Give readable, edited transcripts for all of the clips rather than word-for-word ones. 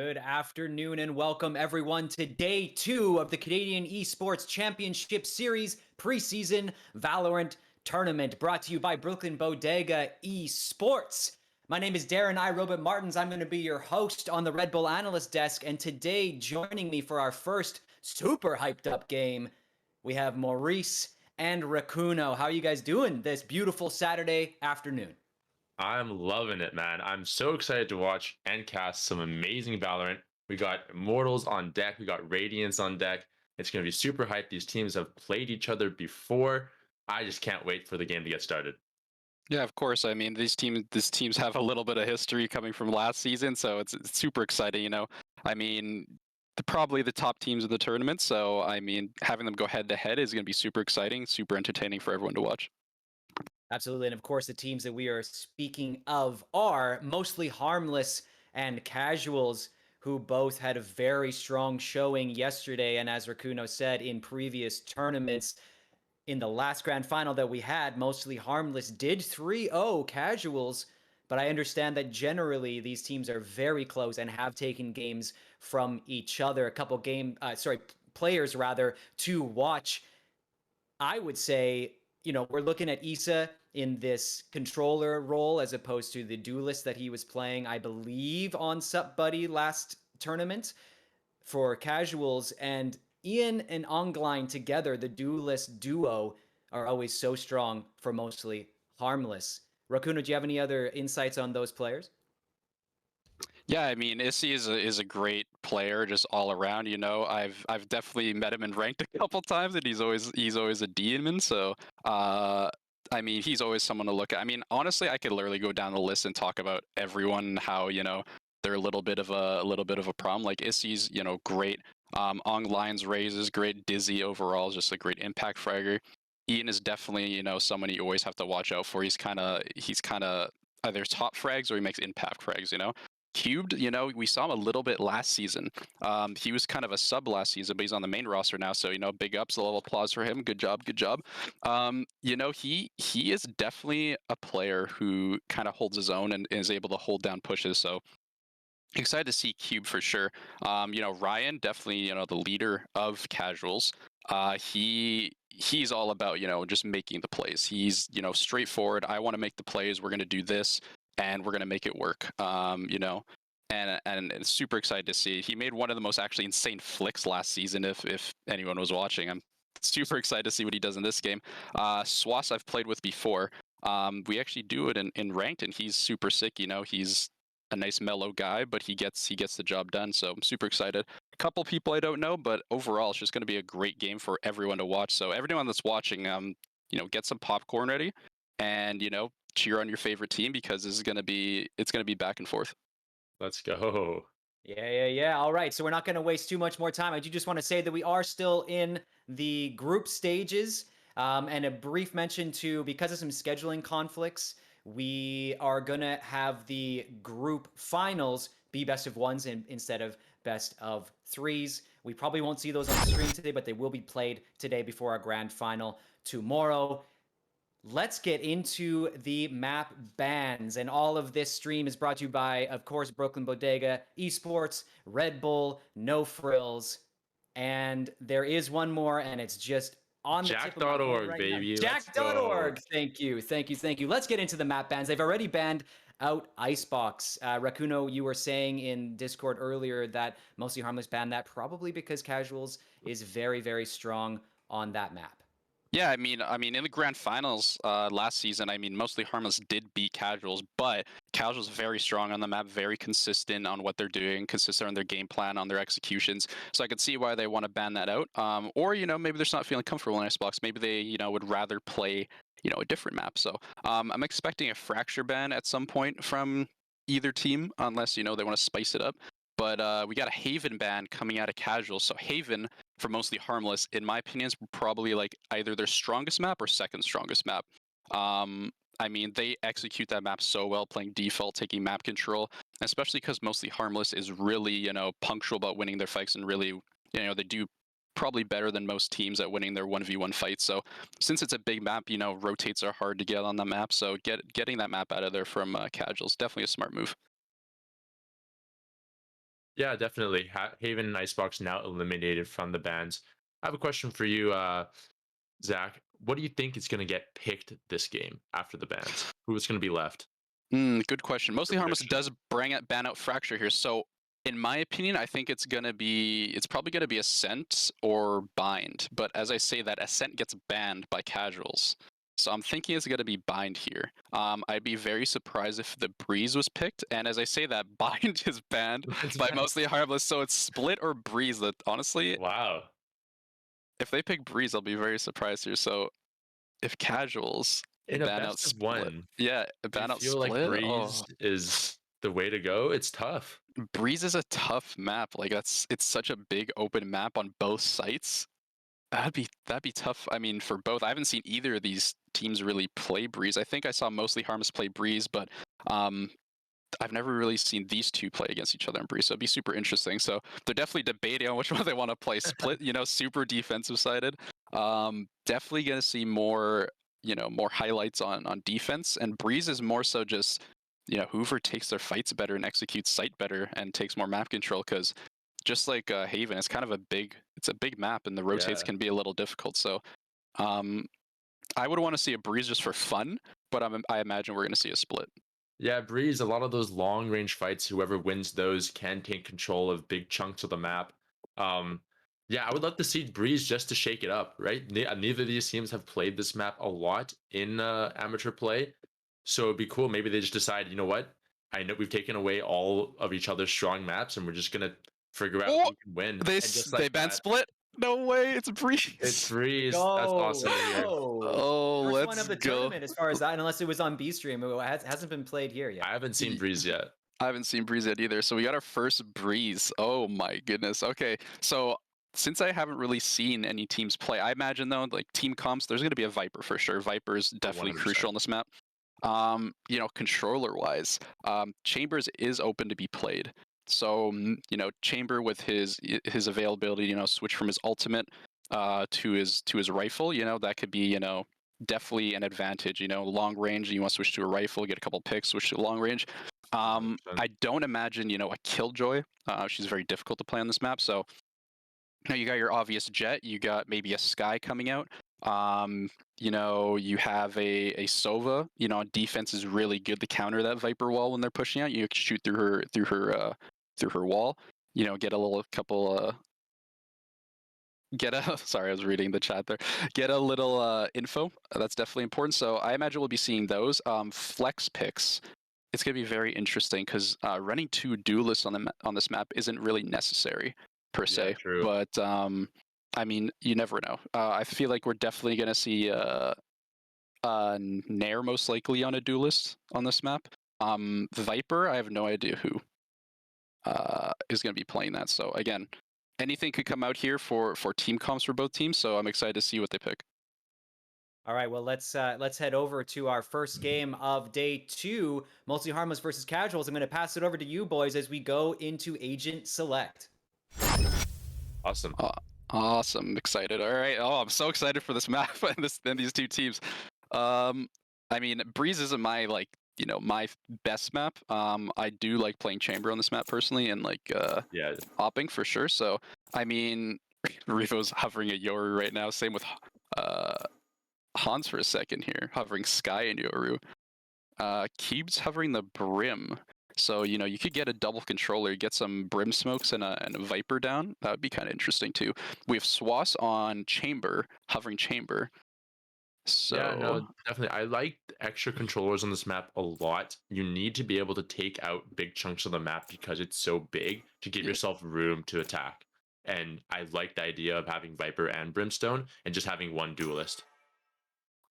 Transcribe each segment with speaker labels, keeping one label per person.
Speaker 1: Good afternoon and welcome everyone to day 2 of the Canadian Esports Championship Series Preseason Valorant Tournament, brought to you by Brooklyn Bodega Esports. My name is Darren iRobot Martins. I'm going to be your host on the Red Bull Analyst Desk, and today joining me for our first super hyped up game, we have Maurice and Rakuno. How are you guys doing this beautiful Saturday afternoon?
Speaker 2: I'm loving it, man. I'm so excited to watch and cast some amazing Valorant. We got Immortals on deck. We got Radiance on deck. It's going to be super hype. These teams have played each other before. I just can't wait for the game to get started.
Speaker 3: Yeah, of course. I mean, these teams have a little bit of history coming from last season, so it's super exciting. I mean, probably the top teams of the tournament. So I mean, having them go head to head is going to be super exciting, super entertaining for everyone to watch.
Speaker 1: Absolutely. And of course, the teams that we are speaking of are mostly Harmless and Casuals, who both had a very strong showing yesterday. And as Rakuno said, in previous tournaments, in the last grand final that we had, mostly Harmless did 3-0 Casuals. But I understand that generally these teams are very close and have taken games from each other. A couple players rather, to watch. I would say, we're looking at Issa in this controller role as opposed to the duelist that he was playing, I believe, on Sup Buddy last tournament for Casuals. And Ian and Ongline together, the duelist duo, are always so strong for mostly Harmless. Rakuno, do you have any other insights on those players?
Speaker 3: Yeah, I mean, Issy is a great player just all around. I've definitely met him in ranked a couple times, and he's always a demon. So I mean, he's always someone to look at. I mean, honestly, I could literally go down the list and talk about everyone, how they're a little bit of a problem. Like Issy's great. Ong Lines Raise is great. Dizzy overall is just a great impact fragger. Ian is definitely someone you always have to watch out for. He's kind of either top frags or he makes impact frags. Cubed, we saw him a little bit last season. He was kind of a sub last season, but he's on the main roster now. So big ups, a little applause for him. Good job, good job. He is definitely a player who kind of holds his own and is able to hold down pushes. So excited to see Cube for sure. Ryan definitely the leader of Casuals. He's all about just making the plays. He's straightforward. I want to make the plays. We're gonna do this and we're gonna make it work. And it's super excited to see. He made one of the most actually insane flicks last season. If anyone was watching, I'm super excited to see what he does in this game. Swass I've played with before. We actually do it in ranked, and he's super sick. He's a nice mellow guy, but he gets the job done. So I'm super excited. A couple people I don't know, but overall it's just going to be a great game for everyone to watch. So everyone that's watching, get some popcorn ready, and cheer on your favorite team because it's going to be back and forth.
Speaker 2: Let's go.
Speaker 1: Yeah. All right. So we're not going to waste too much more time. I do just want to say that we are still in the group stages. And a brief mention to, because of some scheduling conflicts, we are going to have the group finals be best of ones instead of best of threes. We probably won't see those on stream today, but they will be played today before our grand final tomorrow. Let's get into the map bans. And all of this stream is brought to you by, of course, Brooklyn Bodega Esports, Red Bull, No Frills. And there is one more, and it's just on the tip of my tongue
Speaker 2: Jack.org,
Speaker 1: right
Speaker 2: baby.
Speaker 1: now.
Speaker 2: Let's go.
Speaker 1: Jack.org. Thank you. Let's get into the map bans. They've already banned out Icebox. Rakuno, you were saying in Discord earlier that Mostly Harmless banned that, probably because Casuals is very, very strong on that map.
Speaker 3: Yeah, I mean, in the grand finals last season, I mean, Mostly Harmless did beat Casuals, but Casuals very strong on the map, very consistent on what they're doing, consistent on their game plan, on their executions. So I could see why they want to ban that out. Or maybe they're just not feeling comfortable in Icebox. Maybe they would rather play a different map. So I'm expecting a Fracture ban at some point from either team, unless they want to spice it up. But we got a Haven ban coming out of Casuals. So Haven, for Mostly Harmless, in my opinion, is probably like either their strongest map or second strongest map. I mean, they execute that map so well, playing default, taking map control, especially because Mostly Harmless is really, punctual about winning their fights and really, they do probably better than most teams at winning their 1v1 fights. So since it's a big map, rotates are hard to get on the map. So getting that map out of there from Casuals, definitely a smart move.
Speaker 2: Yeah, definitely. Haven and Icebox now eliminated from the bans. I have a question for you, Zach. What do you think is going to get picked this game after the bans? Who is going to be left?
Speaker 3: Good question.
Speaker 2: Your
Speaker 3: Mostly Harmless
Speaker 2: prediction.
Speaker 3: does ban out Fracture here, so in my opinion, I think it's probably gonna be Ascent or Bind. But as I say that, Ascent gets banned by casuals, so I'm thinking it's gonna be Bind here. I'd be very surprised if the Breeze was picked, and as I say that, Bind is banned by Mostly Harmless, so it's Split or Breeze. That honestly,
Speaker 2: Wow.
Speaker 3: if they pick Breeze, I'll be very surprised here. So if casuals
Speaker 2: In a
Speaker 3: ban out
Speaker 2: best of
Speaker 3: Split,
Speaker 2: one,
Speaker 3: yeah,
Speaker 2: do you
Speaker 3: ban out
Speaker 2: feel like
Speaker 3: Split.
Speaker 2: Breeze
Speaker 3: Oh,
Speaker 2: is the way to go? It's tough.
Speaker 3: Breeze is a tough map. Like it's such a big open map on both sites. That'd be tough. I mean, for both. I haven't seen either of these teams really play Breeze. I think I saw mostly Harms play Breeze, but um, I've never really seen these two play against each other in Breeze. So it'd be super interesting. So they're definitely debating on which one they want to play. Split, super defensive sided. Definitely gonna see more, more highlights on defense. And Breeze is more so just, whoever takes their fights better and executes sight better and takes more map control. Because just like Haven, it's a big map, and the rotates
Speaker 2: Yeah.
Speaker 3: can be a little difficult. So um, I would want to see a Breeze just for fun, but I imagine we're gonna see a split.
Speaker 2: Yeah, Breeze, a lot of those long range fights, whoever wins those can take control of big chunks of the map. Um, yeah, I would love to see Breeze just to shake it up, right? Neither of these teams have played this map a lot in amateur play. So it'd be cool. Maybe they just decide, you know what? I know we've taken away all of each other's strong maps and we're just going to figure out
Speaker 3: Oh,
Speaker 2: who can win.
Speaker 3: they
Speaker 2: And just
Speaker 3: they
Speaker 2: like
Speaker 3: ban
Speaker 2: that,
Speaker 3: split. No way, it's
Speaker 2: it's
Speaker 3: Breeze.
Speaker 2: Breeze. That's
Speaker 1: Go,
Speaker 2: awesome to
Speaker 1: let's
Speaker 2: hear.
Speaker 1: go.
Speaker 3: Oh,
Speaker 1: First one
Speaker 3: let's
Speaker 1: of the
Speaker 3: go.
Speaker 1: tournament, as far as that, unless it was on B stream, it hasn't been played here
Speaker 2: I
Speaker 1: yet.
Speaker 2: haven't seen
Speaker 3: Ye-
Speaker 2: Breeze yet.
Speaker 3: I haven't seen Breeze yet either. So we got our first Breeze. Oh my goodness. Okay, so since I haven't really seen any teams play, I imagine though, like team comps, there's going to be a Viper for sure. Viper is definitely
Speaker 2: 100%.
Speaker 3: crucial on this map. Controller wise, Chambers is open to be played. So Chamber with his availability, switch from his ultimate to his rifle, that could be definitely an advantage. Long range, you want to switch to a rifle, get a couple picks, switch to long range.
Speaker 2: 100%.
Speaker 3: I don't imagine a Killjoy. She's very difficult to play on this map. So you got your obvious Jet, you got maybe a Sky coming out. You have a Sova. On defense is really good to counter that Viper wall when they're pushing out. You can shoot through her wall. Get a little couple get a sorry, I was reading the chat there. Get a little info. That's definitely important. So I imagine we'll be seeing those flex picks. It's going to be very interesting because running two duelists on this map isn't really necessary per
Speaker 2: Yeah,
Speaker 3: se.
Speaker 2: true.
Speaker 3: But I mean, you never know. I feel like we're definitely going to see Nair most likely on a duelist on this map. Viper, I have no idea who is going to be playing that. So again, anything could come out here for team comps for both teams. So I'm excited to see what they pick.
Speaker 1: All right, well let's head over to our first game of day 2, mostly harmless versus casuals. I'm going to pass it over to you boys as we go into Agent Select.
Speaker 2: Awesome.
Speaker 3: Awesome, excited. All right. Oh, I'm so excited for this map and these two teams. I mean, Breeze isn't my my best map. I do like playing Chamber on this map personally, and
Speaker 2: Yeah.
Speaker 3: hopping for sure. So I mean, Revo's hovering at Yoru right now. Same with Hans for a second here, hovering Sky and Yoru. Cube's hovering the Brim. So, you could get a double controller, get some Brim smokes and a Viper down. That would be kind of interesting too. We have Swass on Chamber, hovering Chamber.
Speaker 2: Yeah, no,
Speaker 3: So,
Speaker 2: definitely. I like extra controllers on this map a lot. You need to be able to take out big chunks of the map because it's so big to give
Speaker 3: yeah,
Speaker 2: yourself room to attack. And I like the idea of having Viper and Brimstone and just having one duelist.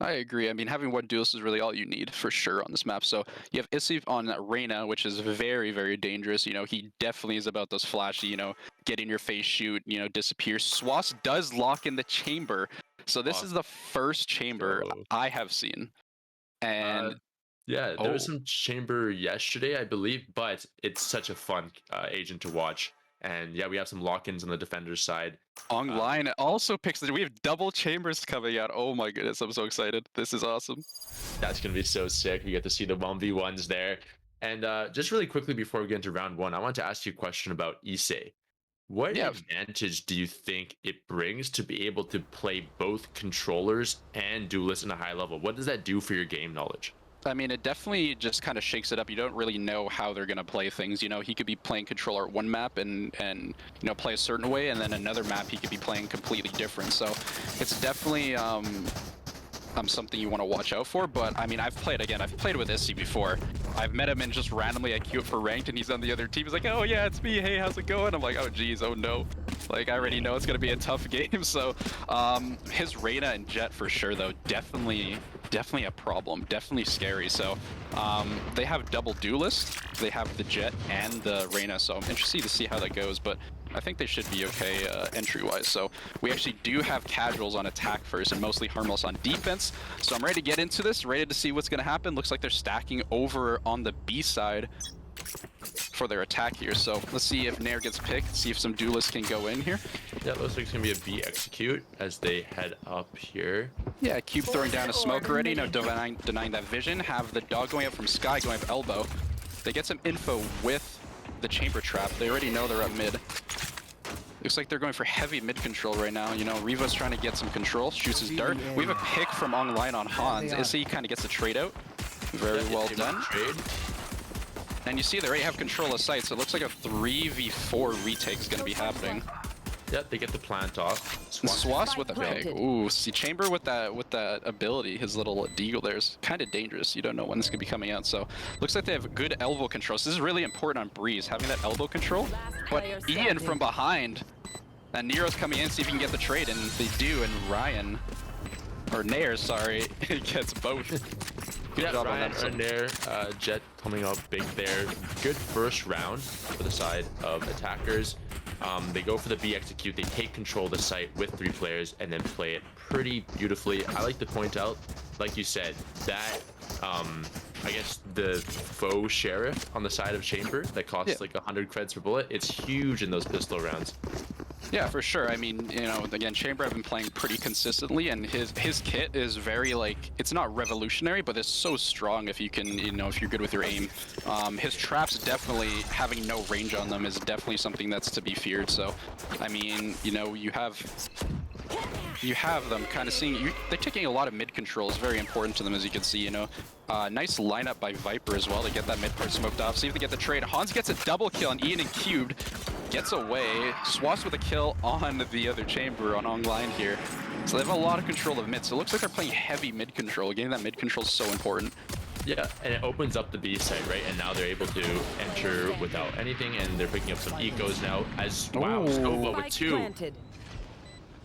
Speaker 3: I agree. I mean, having one duelist is really all you need for sure on this map. So you have Isif on Reyna, which is very, very dangerous. He definitely is about those flashy, get in your face, shoot, disappear. Swass does lock in the chamber. So this is the first chamber
Speaker 2: Go.
Speaker 3: I have seen.
Speaker 2: Uh,
Speaker 3: And
Speaker 2: yeah, there was some chamber yesterday, I believe, but it's such a fun agent to watch. And yeah, we have some lock-ins on the defender's side.
Speaker 3: online also picks we have double chambers coming out. Oh my goodness, I'm so excited. This is awesome.
Speaker 2: That's gonna be so sick. We get to see the 1v1s there. And just really quickly before we get into round one, I want to ask you a question about Issei. What
Speaker 3: Yeah,
Speaker 2: advantage do you think it brings to be able to play both controllers and duelists in a high level? What does that do for your game knowledge?
Speaker 3: I mean, it definitely just kind of shakes it up. You don't really know how they're gonna play things. You know, he could be playing controller at one map and play a certain way, and then another map he could be playing completely different. So it's definitely something you want to watch out for. But I mean, I've played with Issy before. I've met him and just randomly I queue up for ranked, and he's on the other team. He's like, "Oh yeah, it's me. Hey, how's it going?" I'm like, "Oh geez, oh no." Like I already know it's gonna be a tough game. So his Reyna and Jet for sure though, definitely a problem. Definitely scary. So they have double duelist. They have the Jet and the Reyna. So I'm interested to see how that goes. But I think they should be okay entry-wise. So we actually do have casuals on attack first and mostly harmless on defense. So I'm ready to get into this, ready to see what's going to happen. Looks like they're stacking over on the B side for their attack here. So let's see if Nair gets picked, see if some duelists can go in here.
Speaker 2: Yeah, it looks like it's going to be a B execute as they head up here.
Speaker 3: Yeah, Cube throwing down a smoke already, no denying that vision. Have the dog going up from Sky, going up elbow. They get some info with the chamber trap. They already know they're up mid. Looks like they're going for heavy mid control right now. You know, Revo's trying to get some control, shoots his dart. We have a pick from online on Hans. Issy kind of gets the trade out. Very well done. And you see they already have control of site, so it looks like a 3v4 retake is going to be happening.
Speaker 2: Yep, they get the plant off.
Speaker 3: Swass with a pick. Ooh, see Chamber with that ability, his little deagle there is kind of dangerous. You don't know when this could be coming out. So looks like they have good elbow control. So this is really important on Breeze, having that elbow control. But Ian from behind, and Nero's coming in, see if he can get the trade, and they do. And Ryan, or Nair, sorry, gets both. Good job
Speaker 2: Ryan
Speaker 3: on that.
Speaker 2: and Nair, Jet coming up big there. Good first round for the side of attackers. They go for the B execute, they take control of the site with 3 players and then play it pretty beautifully. I like to point out, like you said, that I guess the faux sheriff on the side of Chamber that costs like 100 creds per bullet, it's huge in those pistol rounds.
Speaker 3: Yeah, for sure. I mean, you know, again, Chamber I've been playing pretty consistently, and his kit is very, like, it's not revolutionary, but it's so strong if you can, you know, if you're good with your aim. His traps definitely, having no range on them is definitely something that's to be feared. So, I mean, you know, you have them kind of seeing, they're taking a lot of mid control is very important to them, as you can see, you know. Nice lineup by Viper as well to get that mid part smoked off. See if they get the trade. Hans gets a double kill on Ian and Cubed. Gets away. Swass with a kill on the other chamber on online here. So they have a lot of control of mid. So it looks like they're playing heavy mid control. Getting that mid control is so important.
Speaker 2: Yeah, and it opens up the B side, right? And now they're able to enter without anything, and they're picking up some ecos now. As wow, Skova with 2.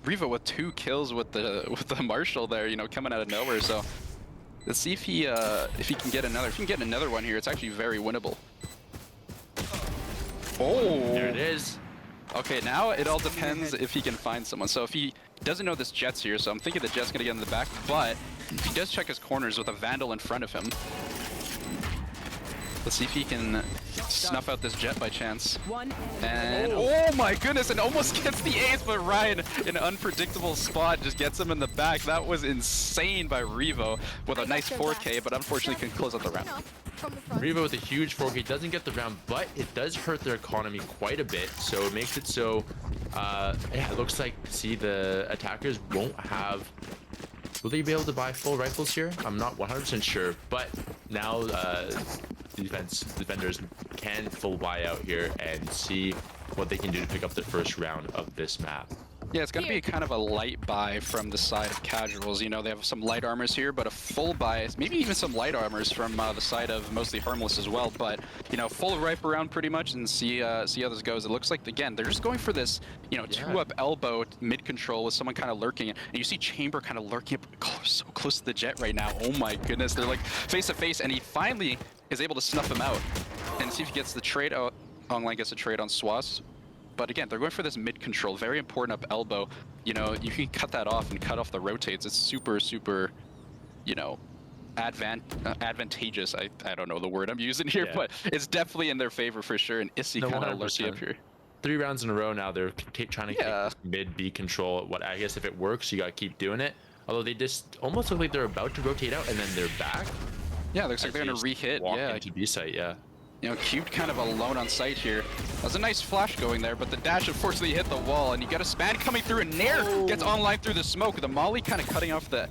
Speaker 3: Riva with 2 kills with the Marshall there, you know, coming out of nowhere. So let's see if he can get another. If he can get another one here, it's actually very winnable. Oh,
Speaker 2: there it is.
Speaker 3: Okay, now it all depends if he can find someone. So if he doesn't know this Jet's here, so I'm thinking the Jet's gonna get in the back, but he does check his corners with a Vandal in front of him. Let's see if he can snuff out this Jet by chance. And oh my goodness, and almost gets the ace, but Ryan in an unpredictable spot just gets him in the back. That was insane by Revo with a nice 4K, but unfortunately can close out the round.
Speaker 2: Revo with a huge 4K doesn't get the round, but it does hurt their economy quite a bit. So it makes it so, yeah, it looks like, see, the attackers won't have, will they be able to buy full rifles here? I'm not 100% sure, but now defenders can full buy out here and see what they can do to pick up the first round of this map.
Speaker 3: Yeah, it's going to be kind of a light buy from the side of casuals. You know, they have some light armors here, but a full buy, maybe even some light armors from the side of mostly harmless as well. But, you know, full ripe around pretty much and see how this goes. It looks like, again, they're just going for this, you know, 2-up elbow mid control with someone kind of lurking. And you see Chamber kind of lurking up so close to the Jet right now. Oh my goodness, they're like face to face, and he finally is able to snuff him out and see if he gets the trade out. Online gets a trade on Swass. But again, they're going for this mid control, very important up elbow. You know, you can cut that off and cut off the rotates. It's super, super, you know, advantageous. I don't know the word I'm using here, but it's definitely in their favor for sure. And Issy kind of lurking up here.
Speaker 2: 3 rounds in a row now, they're trying to get mid B control. What I guess if it works, you gotta keep doing it. Although they just almost look like they're about to rotate out and then they're back.
Speaker 3: Yeah, looks like they're gonna re-hit.
Speaker 2: Walk
Speaker 3: Yeah,
Speaker 2: into B site. Yeah.
Speaker 3: you know, Cubed kind of alone on site here. That's a nice flash going there, but the dash unfortunately hit the wall, and you got a span coming through, and Nair gets online through the smoke. The molly kind of cutting off the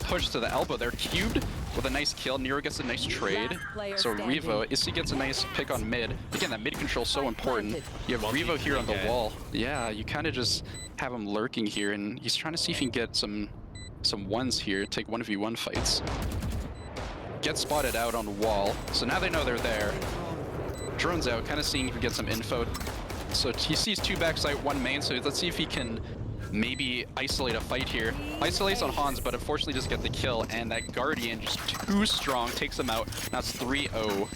Speaker 3: push to the elbow there. Cubed with a nice kill. Nero gets a nice trade. So Revo, Issy gets a nice pick on mid. Again, that mid control is so important. You have Revo here on the wall. Yeah, you kind of just have him lurking here, and he's trying to see if he can get some ones here, take 1v1 fights. Get spotted out on the wall, so now they know they're there. Drone's out, kind of seeing if he can get some info. So he sees 2 backside, 1 main, so let's see if he can maybe isolate a fight here. Isolates on Hans, but unfortunately doesn't get the kill, and that Guardian just too strong, takes him out. Now it's 3-0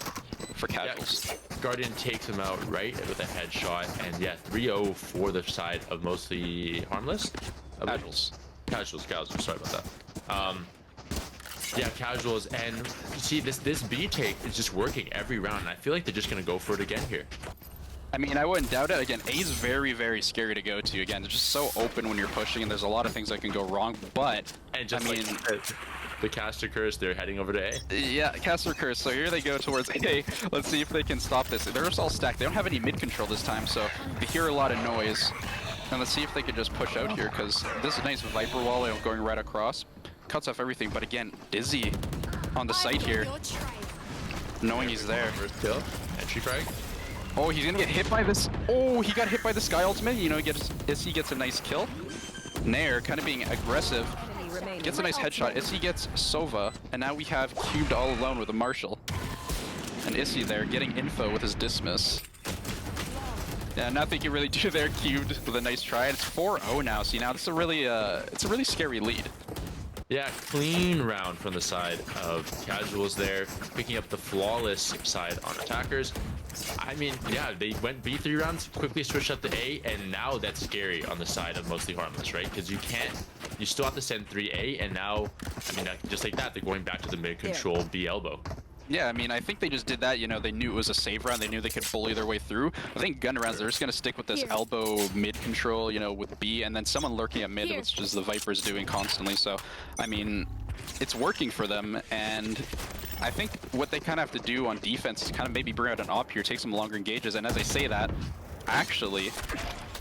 Speaker 3: for Casuals.
Speaker 2: Yeah, Guardian takes him out right with a headshot, and yeah, 3-0 for the side of mostly Harmless. Casuals, sorry about that. Yeah, Casuals, and you see this B take is just working every round, and I feel like they're just gonna go for it again here.
Speaker 3: I mean, I wouldn't doubt it. Again, A is very, very scary to go to. Again, it's just so open when you're pushing, and there's a lot of things that can go wrong, but
Speaker 2: And just
Speaker 3: I mean,
Speaker 2: like the caster curse, they're heading over to A.
Speaker 3: yeah, caster curse. So here they go towards A. Let's see if they can stop this. They're just all stacked. They don't have any mid control this time, so they hear a lot of noise. And let's see if they can just push out here, because this is a nice Viper wall going right across. Cuts off everything, but again, Izzy on the site here, knowing he's there.
Speaker 2: First kill, entry frag.
Speaker 3: Oh, he's gonna get hit by this. Oh, he got hit by the Sky Ultimate. You know, Izzy gets a nice kill. Nair kind of being aggressive. Gets a nice headshot. Issy gets Sova, and now we have Cubed all alone with a Marshall. And Issy there getting info with his dismiss. Yeah, nothing can really do there. Cubed with a nice try. It's 4-0 now. See, now it's a really scary lead.
Speaker 2: Yeah, clean round from the side of Casuals there, picking up the flawless side on attackers. I mean, yeah, they went B3 rounds, quickly switched up to A, and now that's scary on the side of mostly Harmless, right? Because you still have to send 3A, and now, I mean, just like that, they're going back to the mid-control B elbow.
Speaker 3: Yeah, I mean, I think they just did that, you know, they knew it was a save round, they knew they could bully their way through. I think gun rounds, they're just going to stick with this elbow mid control, you know, with B, and then someone lurking at mid, which is the Viper's doing constantly. So, I mean, it's working for them, and I think what they kind of have to do on defense is kind of maybe bring out an op here, take some longer engages, and as I say that, actually,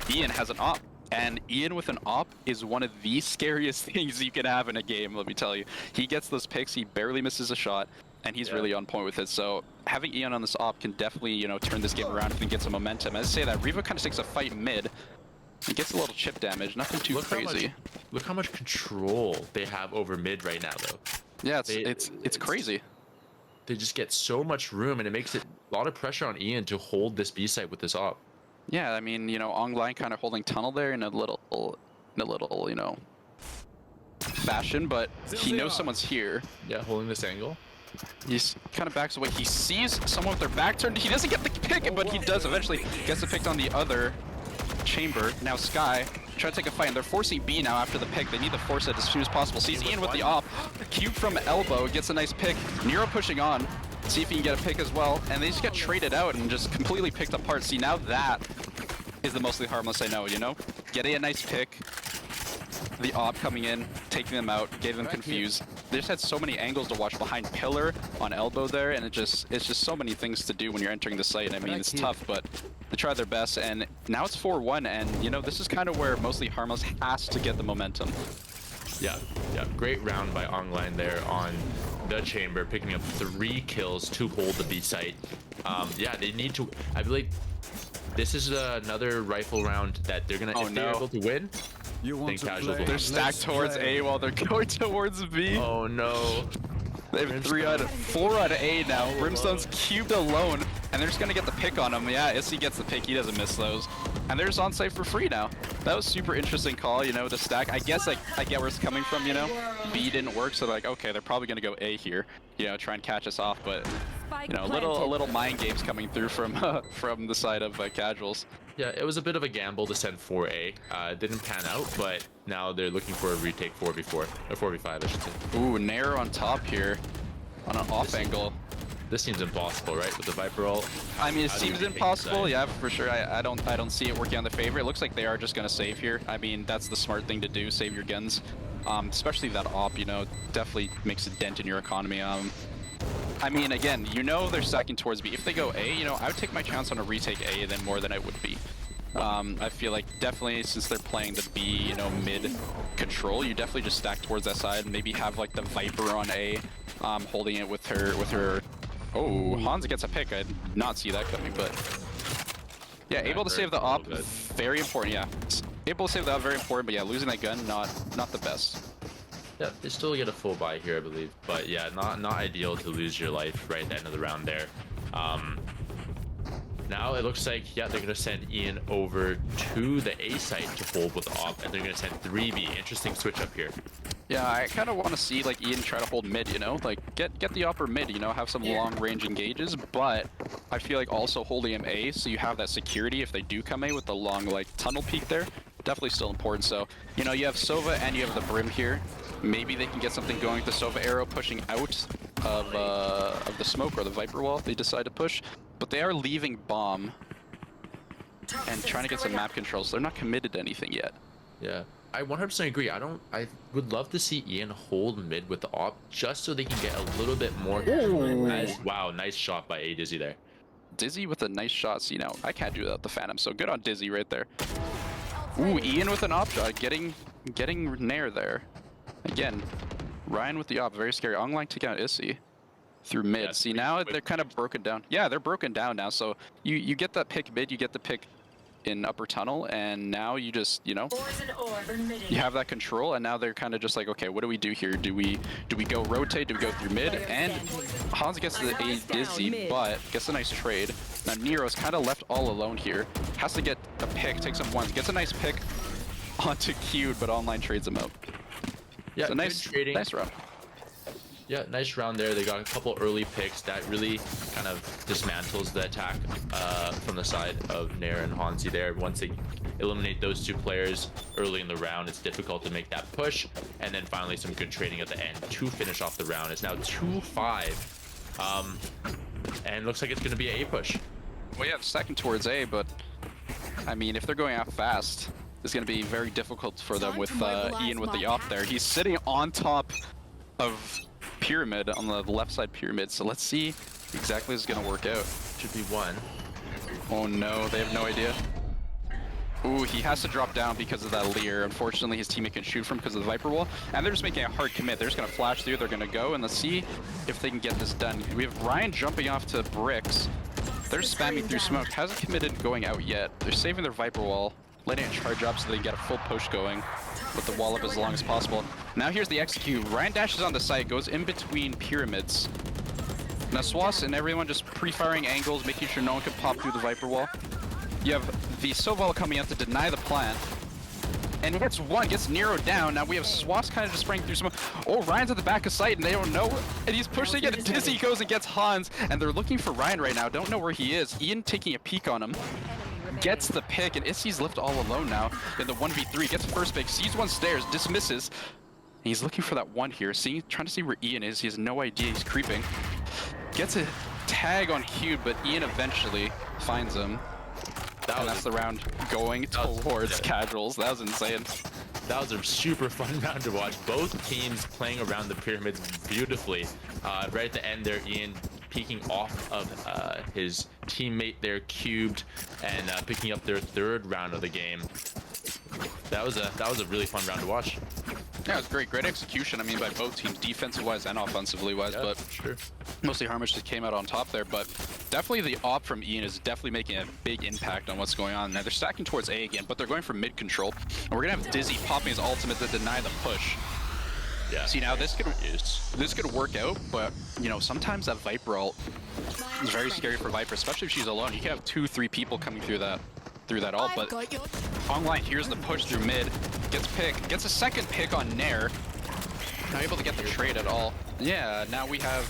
Speaker 3: Ian has an op. And Ian with an op is one of the scariest things you can have in a game, let me tell you. He gets those picks, he barely misses a shot, and he's really on point with it. So having Ian on this op can definitely, you know, turn this game around and get some momentum. As I say that, Revo kind of takes a fight mid. He gets a little chip damage, nothing too crazy.
Speaker 2: Look how much control they have over mid right now, though.
Speaker 3: Yeah, it's crazy.
Speaker 2: They just get so much room, and it makes it a lot of pressure on Ian to hold this B site with this op.
Speaker 3: Yeah, I mean, you know, Online kind of holding tunnel there in a little, you know, fashion, but he knows someone's here.
Speaker 2: Yeah, holding this angle.
Speaker 3: He's kind of backs away. He sees someone with their back turned. He doesn't get the pick, but he does eventually. Gets the pick on the other chamber. Now Sky trying to take a fight, and they're forcing B now after the pick. They need to force it as soon as possible. Sees Ian with the op. Cube from elbow gets a nice pick. Nero pushing on. See if he can get a pick as well. And they just get traded out and just completely picked apart. See, now that is the mostly Harmless I know, you know? Getting a nice pick. The op coming in, taking them out, getting them confused. They just had so many angles to watch behind pillar, on elbow there, and it's just so many things to do when you're entering the site. I mean, it's tough, but they try their best, and now it's 4-1, and you know, this is kind of where mostly Harmless has to get the momentum.
Speaker 2: Yeah, great round by Online there on the chamber, picking up 3 kills to hold the B site. Yeah, they need to, I believe this is another rifle round that they're gonna, if they're able to win,
Speaker 3: they're stacked towards A while they're going towards B.
Speaker 2: Oh no.
Speaker 3: They have 4 out of A now. Brimstone's cubed alone, and they're just gonna get the pick on him. Yeah, Issy gets the pick, he doesn't miss those. And they're just on site for free now. That was super interesting call, you know, the stack. I guess I get where it's coming from, you know. B didn't work, so they're like, okay, they're probably gonna go A here, you know, try and catch us off, but you know, a little mind games coming through from the side of Casuals.
Speaker 2: Yeah, it was a bit of a gamble to send 4A. It didn't pan out, but now they're looking for a retake 4v4, or 4v5, I should say.
Speaker 3: Ooh, Nair on top here, on an off angle.
Speaker 2: This seems impossible, right, with the Viper ult?
Speaker 3: I mean, it seems impossible, yeah, for sure. I don't see it working on the favor. It looks like they are just gonna save here. I mean, that's the smart thing to do, save your guns. Especially that op, you know, definitely makes a dent in your economy. I mean, again, you know they're stacking towards B. If they go A, you know, I would take my chance on a retake A than more than I would B. I feel like definitely since they're playing the B, you know, mid control, you definitely just stack towards that side. Maybe have like the Viper on A, holding it with her. Oh, Hans gets a pick. I did not see that coming, but yeah, able to save the op, very important. Yeah, able to save the op, very important. But yeah, losing that gun, not the best.
Speaker 2: Yeah, they still get a full buy here, I believe. But yeah, not ideal to lose your life right at the end of the round there. Now it looks like, yeah, they're going to send Ian over to the A site to hold with the op, and they're going to send 3B. Interesting switch up here.
Speaker 3: Yeah, I kind of want to see like Ian try to hold mid, you know, like get the upper mid, you know, have some long range engages, but I feel like also holding him A, so you have that security if they do come A with the long like tunnel peek there, definitely still important. So, you know, you have Sova and you have the Brim here. Maybe they can get something going with the Sova arrow pushing out of the smoke or the Viper wall if they decide to push. But they are leaving bomb and trying to get some map controls. They're not committed to anything yet.
Speaker 2: Yeah, I 100% agree. I would love to see Ian hold mid with the op just so they can get a little bit more. Wow, nice shot by A Dizzy there.
Speaker 3: Dizzy with a nice shot. So, you know, I can't do that with the Phantom. So good on Dizzy right there. Ooh, Ian with an op shot, getting Nair there. Again, Ryan with the op, very scary. Online took out Issy through mid.
Speaker 2: Yeah,
Speaker 3: see, now they're kind of broken down. Yeah, they're broken down now. So you get that pick mid, you get the pick in upper tunnel, and now you just, you know, you have that control, and now they're kind of just like, okay, what do we do here? Do we go rotate? Do we go through mid? And Hans gets the A Dizzy, but gets a nice trade. Now Nero's kind of left all alone here. Has to get a pick, takes him once, gets a nice pick onto Cute, but online trades him out.
Speaker 2: Yeah,
Speaker 3: so nice round.
Speaker 2: Yeah, nice round there. They got a couple early picks that really kind of dismantles the attack from the side of Nair and Hansi there. Once they eliminate those two players early in the round, it's difficult to make that push. And then finally some good trading at the end to finish off the round. It's now 2-5. And looks like it's going to be an A push.
Speaker 3: Well, yeah, second towards A, but I mean, if they're going out fast, it's going to be very difficult for them with Ian with the op there. He's sitting on top of pyramid, on the left side pyramid, so let's see exactly this is going to work out.
Speaker 2: Should be one.
Speaker 3: Oh no, they have no idea. Ooh, he has to drop down because of that Leer. Unfortunately, his teammate can shoot from because of the Viper wall, and they're just making a hard commit. They're just going to flash through, they're going to go, and let's see if they can get this done. We have Ryan jumping off to bricks. They're spamming through smoke. Hasn't committed going out yet. They're saving their Viper wall, letting it charge up so they can get a full push going with the wall up as long as possible. Now here's the execute. Ryan dashes on the site, goes in between pyramids. Now Swass and everyone just pre-firing angles, making sure no one can pop through the Viper wall. You have the Soval coming out to deny the plant. And he gets one, gets Nero down. Now we have Swass kind of just spraying through smoke. Oh, Ryan's at the back of sight and they don't know. And he's pushing it. Dizzy goes and gets Hans. And they're looking for Ryan right now. Don't know where he is. Ian taking a peek on him. Gets the pick, and Issy's left all alone now in the 1v3. Gets the first pick, sees one stairs, dismisses. He's looking for that one here, trying to see where Ian is. He has no idea he's creeping. Gets a tag on Cube, but Ian eventually finds him. That's the round going towards Casuals. That was insane.
Speaker 2: That was a super fun round to watch. Both teams playing around the pyramids beautifully. Right at the end there, Ian peeking off of his teammate there, Cubed, and picking up their third round of the game. That was a really fun round to watch.
Speaker 3: Yeah, it was great execution. I mean, by both teams, defensive-wise and offensively-wise.
Speaker 2: Yeah,
Speaker 3: but
Speaker 2: sure.
Speaker 3: Mostly Harmish just came out on top there. But definitely the op from Ian is definitely making a big impact on what's going on. Now they're stacking towards A again, but they're going for mid control. And we're gonna have Dizzy popping his ultimate to deny the push.
Speaker 2: Yeah.
Speaker 3: See, now this could work out, but you know, sometimes that Viper ult is very scary for Viper, especially if she's alone. You can have 2-3 people coming through that ult, but online here's the push through mid, gets a second pick on Nair, not able to get the trade at all. Yeah, now we have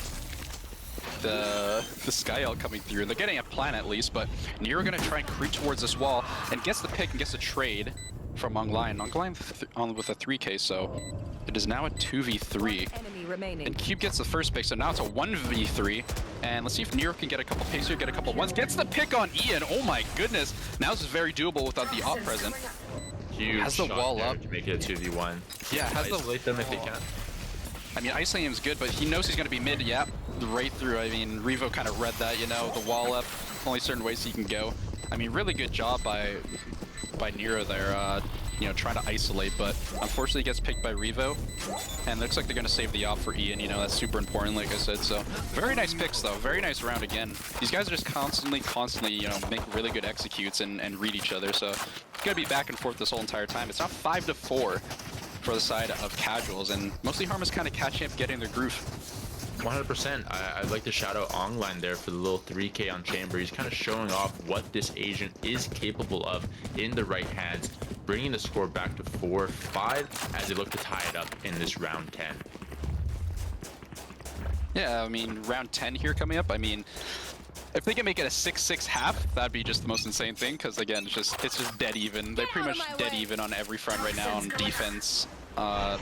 Speaker 3: the Sky ult coming through. They're getting a plan at least, but Nero gonna try and creep towards this wall and gets the pick and gets a trade from Online. Online with a 3k, so it is now a 2v3. And Cube gets the first pick, so now it's a 1v3. And let's see if Nero can get a couple picks here, get a couple ones. Gets the pick on Ian. Oh my goodness. Now this is very doable without the op present.
Speaker 2: Huge
Speaker 3: has the wall up
Speaker 2: to make it a 2v1.
Speaker 3: Yeah, has
Speaker 2: isolate them if they can.
Speaker 3: I mean, isolating him is good, but he knows he's going to be mid. Yeah, right through. I mean, Revo kind of read that, you know, the wall up, only certain ways he can go. I mean, really good job by Nero there, you know, trying to isolate, but unfortunately gets picked by Revo. And looks like they're going to save the op for Ian, you know, that's super important, like I said. So, very nice picks, though. Very nice round again. These guys are just constantly, you know, make really good executes and read each other. So, it's going to be back and forth this whole entire time. It's not 5-4 for the side of Casuals, and mostly Harm is kind of catching up, getting their groove.
Speaker 2: 100%. I'd like to shout out Ongline there for the little 3K on Chamber. He's kind of showing off what this agent is capable of in the right hands, bringing the score back to 4-5 as they look to tie it up in this round 10.
Speaker 3: Yeah, I mean, round 10 here coming up. I mean, if they can make it a 6-6 half, that'd be just the most insane thing, because again, it's just dead even. They're pretty much dead even on every front right now on defense.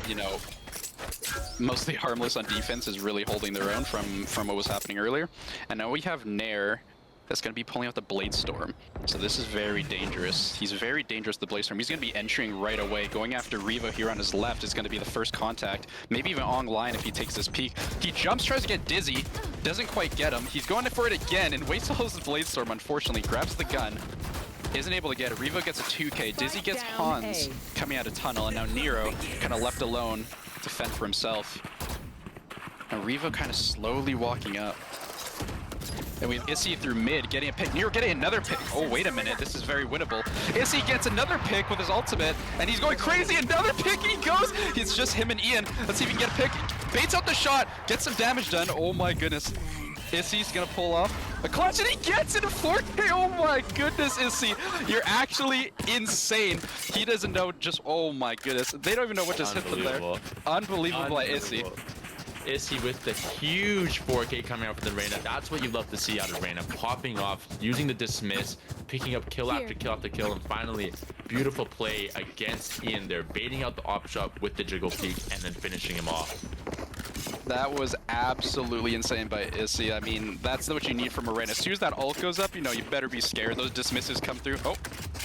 Speaker 3: You know, mostly Harmless on defense is really holding their own from what was happening earlier. And now we have Nair that's going to be pulling out the Blade Storm. So this is very dangerous. He's very dangerous, the Blade Storm. He's going to be entering right away. Going after Revo here on his left is going to be the first contact. Maybe even online if he takes this peek. He jumps, tries to get Dizzy. Doesn't quite get him. He's going for it again and waits till his Blade Storm, unfortunately. Grabs the gun. Isn't able to get it. Revo gets a 2K. Dizzy gets Hans coming out of tunnel. And now Nero kind of left alone to fend for himself. Now Revo kind of slowly walking up. And we Issy through mid, getting a pick. Nero getting another pick. Oh, wait a minute. This is very winnable. Issy gets another pick with his ultimate, and he's going crazy. Another pick, he goes. It's just him and Ian. Let's see if he can get a pick. Baits out the shot. Gets some damage done. Oh, my goodness. Issy's going to pull off a clutch, and he gets it in 4K. Oh, my goodness, Issy. You're actually insane. He doesn't know just, oh, my goodness. They don't even know what just hit them there. Unbelievable by Issy.
Speaker 2: Issy with the huge 4K coming out for the Reyna. That's what you love to see out of Reyna. Popping off, using the dismiss, picking up kill after kill after kill, and finally, beautiful play against Ian there, baiting out the op shot with the jiggle peek and then finishing him off.
Speaker 3: That was absolutely insane by Issy. I mean, that's what you need from a Reyna. As soon as that ult goes up, you know, you better be scared. Those dismisses come through. Oh,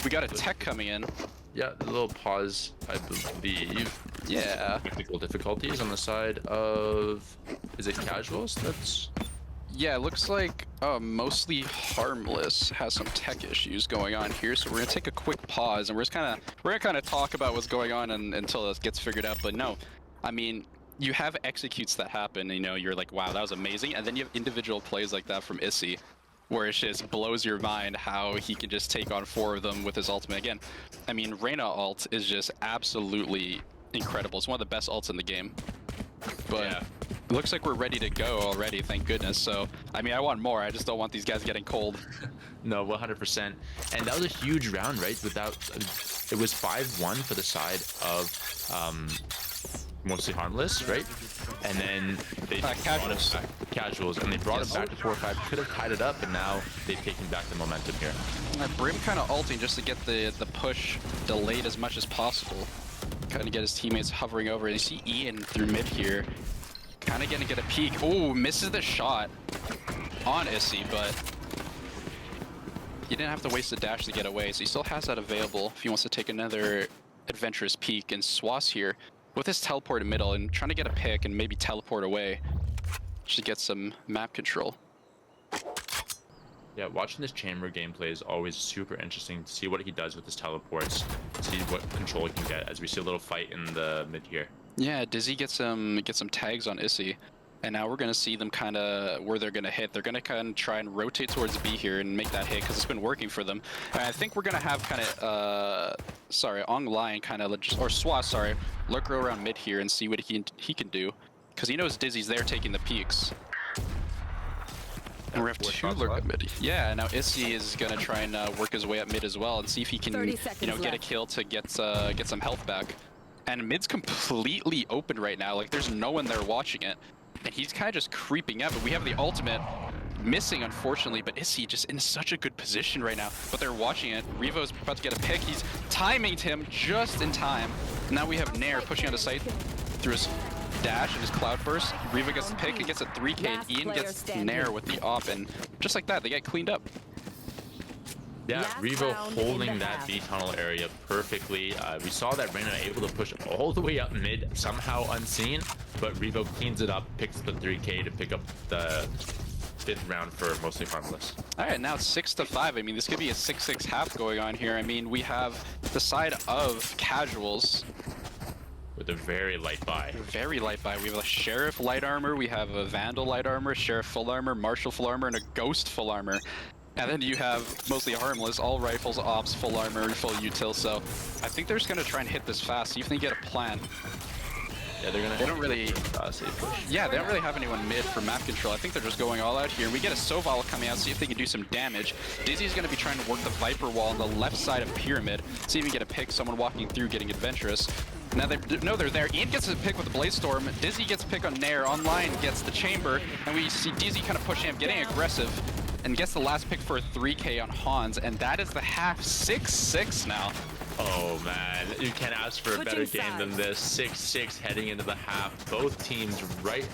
Speaker 3: we got a tech coming in.
Speaker 2: Yeah, a little pause, I believe.
Speaker 3: Yeah.
Speaker 2: Technical difficulties on the side of, is it Casuals? That's...
Speaker 3: Yeah, it looks like mostly Harmless has some tech issues going on here, so we're gonna take a quick pause and we're gonna kind of talk about what's going on until it gets figured out. But no, I mean, you have executes that happen, you know, you're like, wow, that was amazing, and then you have individual plays like that from Issy, where it just blows your mind how he can just take on 4 of them with his ultimate. Again, I mean, Reyna ult is just absolutely incredible. It's one of the best ults in the game. But
Speaker 2: yeah.
Speaker 3: It looks like we're ready to go already, thank goodness. So, I mean, I want more. I just don't want these guys getting cold.
Speaker 2: No, 100%. And that was a huge round, right? Without, it was 5-1 for the side of mostly Harmless, right? And then they
Speaker 3: Casuals.
Speaker 2: Casuals, and they brought it back to 4-5. Could have tied it up, and now they've taken back the momentum here.
Speaker 3: Brim kind of ulting just to get the push delayed as much as possible. Kind of get his teammates hovering over. You see Ian through mid here. Kind of gonna get a peek. Oh, misses the shot on Issy, but he didn't have to waste the dash to get away, so he still has that available if he wants to take another adventurous peek. And Swass here with his teleport in middle and trying to get a pick and maybe teleport away just to get some map control.
Speaker 2: Yeah, watching this Chamber gameplay is always super interesting to see what he does with his teleports, see what control he can get as we see a little fight in the mid here.
Speaker 3: Yeah, Dizzy gets some tags on Issy, and now we're gonna see them kind of where they're gonna hit. They're gonna kind of try and rotate towards B here and make that hit because it's been working for them. And I think we're gonna have kind of Ong Lion kind of or Swass, sorry, lurker around mid here and see what he can do because he knows Dizzy's there taking the peaks. And we have 2 lurk at mid. Yeah, now Issy is gonna try and work his way up mid as well and see if he can, you know, get a kill to get some health back. And mid's completely open right now. Like there's no one there watching it, and he's kind of just creeping up. But we have the ultimate missing, unfortunately. But Issy just in such a good position right now. But they're watching it. Revo's about to get a pick. He's timing him just in time. Now we have Nair pushing out of sight through his dash and his cloud burst. Revo gets the pick and gets a 3K, and Ian gets Nair with the op, and just like that, they get cleaned up.
Speaker 2: Yeah,
Speaker 4: Last
Speaker 2: Revo
Speaker 4: round in
Speaker 2: holding
Speaker 4: the
Speaker 2: that
Speaker 4: half.
Speaker 2: B tunnel area perfectly. We saw that Reyna able to push all the way up mid, somehow unseen, but Revo cleans it up, picks the 3K to pick up the 5th round for Mostly Harmless.
Speaker 3: All right, now it's 6-5. I mean, this could be a 6-6 half going on here. I mean, we have the side of casuals.
Speaker 2: With a very light buy.
Speaker 3: Very light buy. We have a Sheriff light armor, we have a Vandal light armor, Sheriff full armor, Marshal full armor, and a Ghost full armor. And then you have Mostly Harmless, all rifles, ops, full armor, full util. So I think they're just going to try and hit this fast, see if they get a plan.
Speaker 2: Yeah, they're gonna.
Speaker 3: They don't really.
Speaker 2: Safe push.
Speaker 3: Yeah, they don't really have anyone mid for map control. I think they're just going all out here. We get a Soval coming out, see if they can do some damage. Dizzy's going to be trying to work the Viper wall on the left side of Pyramid, see if we can get a pick, someone walking through, getting adventurous. Now they know they're there. Ian gets a pick with the Blaze Storm. Dizzy gets a pick on Nair. Online gets the Chamber, and we see Dizzy kind of pushing him, getting aggressive, and gets the last pick for a 3K on Hans, and that is the half. 6-6 now.
Speaker 2: Oh man, you can't ask for a better game than this. 6-6 heading into the half. Both teams right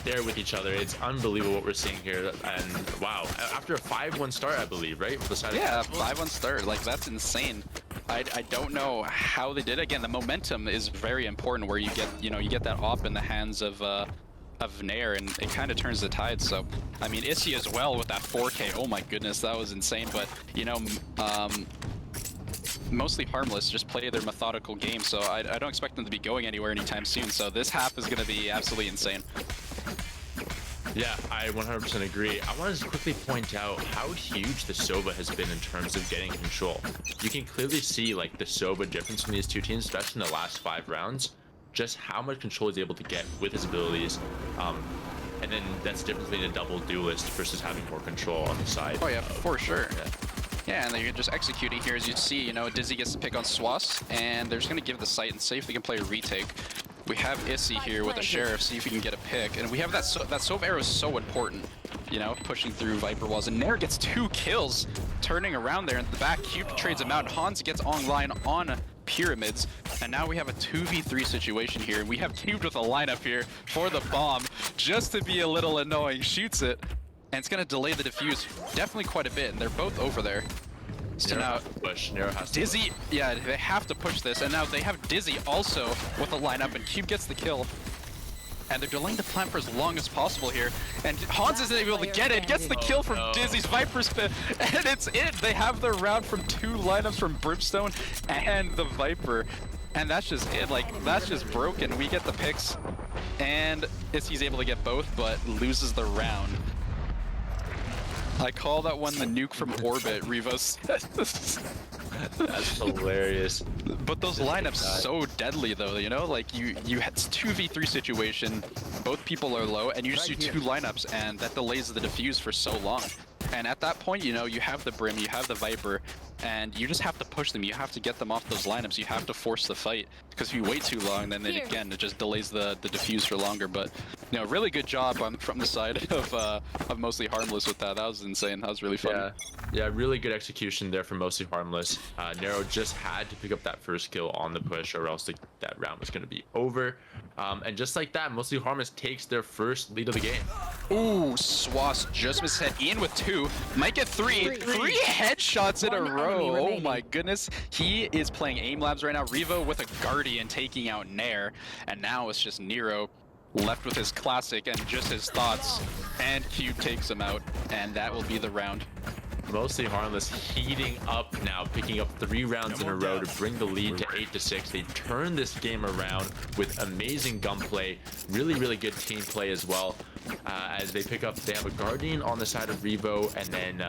Speaker 2: there with each other. It's unbelievable what we're seeing here. And wow, after a 5-1 start, I believe, right? For the side
Speaker 3: Yeah, 5-1 start. Like, that's insane. I don't know how they did it. Again, the momentum is very important where you get, you get that op in the hands of Nair, and it kind of turns the tide. So, I mean, Issy as well with that 4K. Oh my goodness, that was insane. But, Mostly Harmless just play their methodical game, so I don't expect them to be going anywhere anytime soon. So this half is going to be absolutely insane.
Speaker 2: Yeah, I 100% agree. I want to quickly point out how huge the Sova has been in terms of getting control. You can clearly see like the Sova difference from these two teams, especially in the last 5 rounds. Just how much control he's able to get with his abilities. And then that's the difference between a double duelist versus having more control on the side.
Speaker 3: Oh yeah, for sure.
Speaker 2: Yeah.
Speaker 3: Yeah, and they're just executing here. As you see, Dizzy gets to pick on Swas, and they're just going to give the site and see if they can play a retake. We have Issy here with a Sheriff, see if we can get a pick. And we have that Sova arrow is so important, pushing through Viper walls. And Nair gets 2 kills, turning around there in the back. Cube trades him out, and Hans gets online on Pyramids. And now we have a 2v3 situation here. We have Cubed with a lineup here for the bomb, just to be a little annoying. Shoots it. And it's going to delay the defuse definitely quite a bit, and they're both over there. So now
Speaker 2: push. Nero has to
Speaker 3: Dizzy, yeah, they have to push this, and now they have Dizzy also with a lineup, and Cube gets the kill. And they're delaying the plant for as long as possible here. And Hans isn't able to get it, gets the kill from Dizzy's Viper Spin, and it's it! They have their round from 2 lineups from Brimstone and the Viper. And that's just it, like, that's just broken. We get the picks, and he's able to get both, but loses the round. I call that one the nuke from orbit, Revo says.
Speaker 2: That's hilarious.
Speaker 3: But those lineups so deadly though, like you had 2v3 situation, both people are low, and you just do 2 lineups, and that delays the defuse for so long. And at that point, you have the Brim, you have the Viper, and you just have to push them. You have to get them off those lineups. You have to force the fight, because if you wait too long, then again, it just delays the defuse for longer. But really good job from the side of Mostly Harmless with that. That was insane. That was really fun.
Speaker 2: Yeah, really good execution there for Mostly Harmless. Nero just had to pick up that first kill on the push, or else that round was going to be over. And just like that, Mostly Harmless takes their first lead of the game.
Speaker 3: Ooh, Swas just missed head. Ian with 2, might get 3 headshots in a row. Oh my goodness. He is playing Aim Labs right now. Revo with a Guardian taking out Nair, and now it's just Nero left with his classic and just his thoughts, and Cube takes him out, and that will be the round.
Speaker 2: Mostly Harmless heating up now, picking up 3 rounds in a row to bring the lead to 8-6. They turn this game around with amazing gunplay, really good team play as well. As they have a Guardian on the side of Revo, and then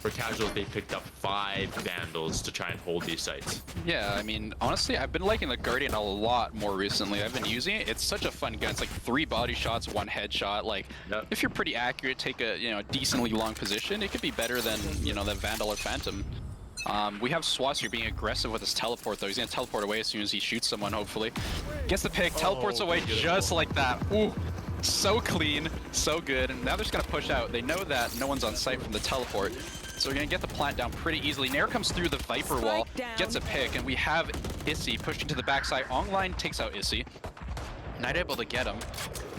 Speaker 2: for casuals they picked up 5 Vandals to try and hold these sites.
Speaker 3: Yeah, I mean, honestly, I've been liking the Guardian a lot more recently. I've been using it. It's such a fun gun. It's like 3 body shots, 1 headshot. Like, if you're pretty accurate, take a decently long position, it could be better than the Vandal or Phantom. We have Swas here being aggressive with his teleport, though. He's gonna teleport away as soon as he shoots someone, hopefully. Gets the pick, teleports away just like that. Ooh. So clean, so good, and now they're just gonna push out. They know that no one's on site from the teleport, so we're gonna get the plant down pretty easily. Nair comes through the Viper wall, gets a pick, and we have Issy pushing to the backside. Online takes out Issy. Not able to get him.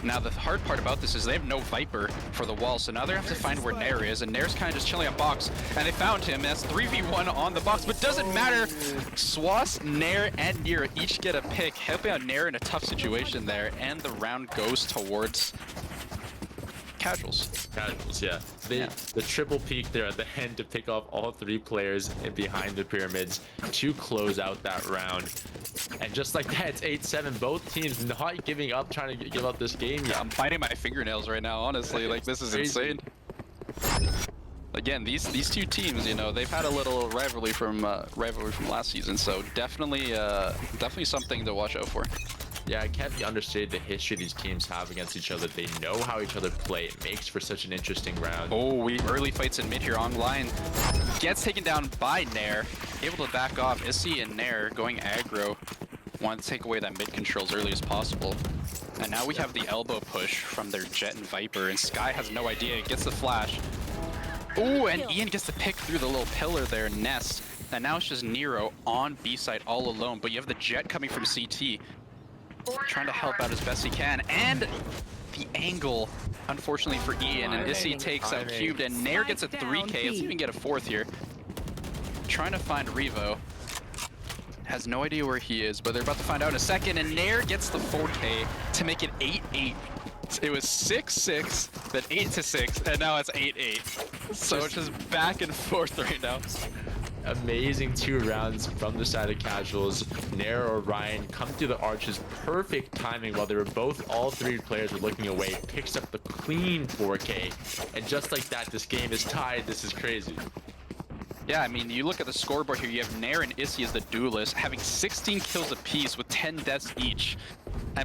Speaker 3: Now the hard part about this is they have no Viper for the wall, so now they have to find where Nair is, and Nair's kind of just chilling on box, and they found him. That's 3v1 on the box, but doesn't matter. Swass, Nair, and Nira each get a pick, helping out Nair in a tough situation there, and the round goes towards Casuals.
Speaker 2: Casuals, yeah. The triple peak there at the end to pick off all 3 players behind the pyramids to close out that round. And just like that, it's 8-7. Both teams not giving up, trying to give up this game yet.
Speaker 3: I'm biting my fingernails right now, honestly. Like, this is insane. Again, these two teams, you know, they've had a little rivalry from last season, so definitely something to watch out for.
Speaker 2: Yeah, I can't be understated the history these teams have against each other. They know how each other play. It makes for such an interesting round.
Speaker 3: Oh, we early fights in mid here. Online gets taken down by Nair. Able to back off. Issy and Nair going aggro. Want to take away that mid control as early as possible. And now we have the elbow push from their Jet and Viper, and Sky has no idea. Gets the flash. Oh, and Ian gets the pick through the little pillar there, Nest. And now it's just Nero on B side all alone, but you have the Jet coming from CT. Trying to help out as best he can, and the angle, unfortunately for Ian, and Issy takes out Cubed, and Nair gets a 3K. Let's even get a 4th here. Trying to find Revo. Has no idea where he is, but they're about to find out in a second, and Nair gets the 4K to make it 8-8. It was 6-6, then 8-6, and now it's 8-8. So it's just back and forth right now.
Speaker 2: Amazing 2 rounds from the side of Casuals. Nair or Ryan come through the arches, perfect timing while they were both, all 3 players were looking away, picks up the clean 4K, and just like that, this game is tied. This is crazy.
Speaker 3: Yeah, I mean, you look at the scoreboard here, you have Nair and Issy as the duelists, having 16 kills apiece with 10 deaths each.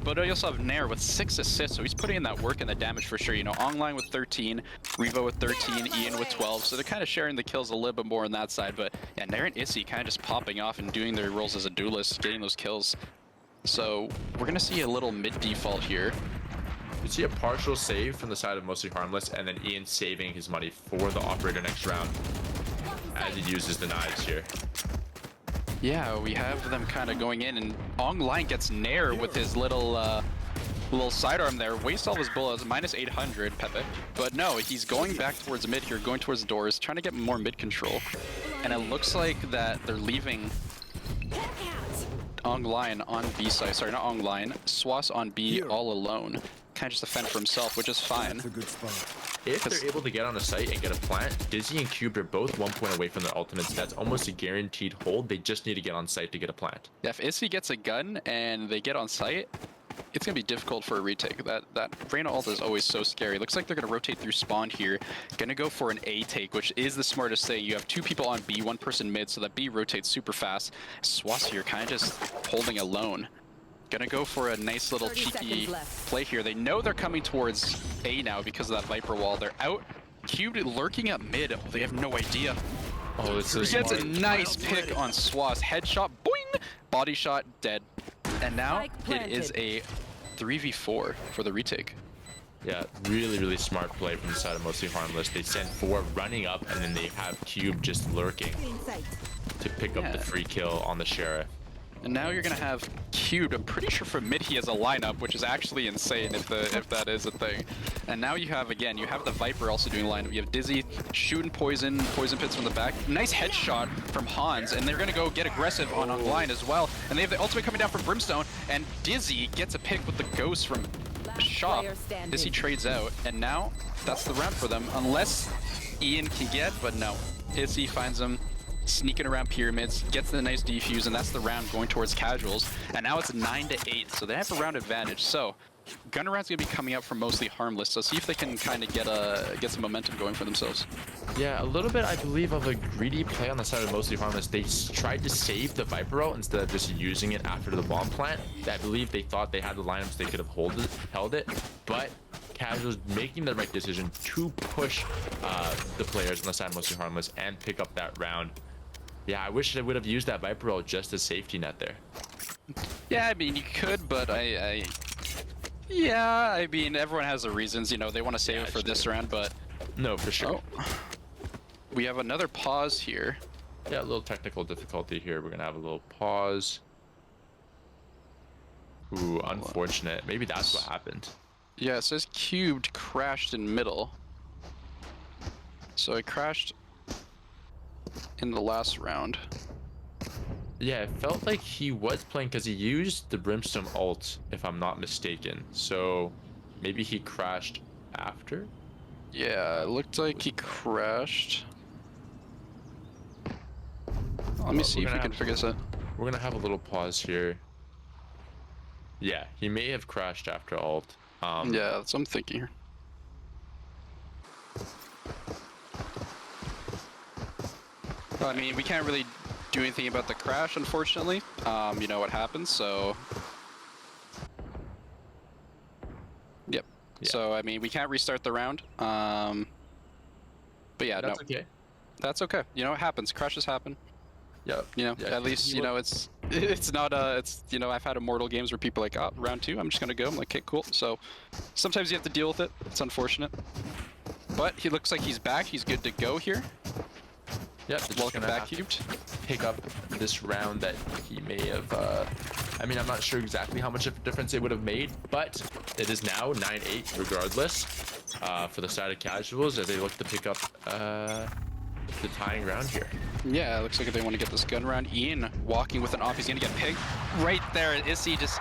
Speaker 3: But you also have Nair with 6 assists, so he's putting in that work and the damage for sure. You know, Online with 13, Revo with 13, Ian with 12, so they're kind of sharing the kills a little bit more on that side. But yeah, Nair and Issy kind of just popping off and doing their roles as a duelist, getting those kills. So we're going to see a little mid-default here.
Speaker 2: You see a partial save from the side of Mostly Harmless, and then Ian saving his money for the operator next round as he uses the knives here.
Speaker 3: Yeah, we have them kind of going in, and Online gets Nair with his little sidearm there. Waste all his bullets, minus 800, Pepe. But no, he's going back towards mid here, going towards the doors, trying to get more mid control. And it looks like that they're leaving Online on B side. Sorry, not Online. Swass on B all alone. Kind of just defend for himself, which is fine.
Speaker 4: That's a good spot.
Speaker 2: If they're able to get on a site and get a plant, Dizzy and Cubed are both 1 point away from their ultimates. That's almost a guaranteed hold. They just need to get on site to get a plant.
Speaker 3: Yeah, if Issy gets a gun and they get on site, it's going to be difficult for a retake. That Reyna ult is always so scary. Looks like they're going to rotate through spawn here. Going to go for an A take, which is the smartest thing. You have 2 people on B, 1 person mid, so that B rotates super fast. Swass here kind of just holding alone. Gonna go for a nice little cheeky play here. They know they're coming towards A now because of that Viper wall. They're out. Cubed lurking up mid. Oh, they have no idea.
Speaker 2: Oh, it's so
Speaker 3: He gets
Speaker 2: smart.
Speaker 3: a nice pick on Swass. Headshot, boing! Body shot, dead. And now it is a 3v4 for the retake.
Speaker 2: Yeah, really, really smart play from the side of Mostly Harmless. They send 4 running up, and then they have Cube just lurking to pick up the free kill on the Sheriff.
Speaker 3: And now you're gonna have Cubed. I'm pretty sure for mid he has a lineup, which is actually insane if that is a thing. And now you have, again, you have the Viper also doing lineup. You have Dizzy shooting poison pits from the back. Nice headshot from Hans, and they're gonna go get aggressive on Online as well. And they have the ultimate coming down from Brimstone, and Dizzy gets a pick with the ghost from Shop. Dizzy trades out, and now that's the round for them, unless Ian can get, but no. Dizzy finds him. Sneaking around pyramids, gets the nice defuse, and that's the round going towards Casuals. And now it's 9-8, so they have a round advantage. So Gunner round's gonna be coming up from Mostly Harmless, so see if they can kind of get some momentum going for themselves.
Speaker 2: Yeah, a little bit, I believe, of a greedy play on the side of Mostly Harmless. They tried to save the Viper ult instead of just using it after the bomb plant. I believe they thought they had the lineups they could have held it, but Casuals making the right decision to push the players on the side of Mostly Harmless and pick up that round. Yeah, I wish they would have used that Viper ult just as safety net there.
Speaker 3: Yeah, I mean, you could, but yeah, I mean, everyone has their reasons, you know, they want to save it for this round, but...
Speaker 2: No, for sure.
Speaker 3: Oh. We have another pause here.
Speaker 2: Yeah, a little technical difficulty here. We're going to have a little pause. Ooh, unfortunate. Maybe that's what happened.
Speaker 3: Yeah, it says Cubed crashed in middle. So it crashed in the last round.
Speaker 2: Yeah, it felt like he was playing because he used the Brimstone ult, if I'm not mistaken. So maybe he crashed after?
Speaker 3: Yeah, it looked like he crashed. Let me see if we can figure this out.
Speaker 2: We're gonna have a little pause here. Yeah, he may have crashed after ult.
Speaker 3: Yeah, that's what I'm thinking here. I mean, we can't really do anything about the crash, unfortunately. You know what happens, so... Yep. Yeah. So, I mean, we can't restart the round. But yeah,
Speaker 2: that's okay.
Speaker 3: That's okay. You know, it happens. Crashes happen.
Speaker 2: Yep.
Speaker 3: You know, at least, you know, it's not, you know, I've had Immortal games where people are like, oh, round 2, I'm just gonna go. I'm like, okay, cool. So, sometimes you have to deal with it. It's unfortunate. But he looks like he's back. He's good to go here.
Speaker 2: Yep.
Speaker 3: Welcome back, Cubed.
Speaker 2: Pick up this round that he may have, I mean, I'm not sure exactly how much of a difference it would have made, but it is now 9-8 regardless for the side of casuals as they look to pick up the tying round here.
Speaker 3: Yeah, it looks like they want to get this gun round. Ian walking with an off. He's going to get picked. Right there, Issy just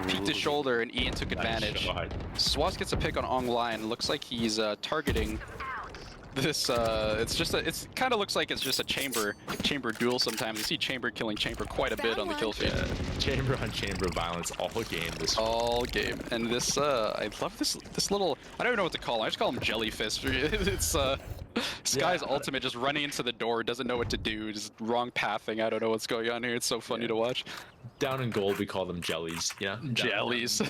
Speaker 3: peeked his shoulder and Ian took advantage. Swas gets a pick on Ong Line. Looks like he's targeting this, it kind of looks like it's just a chamber duel sometimes. You see chamber killing chamber quite a bit on the kill feed.
Speaker 2: Yeah, chamber on chamber violence all game this
Speaker 3: all game. And this, I love this little, I don't even know what to call him. I just call him Jellyfish. It's, Sky's ultimate just running into the door, doesn't know what to do, just wrong pathing. I don't know what's going on here. It's so funny to watch.
Speaker 2: Down in gold, we call them jellies. Yeah,
Speaker 3: jellies.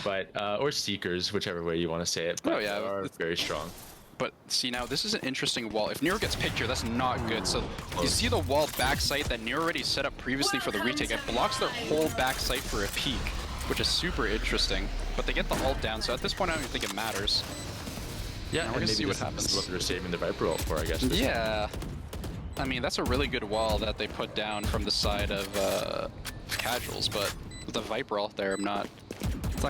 Speaker 2: But or seekers, whichever way you want to say it. But
Speaker 3: oh yeah,
Speaker 2: they are very strong.
Speaker 3: But see now, this is an interesting wall. If Nero gets picked here, that's not good. So you see the wall backside that Nero already set up previously for the retake. It blocks their whole backside for a peek, which is super interesting. But they get the ult down, so at this point I don't even think it matters.
Speaker 2: Yeah,
Speaker 3: we're gonna see what happens.
Speaker 2: This is what they're saving the Viper ult for, I guess.
Speaker 3: Yeah. I mean, that's a really good wall that they put down from the side of casuals, but with the Viper ult there, it's not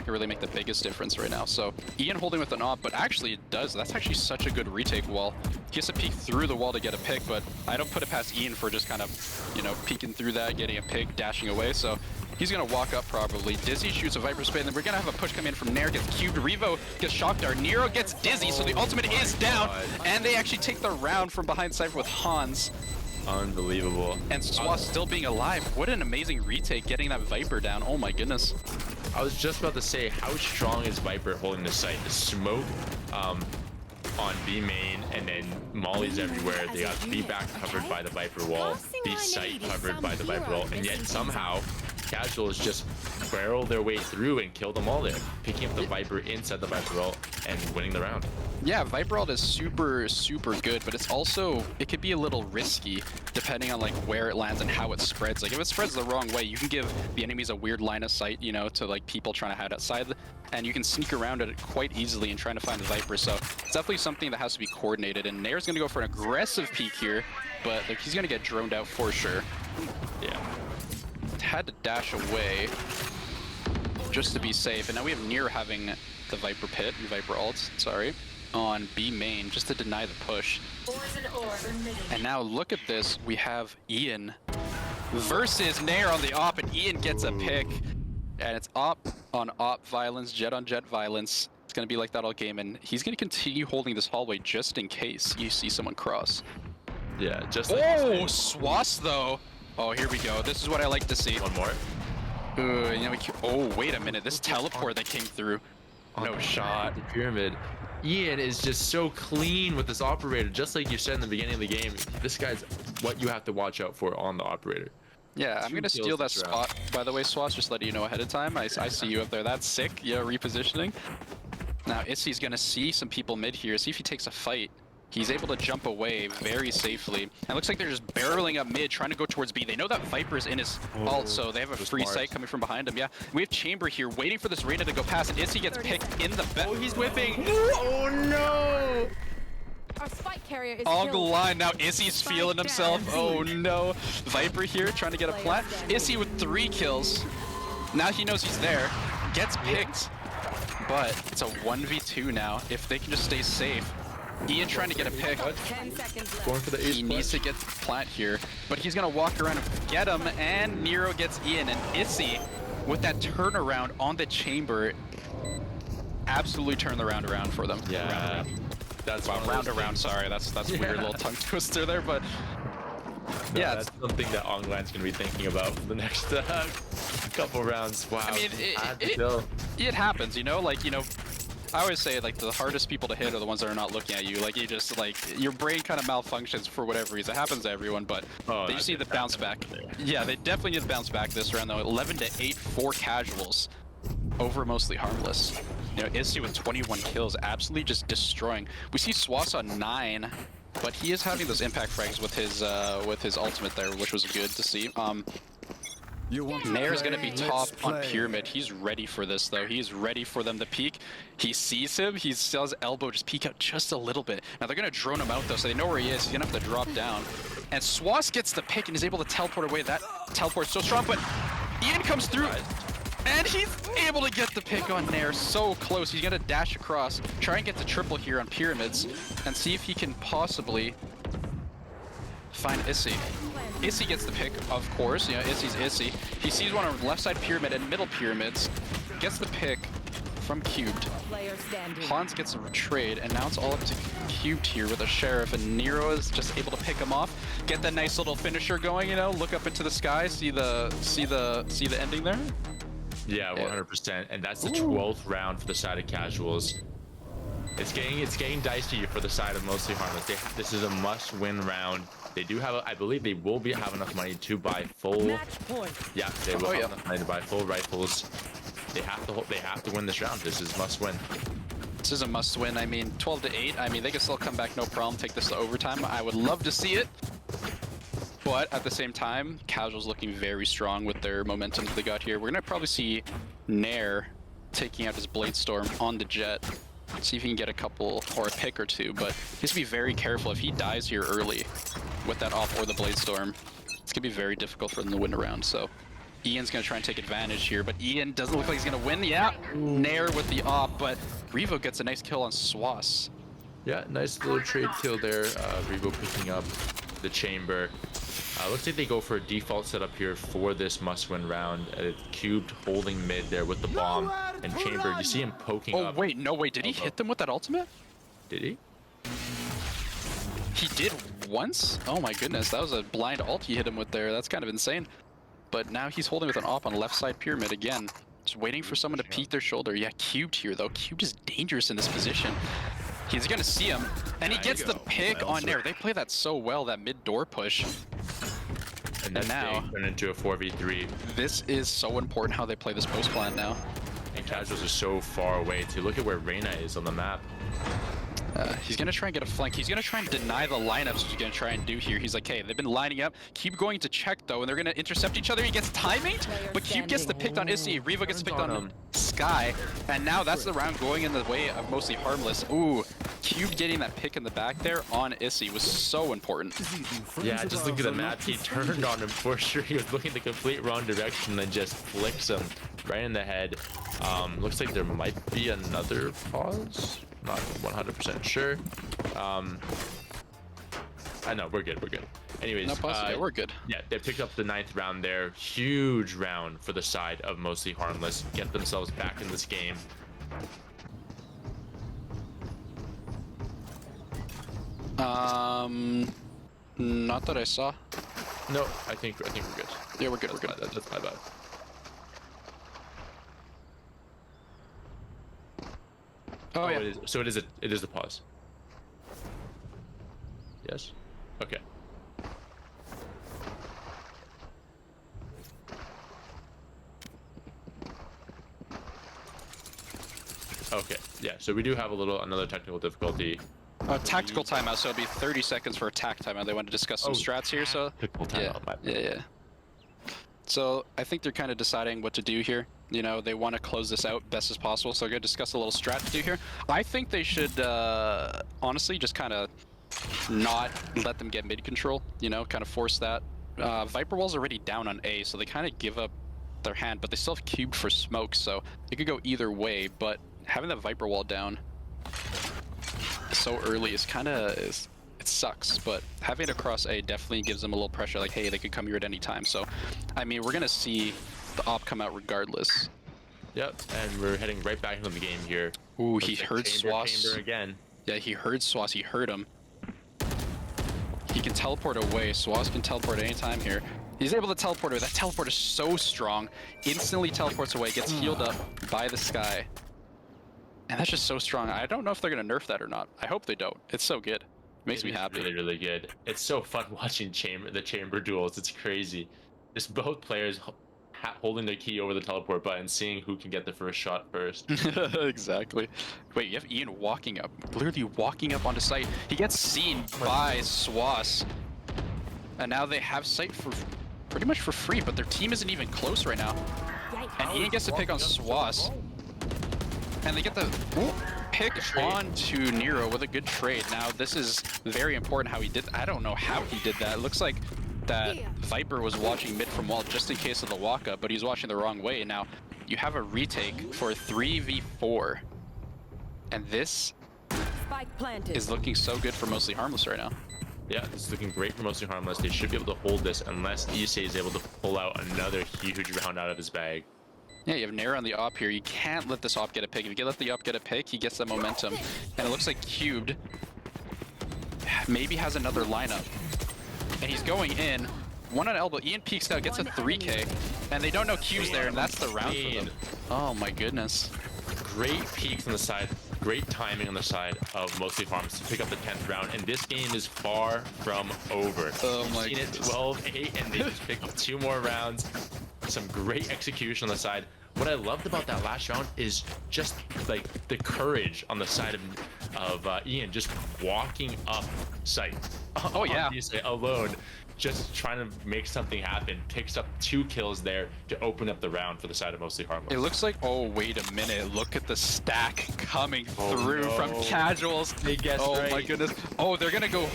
Speaker 3: gonna really make the biggest difference right now. So Ian holding with an op, but actually it does. That's actually such a good retake wall. He has to peek through the wall to get a pick, but I don't put it past Ian for just kind of, you know, peeking through that, getting a pick, dashing away. So he's gonna walk up probably. Dizzy shoots a Viper spade, and then we're gonna have a push come in from Nair, gets cubed. Revo gets shock dart. Nero gets Dizzy, so the ultimate is down, and they actually take the round from behind Cypher with Hans.
Speaker 2: Unbelievable.
Speaker 3: And Swas still being alive. What an amazing retake, getting that Viper down. Oh my goodness.
Speaker 2: I was just about to say, how strong is Viper holding the site? The smoke on B main, and then mollies everywhere. They got B back covered by the Viper wall, B site covered by the Viper wall, and yet somehow casuals just barrel their way through and kill them all there, picking up the Viper inside the Viper wall and winning the round.
Speaker 3: Yeah, Viper ult is super good, but it's also, it could be a little risky depending on like where it lands and how it spreads. Like if it spreads the wrong way, you can give the enemies a weird line of sight, you know, to like people trying to hide outside, and you can sneak around it quite easily and trying to find the Viper. So it's definitely something that has to be coordinated, and Nair's gonna go for an aggressive peek here, but like he's gonna get droned out for sure.
Speaker 2: Yeah.
Speaker 3: Had to dash away just to be safe, and now we have Nair having the Viper pit, Viper ult, sorry, on B main just to deny the push. And now look at this, we have Ian versus Nair on the op, and Ian gets a pick, and it's op on op violence, jet on jet violence. It's gonna be like that all game, and he's gonna continue holding this hallway just in case you see someone cross.
Speaker 2: Yeah, just like
Speaker 3: Swas though. Oh, here we go. This is what I like to see.
Speaker 2: One more.
Speaker 3: You know, oh, wait a minute. This teleport that came through. No shot.
Speaker 2: The pyramid. Ian is just so clean with this operator, just like you said in the beginning of the game. This guy's what you have to watch out for on the operator.
Speaker 3: Yeah, I'm gonna steal that spot, by the way, Swas, just letting you know ahead of time. I see you up there. That's sick. Yeah, repositioning. Now, Issy's gonna see some people mid here, see if he takes a fight. He's able to jump away very safely. And it looks like they're just barreling up mid, trying to go towards B. They know that Viper's in his ult, so they have a free sight coming from behind him. Yeah, we have Chamber here waiting for this Reyna to go past, and Issy gets picked in the back.
Speaker 2: Oh, he's whipping. Oh, no.
Speaker 4: Our spike carrier is
Speaker 3: on the line. Now Issy's feeling himself. Oh, no. Viper here trying to get a plant. Issy with 3 kills. Now he knows he's there. Gets picked. But it's a 1v2 now. If they can just stay safe. Ian trying to get a pick.
Speaker 4: 10 seconds left.
Speaker 2: Going for the ace.
Speaker 3: He needs to get plant here. But he's going to walk around and get him. And Nero gets Ian. And Issy, with that turnaround on the chamber, absolutely turned the round around for them.
Speaker 2: Yeah. That's
Speaker 3: Round around, sorry. That's weird little tongue twister there. But
Speaker 2: no,
Speaker 3: yeah,
Speaker 2: that's something that Onglan's going to be thinking about for the next couple rounds. Wow.
Speaker 3: I mean, it happens, you know? Like, you know, I always say, like, the hardest people to hit are the ones that are not looking at you. Like, you just, like, your brain kind of malfunctions for whatever reason. It happens to everyone, but they just need the bounce back. Yeah, they definitely need the bounce back this round, though. 11-8 for casuals over mostly harmless. You know, Issy with 21 kills, absolutely just destroying. We see Swass on 9, but he is having those impact frags with his ultimate there, which was good to see. Nair's gonna be top on Pyramid. He's ready for this though. He's ready for them to peek. He sees him. He saw his elbow just peek out just a little bit. Now they're gonna drone him out though, so they know where he is. He's gonna have to drop down. And Swass gets the pick and is able to teleport away. That teleport's so strong, but Ian comes through. And he's able to get the pick on Nair. So close. He's gonna dash across, try and get the triple here on Pyramids, and see if he can possibly find Issy. Issy gets the pick, of course. You know, Issy's Issy. He sees one on left side pyramid and middle pyramids. Gets the pick from Cubed.
Speaker 4: Player standing.
Speaker 3: Hans gets a trade, and now it's all up to Cubed here with a Sheriff, and Nero is just able to pick him off. Get that nice little finisher going, you know, look up into the sky, see the ending there.
Speaker 2: Yeah, 100%. And that's the 12th round for the side of casuals. It's getting dicey for the side of mostly harmless. This is a must-win round. They do have, I believe they will have enough money to buy full.
Speaker 4: Match point.
Speaker 2: Yeah, they will have enough money to buy full rifles. They have to win this round. This is must-win.
Speaker 3: This is a must-win. I mean, 12-8. I mean, they can still come back, no problem. Take this to overtime. I would love to see it. But at the same time, Casual's looking very strong with their momentum that they got here. We're gonna probably see Nair taking out his Blade Storm on the Jet. See if he can get a couple or a pick or two, but he has to be very careful. If he dies here early with that off or the Blade Storm, it's gonna be very difficult for them to win a round. So Ian's gonna try and take advantage here, but Ian doesn't look like he's gonna win. Yeah, Nair with the op, but Revo gets a nice kill on Swass.
Speaker 2: Yeah, nice little trade kill there. Revo picking up the chamber. Looks like they go for a default setup here for this must-win round. Cubed holding mid there with the bomb and chamber. You see him poking up.
Speaker 3: Oh wait, no way, did he hit them with that ultimate?
Speaker 2: Did he?
Speaker 3: He did once? Oh my goodness, that was a blind ult he hit him with there. That's kind of insane. But now he's holding with an op on left side pyramid again. Just waiting for someone to peek their shoulder. Yeah, Cubed here though. Cubed is dangerous in this position. He's gonna see him, and he gets the pick on Nair. They play that so well, that mid door push.
Speaker 2: And now turn into a 4v3.
Speaker 3: This is so important how they play this post plan now.
Speaker 2: And casuals are so far away too. Look at where Reyna is on the map.
Speaker 3: He's gonna try and get a flank. He's gonna try and deny the lineups, which he's gonna try and do here. He's like, hey, they've been lining up. Keep going to check though, and they're gonna intercept each other. He gets timing, but Cube gets the pick on Issy. Revo gets picked on Sky, and now that's the round going in the way of mostly harmless. Ooh, Cube getting that pick in the back there on Issy was so important.
Speaker 2: Yeah, just look at the map. He turned on him for sure. He was looking the complete wrong direction and just flicks him right in the head. Looks like there might be another pause. Not 100% sure. I know we're good. Anyways,
Speaker 3: No pause, yeah, we're good.
Speaker 2: Yeah, they picked up the 9th round there. Huge round for the side of mostly harmless. Get themselves back in this game.
Speaker 3: Not that I saw.
Speaker 2: No, I think we're good.
Speaker 3: Yeah, we're good. We're good.
Speaker 2: That's my bad.
Speaker 3: Oh yeah.
Speaker 2: It is a pause. Yes. Okay. Okay. Yeah. So we do have another technical difficulty.
Speaker 3: Tactical timeout, so it'll be 30 seconds for attack timeout. They want to discuss some strats here, so
Speaker 2: Tactical timeout.
Speaker 3: yeah. So I think they're kind of deciding what to do here. You know, they want to close this out best as possible, so they're going to discuss a little strat to do here. I think they should, honestly, just kind of not let them get mid control, you know, kind of force that. Viper Wall's already down on A, so they kind of give up their hand, but they still have cubed for smoke, so it could go either way. But having that Viper wall down so early is kind of it sucks. But having it across A definitely gives them a little pressure. Like, hey, they could come here at any time. So, I mean, we're gonna see the op come out regardless.
Speaker 2: Yep, and we're heading right back into the game here.
Speaker 3: Ooh,
Speaker 2: Looks
Speaker 3: he
Speaker 2: like
Speaker 3: heard Swass.
Speaker 2: Chamber again.
Speaker 3: Yeah, he heard Swass. He heard him. He can teleport away. Swass can teleport anytime here. He's able to teleport away. That teleport is so strong. Instantly teleports away, gets healed up by the sky. And that's just so strong. I don't know if they're going to nerf that or not. I hope they don't. It's so good. Makes me happy.
Speaker 2: Really, really good. It's so fun watching the chamber duels. It's crazy. Just both players holding their key over the teleport button, seeing who can get the first shot first.
Speaker 3: Exactly. Wait, you have Ian walking up. Literally walking up onto site. He gets seen by Swass. And now they have sight for pretty much for free, but their team isn't even close right now. And Ian gets to pick on Swass. And they get the pick onto Nero with a good trade. Now, this is very important how he did. I don't know how he did that. It looks like that Viper was watching mid from wall just in case of the walk-up, but he's watching the wrong way. Now, you have a retake for 3v4. And this is looking so good for Mostly Harmless right now.
Speaker 2: Yeah, this is looking great for Mostly Harmless. They should be able to hold this unless Issei is able to pull out another huge round out of his bag.
Speaker 3: Yeah, you have Nair on the op here. You can't let this op get a pick. If you let the op get a pick, he gets the momentum. And it looks like Cubed maybe has another lineup. And he's going in. One on elbow. Ian peeks out, gets a 3K. And they don't know Q's there, and that's the round for them. Oh my goodness.
Speaker 2: Great peeks on the side. Great timing on the side of Mostly Harmless to pick up the 10th round. And this game is far from over.
Speaker 3: Oh my
Speaker 2: We've seen it 12-8, and they just picked up 2 more rounds. Some great execution on the side. What I loved about that last round is just like the courage on the side of Ian, just walking up site.
Speaker 3: Oh yeah,
Speaker 2: alone, just trying to make something happen. Picks up 2 kills there to open up the round for the side of Mostly Harmless.
Speaker 3: It looks like, oh wait a minute, look at the stack coming through from Casuals. Oh my goodness. Oh, they're gonna go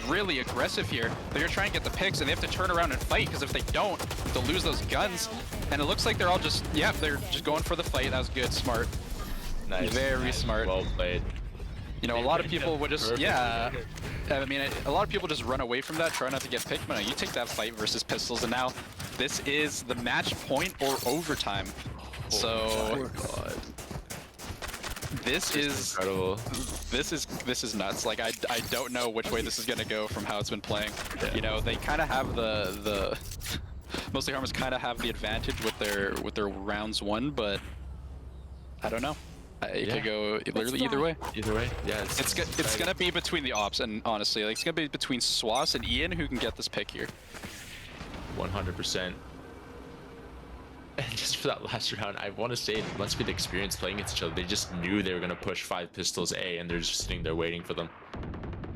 Speaker 3: really aggressive here. They're gonna try and get the picks, and they have to turn around and fight, because if they don't, they'll lose those guns. And it looks like they're all just, yeah, they're just going for the fight. That was good, smart.
Speaker 2: Nice.
Speaker 3: Very smart.
Speaker 2: Well played.
Speaker 3: You know, a lot of people would just, yeah, I mean, a lot of people just run away from that, try not to get picked, but no, you take that fight versus pistols, and now this is the match point or overtime. So, this is
Speaker 2: incredible.
Speaker 3: This is nuts. Like, I don't know which way this is gonna go from how it's been playing. You know, they kind of have the Mostly Harmless kind of have the advantage with their rounds won, but I don't know. It could go literally either way.
Speaker 2: Either way, yeah.
Speaker 3: It's gonna be between the ops, and honestly, like, it's gonna be between Swass and Ian who can get this pick here.
Speaker 2: 100%. And just for that last round, I want to say it must be the experience playing against each other. They just knew they were gonna push 5 pistols A, and they're just sitting there waiting for them.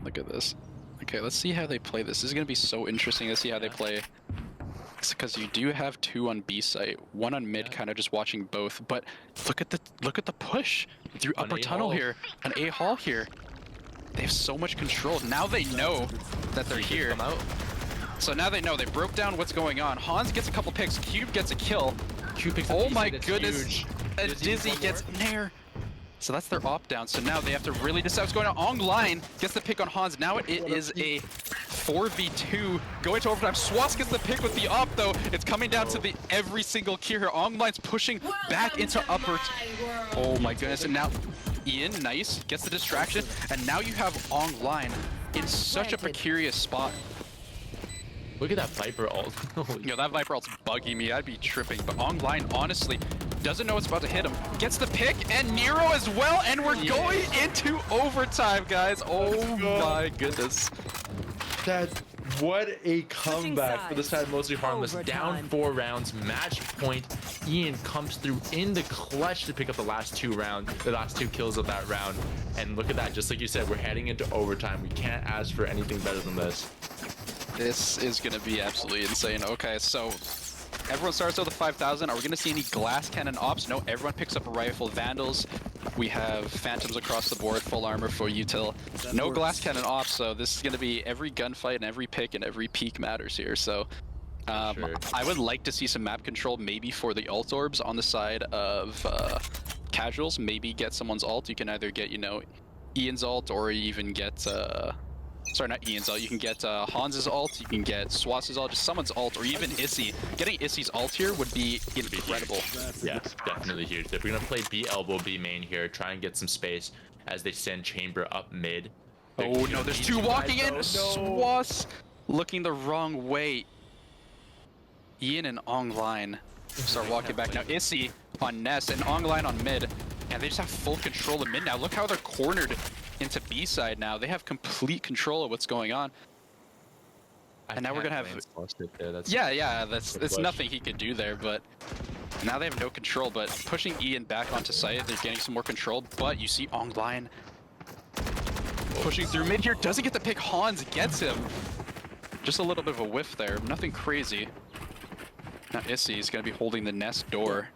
Speaker 3: Look at this. Okay, let's see how they play this. This is gonna be so interesting to see how they play. Because you do have 2 on B site, 1 on mid, kind of just watching both. But look at the push through upper tunnel here, an A hall here. They have so much control. Now they know that they're here. So now they know. They broke down what's going on. Hans gets a couple picks. Cube gets a kill.
Speaker 2: Cube picks up
Speaker 3: oh my goodness!
Speaker 2: Huge.
Speaker 3: And Dizzy gets Nair. So that's their op down. So now they have to really decide what's going on. Ong Line gets the pick on Hans. Now it is a 4v2 going to overtime. Swass gets the pick with the op though. It's coming down to the every single key here. Ong Line's pushing back into upper. Oh my goodness. And now Ian, nice, gets the distraction. And now you have Ong Line in such a precarious spot.
Speaker 2: Look at that Viper ult.
Speaker 3: Yo, that Viper ult's bugging me. I'd be tripping. But Ong Line, honestly, doesn't know what's about to hit him. Gets the pick, and Nero as well, and we're going into overtime, guys. Oh my goodness.
Speaker 2: What a comeback for the side of Mostly Harmless. Down 4 rounds, match point. Ian comes through in the clutch to pick up the last 2 kills of that round. And look at that, just like you said, we're heading into overtime. We can't ask for anything better than this.
Speaker 3: This is going to be absolutely insane. Okay, so everyone starts with a 5,000. Are we going to see any glass cannon ops? No, everyone picks up a rifle. Vandals, we have Phantoms across the board, full armor for util. No glass cannon ops, so this is going to be every gunfight and every pick and every peek matters here. So
Speaker 2: Sure.
Speaker 3: I would like to see some map control maybe for the ult orbs on the side of casuals. Maybe get someone's ult. You can either get, you know, Ian's ult or even get sorry, not Ian's ult. You can get Hans's ult. You can get Swass's ult. Just someone's ult, or even Issy. Getting Issy's ult here would be incredible.
Speaker 2: Yeah, definitely huge. If we're gonna play B elbow, B main here, try and get some space as they send Chamber up mid.
Speaker 3: Oh no, there's two walking in.
Speaker 2: No.
Speaker 3: Swass looking the wrong way. Ian and Ongline start walking back now. Issy on Nest and Ongline on mid, and they just have full control of mid now. Look how they're cornered into B side now. They have complete control of what's going on. And now we're gonna have that's nothing he could do there, but now they have no control. But pushing Ian back onto site, they're getting some more control. But you see Ongline pushing through mid here, doesn't get the pick. Hans gets him. Just a little bit of a whiff there, nothing crazy. Now Issy is gonna be holding the nest door.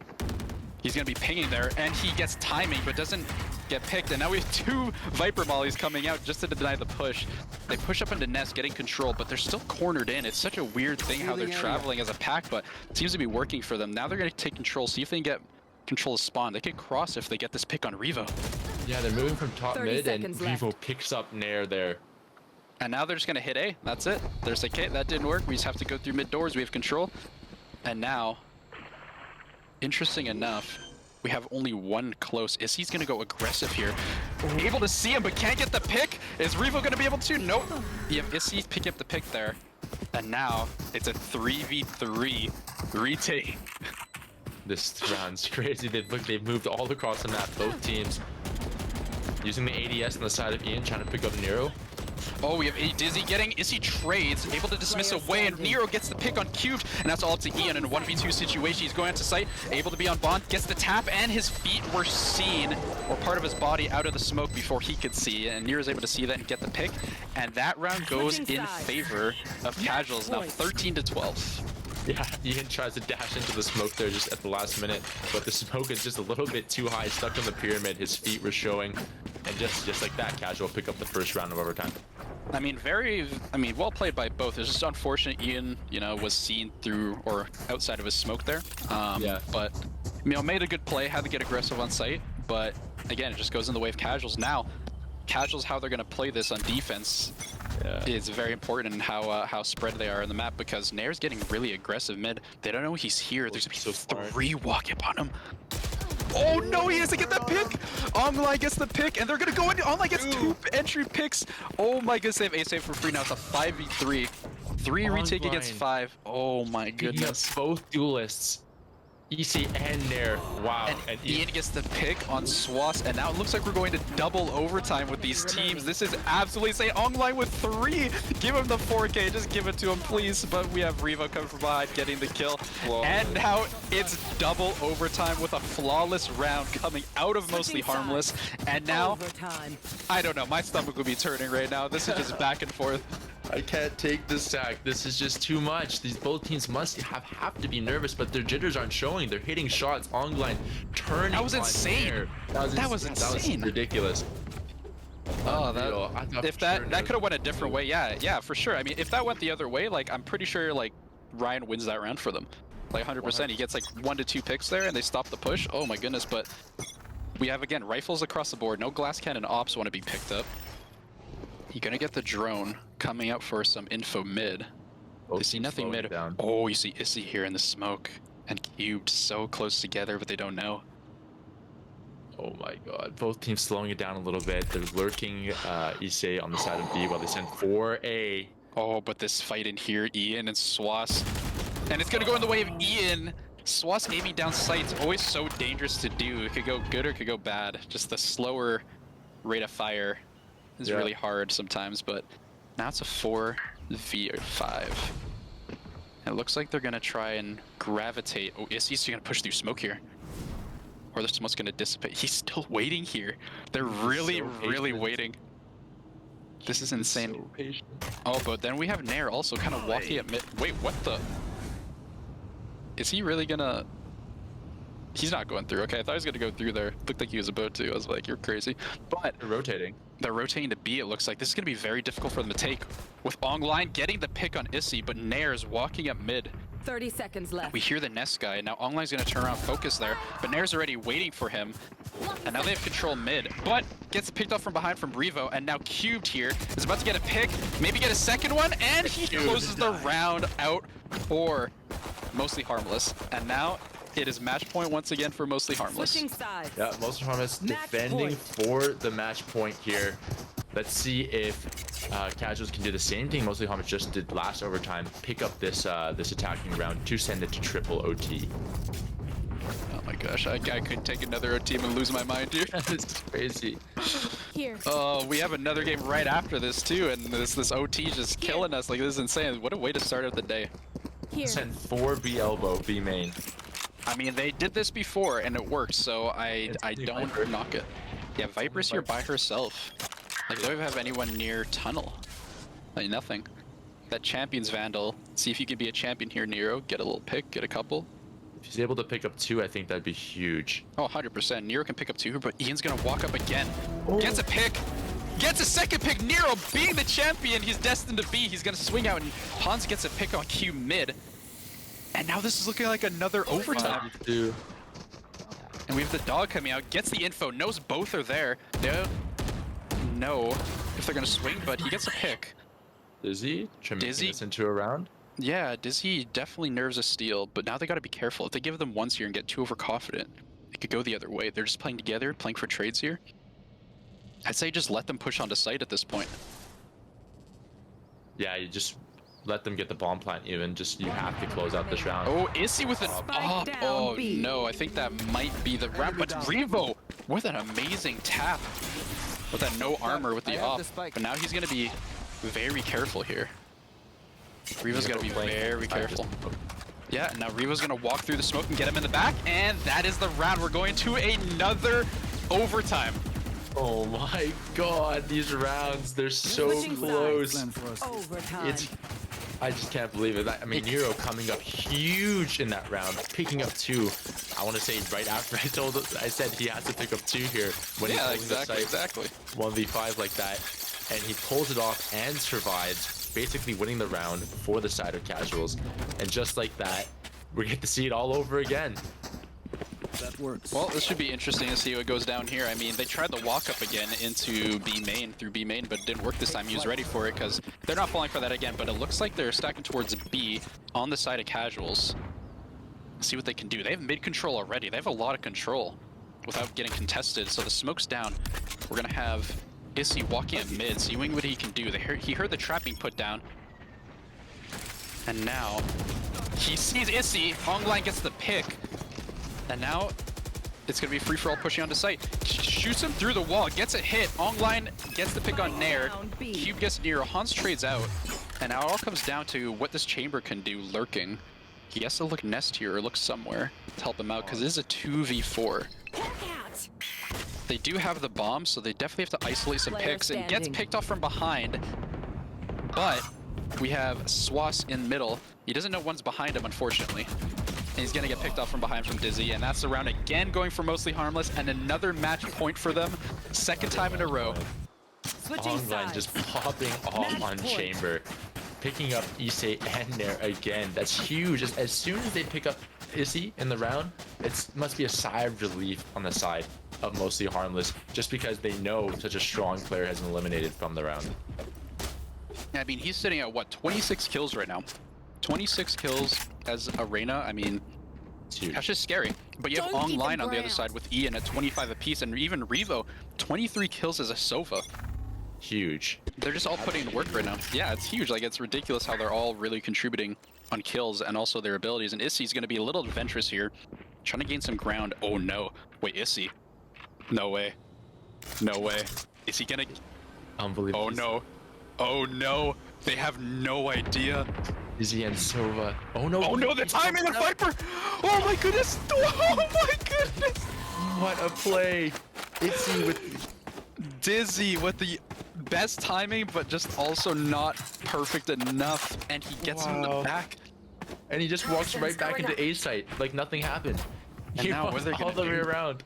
Speaker 3: He's gonna be pinging there, and he gets timing, but doesn't get picked. And now we have two Viper Mollies coming out just to deny the push. They push up into nest, getting control, but they're still cornered in. It's such a weird thing how they're traveling as a pack, but it seems to be working for them. Now they're gonna take control, see if they can get control of spawn. They can cross if they get this pick on Revo.
Speaker 2: Yeah, they're moving from top
Speaker 4: 30
Speaker 2: mid, and
Speaker 4: seconds
Speaker 2: Revo
Speaker 4: left.
Speaker 2: picks up Nair there.
Speaker 3: And now they're just gonna hit A. That's it. There's like, okay, that didn't work. We just have to go through mid doors. We have control. And now, interesting enough, we have only one close. Issy's gonna go aggressive here. Able to see him, but can't get the pick. Is Revo gonna be able to? Nope. You have Issy picking up the pick there. And now it's a 3v3 retake.
Speaker 2: This round's crazy. They've moved all across the map, both teams. Using the ADS on the side of Ian, trying to pick up Nero.
Speaker 3: Oh, we have a Dizzy getting Issy trades, able to dismiss away, and Nero gets the pick on Cubed, and that's all up to Ian in a 1v2 situation. He's going out to site, able to be on Bond, gets the tap, and his feet were seen, or part of his body out of the smoke before he could see, and Nero's able to see that and get the pick, and that round goes in favor of Casuals, now 13-12.
Speaker 2: Yeah, Ian tries to dash into the smoke there just at the last minute, but the smoke is just a little bit too high, stuck on the pyramid. His feet were showing, and just like that, Casual pick up the first round of overtime.
Speaker 3: I mean, well played by both. It's just unfortunate Ian, you know, was seen through or outside of his smoke there.
Speaker 2: Yeah.
Speaker 3: But, you know, made a good play, had to get aggressive on site. But, again, it just goes in the way of Casuals. Now, Casuals, how they're going to play this on defense is very important in how spread they are in the map, because Nair's getting really aggressive mid. They don't know he's here. There's going to be
Speaker 2: so
Speaker 3: three walk up on him. Oh no, he has to get that pick! Ongline gets the pick, and they're gonna go in. Ongline gets two entry picks. Oh my goodness, they have a save for free now. It's a 5v3. 3 retake against 5. Oh my goodness.
Speaker 2: Both duelists, EC and Nair. Wow.
Speaker 3: And Ian gets the pick on Swass, and now it looks like we're going to double overtime with these teams. This is absolutely insane. Ongline with 3. Give him the 4K. Just give it to him, please. But we have Revo coming from behind, getting the kill. And now it's double overtime with a flawless round coming out of Mostly Harmless. And now,
Speaker 4: Overtime.
Speaker 3: I don't know. My stomach would be turning right now. This is just back and forth.
Speaker 2: I can't take this sack. This is just too much. These both teams must have to be nervous, but their jitters aren't showing. They're hitting shots. Ongline turning.
Speaker 3: That was insane. That was insane.
Speaker 2: That was ridiculous.
Speaker 3: Oh, that could have went a different way. Yeah, for sure. I mean, if that went the other way, like, I'm pretty sure like Ryan wins that round for them, like 100%. He gets like 1 to 2 picks there, and they stop the push. Oh my goodness! But we have again rifles across the board. No glass cannon ops want to be picked up. You're gonna get the drone coming out for some info mid. They see nothing mid.
Speaker 2: Down.
Speaker 3: Oh, you see Issy here in the smoke, and Cubed so close together, but they don't know.
Speaker 2: Oh my god. Both teams slowing it down a little bit. They're lurking Issei on the side of B while they send 4A.
Speaker 3: Oh, but this fight in here, Ian and Swass. And it's gonna go in the way of Ian. Swass aiming down sights, always so dangerous to do. It could go good or it could go bad. Just the slower rate of fire is really hard sometimes, but now it's a 4v5. It looks like they're gonna try and gravitate. Oh, Issy's gonna push through smoke here. Or the smoke's gonna dissipate. He's still waiting here. They're really waiting. This is insane.
Speaker 2: So patient.
Speaker 3: Oh, but then we have Nair also kind of walking at mid. Wait, what the? Is he really gonna? He's not going through. Okay, I thought he was gonna go through there. Looked like he was about to. I was like, you're crazy. But
Speaker 2: They're rotating.
Speaker 3: they're rotating to B. It looks like this is gonna be very difficult for them to take. With Online getting the pick on Issy, but Nair's walking up mid.
Speaker 4: 30 seconds left.
Speaker 3: We hear the Nest guy, and now Online's gonna turn around, focus there, but Nair's already waiting for him. And now they have control mid, but gets picked off from behind from Revo, and now Cubed here is about to get a pick, maybe get a second one, and he closes the round out for Mostly Harmless. And now it is match point once again for Mostly Harmless.
Speaker 4: Switching sides.
Speaker 2: Yeah, Mostly Harmless
Speaker 4: Match
Speaker 2: defending
Speaker 4: point.
Speaker 2: for the match point here. Let's see if Casuals can do the same thing Mostly Harmless just did last overtime. Pick up this this attacking round to send it to triple OT.
Speaker 3: Oh my gosh, I could take another team and lose my mind here.
Speaker 2: It's crazy.
Speaker 4: Here.
Speaker 3: Oh, we have another game right after this too, and this OT just killing us. Like, this is insane. What a way to start out the day.
Speaker 4: Here.
Speaker 2: Send 4 B elbow, B main.
Speaker 3: I mean, they did this before and it worked, so I
Speaker 2: the
Speaker 3: don't
Speaker 2: Viper.
Speaker 3: knock it. Yeah, Viper's here by herself. Like, they don't even have anyone near tunnel. Like, nothing. That champion's Vandal. See if you can be a champion here, Nero. Get a little pick, get a couple.
Speaker 2: If he's able to pick up 2, I think that'd be huge.
Speaker 3: Oh, 100%. Nero can pick up 2, but Ian's gonna walk up again. Gets a pick. Gets a second pick. Nero being the champion he's destined to be. He's gonna swing out, and Hans gets a pick on Q mid. And now this is looking like another overtime.
Speaker 2: 5-2.
Speaker 3: And we have the dog coming out, gets the info, knows both are there. They don't know if they're gonna swing, but he gets a pick.
Speaker 2: Dizzy? Making
Speaker 3: Dizzy?
Speaker 2: this into a round?
Speaker 3: Yeah, Dizzy definitely nerves a steal, but now they gotta be careful. If they give them once here and get too overconfident, it could go the other way. They're just playing together, playing for trades here. I'd say just let them push onto site at this point.
Speaker 2: Yeah, you just let them get the bomb plant even. Just, you have to close out this round.
Speaker 3: Oh, Issy with an
Speaker 4: Spike
Speaker 3: up.
Speaker 4: down
Speaker 3: Oh
Speaker 4: B.
Speaker 3: no, I think that might be the round, but Revo with an amazing tap. With that no armor with the off. But now he's gonna be very careful here. Revo's gotta be very careful. Yeah, now Revo's gonna walk through the smoke and get him in the back, and that is the round. We're going to another overtime.
Speaker 2: Oh my god, these rounds, they're so
Speaker 4: Switching
Speaker 2: close.
Speaker 4: Overtime.
Speaker 2: It's, I just can't believe it. I mean, Nero coming up huge in that round, picking up 2. I want to say right after I said he has to pick up 2 here when
Speaker 3: Yeah,
Speaker 2: he's pulling
Speaker 3: exactly.
Speaker 2: 1v5 like that, and he pulls it off and survives, basically winning the round for the side of Casuals. And just like that, we get to see it all over again.
Speaker 5: That works.
Speaker 3: Well, this should be interesting to see what goes down here. I mean, they tried the walk up again into B main, through B main, but it didn't work this time. He was ready for it because they're not falling for that again, but it looks like they're stacking towards B on the side of Casuals. See what they can do. They have mid control already. They have a lot of control without getting contested, so the smoke's down. We're gonna have Issy walking at mid, seeing what he can do. He heard the trap being put down. And now he sees Issy. Online gets the pick. And now it's going to be free-for-all pushing onto site. Shoots him through the wall, gets a hit. Online gets the pick on Nair. Cube gets Nero. Hans trades out. And now it all comes down to what this chamber can do lurking. He has to look nest here or look somewhere to help him out because it is a 2v4. They do have the bomb, so they definitely have to isolate some
Speaker 4: Player
Speaker 3: picks. And gets
Speaker 4: standing.
Speaker 3: picked off from behind. But we have Swass in middle. He doesn't know one's behind him, unfortunately. And he's gonna get picked off from behind from Dizzy, and that's the round again going for Mostly Harmless, and another match point for them, second time in a row.
Speaker 4: Switching
Speaker 2: Online
Speaker 4: sides.
Speaker 2: just popping off
Speaker 4: Match
Speaker 2: on
Speaker 4: point.
Speaker 2: Chamber, picking up Issei and Nair again. That's huge. As soon as they pick up Issei in the round, it must be a sigh of relief on the side of Mostly Harmless, just because they know such a strong player has been eliminated from the round.
Speaker 3: I mean, he's sitting at, what, 26 kills right now? 26 kills as Arena. I mean,
Speaker 2: It's huge.
Speaker 3: that's just scary. But you have
Speaker 4: Don't keep
Speaker 3: Online
Speaker 4: them
Speaker 3: on the other
Speaker 4: ground.
Speaker 3: side with Ian at 25 apiece, and even Revo, 23 kills as a Sova.
Speaker 2: Huge.
Speaker 3: They're just all putting in work right now. Yeah, it's huge. Like, it's ridiculous how they're all really contributing on kills and also their abilities. And Issy's going to be a little adventurous here, trying to gain some ground. Oh, no. Wait, Issy. No way. No way. Is he going to...
Speaker 2: Unbelievable.
Speaker 3: Oh, no. Oh, no. They have no idea.
Speaker 2: Izzy and Sova. Oh no.
Speaker 3: Oh, no, the timing of Viper. Oh, my goodness. Oh, my goodness.
Speaker 2: What a play. Izzy with
Speaker 3: Dizzy with the best timing, but just also not perfect enough. And he gets him in the
Speaker 2: Wow.
Speaker 3: back.
Speaker 2: and he just walks right back into A site like nothing happened.
Speaker 3: And now what are they
Speaker 2: all
Speaker 3: going
Speaker 2: the
Speaker 3: to
Speaker 2: way
Speaker 3: do?
Speaker 2: around.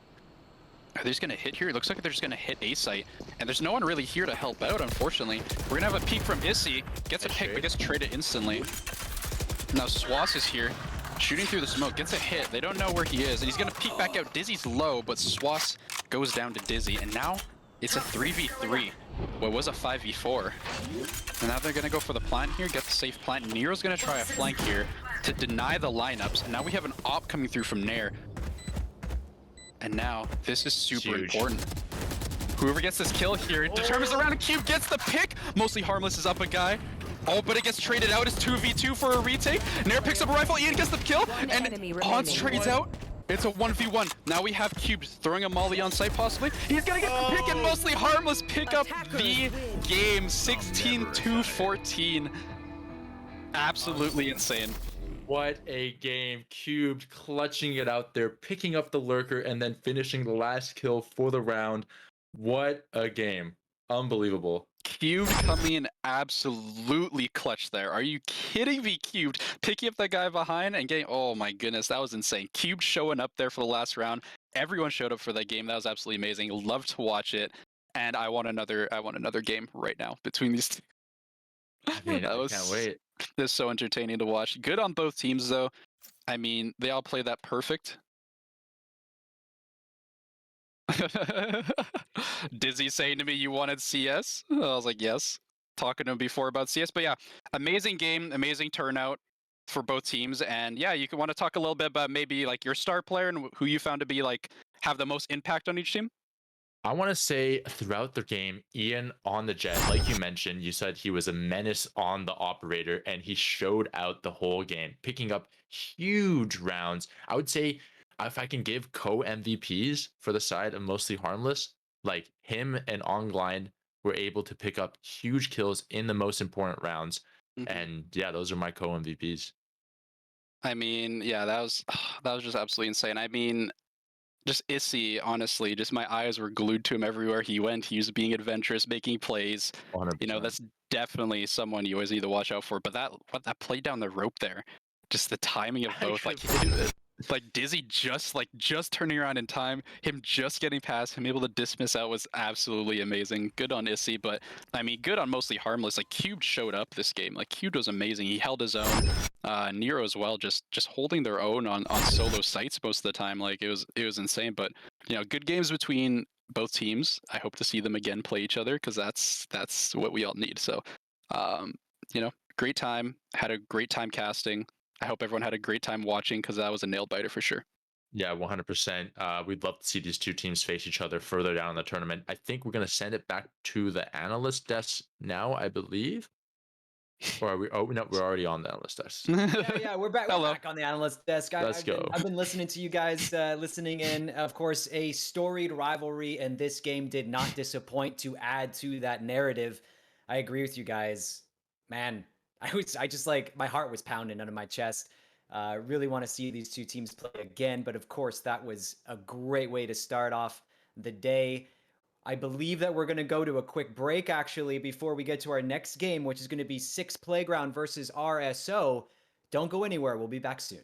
Speaker 3: Are they just going to hit here? It looks like they're just going to hit A site. And there's no one really here to help out, unfortunately. We're going to have a peek from Issy. Gets a pick, but gets traded instantly. Now Swass is here, shooting through the smoke. Gets a hit. They don't know where he is. And he's going to peek back out. Dizzy's low, but Swass goes down to Dizzy. And now it's a 3v3. What was a 5v4. And now they're going to go for the plant here, get the safe plant. Nero's going to try a flank here to deny the lineups. And now we have an op coming through from Nair. And now, this is super important. Whoever gets this kill here, it determines the round, and Cube gets the pick. Mostly Harmless is up a guy. Oh, but it gets traded out. It's 2v2 for a retake. Nair picks up a rifle, Ian gets the kill, and Hans trades out. It's a 1v1. Now we have Cube throwing a molly on site possibly. He's gonna get the pick, and Mostly Harmless pick up the game. 16-14. Absolutely insane.
Speaker 2: What a game. Cubed clutching it out there, picking up the lurker, and then finishing the last kill for the round. What a game. Unbelievable.
Speaker 3: Cubed coming in absolutely clutch there. Are you kidding me, Cubed? Picking up that guy behind and getting, oh my goodness, that was insane. Cubed showing up there for the last round. Everyone showed up for that game. That was absolutely amazing. Love to watch it. And I want another game right now between these two.
Speaker 2: I mean, I can't wait.
Speaker 3: This is so entertaining to watch. Good on both teams, though. I mean, they all play that perfect. Dizzy saying to me, you wanted CS? I was like, yes. Talking to him before about CS. But yeah, amazing game, amazing turnout for both teams. And yeah, you can want to talk a little bit about maybe like your star player and who you found to be like have the most impact on each team.
Speaker 2: I want to say throughout the game, Ian on the jet, like you mentioned, you said he was a menace on the operator and he showed out the whole game, picking up huge rounds. I would say if I can give co-MVPs for the side of Mostly Harmless, like him and Ongline were able to pick up huge kills in the most important rounds. And yeah, those are my co-MVPs.
Speaker 3: I mean, yeah, that was just absolutely insane. I mean, just Issy, honestly, just my eyes were glued to him everywhere he went. He was being adventurous, making plays.
Speaker 2: 100%.
Speaker 3: You know, that's definitely someone you always need to watch out for. But that play down the rope there, just the timing of both, like Dizzy just turning around in time, him just getting past, him able to dismiss out was absolutely amazing. Good on Issy, but I mean, good on Mostly Harmless. Like Cube showed up this game. Like Cube was amazing. He held his own. Nero as well, just holding their own on solo sites most of the time. Like it was insane. But you know, good games between both teams. I hope to see them again play each other because that's what we all need. So, you know, great time. Had a great time casting. I hope everyone had a great time watching because that was a nail biter for sure.
Speaker 2: Yeah, 100%. We'd love to see these two teams face each other further down in the tournament. I think we're going to send it back to the analyst desk now, I believe. Or are we? Oh, no, we're already on the analyst desk.
Speaker 1: Yeah, we're back. We're back on the analyst desk.
Speaker 2: Let's go.
Speaker 1: I've been listening to you guys, listening in. Of course, a storied rivalry, and this game did not disappoint to add to that narrative. I agree with you guys, man. I just like my heart was pounding out of my chest. Really want to see these two teams play again, but of course that was a great way to start off the day. I believe that we're going to go to a quick break actually before we get to our next game, which is going to be Six Playground versus RSO. Don't go anywhere. We'll be back soon.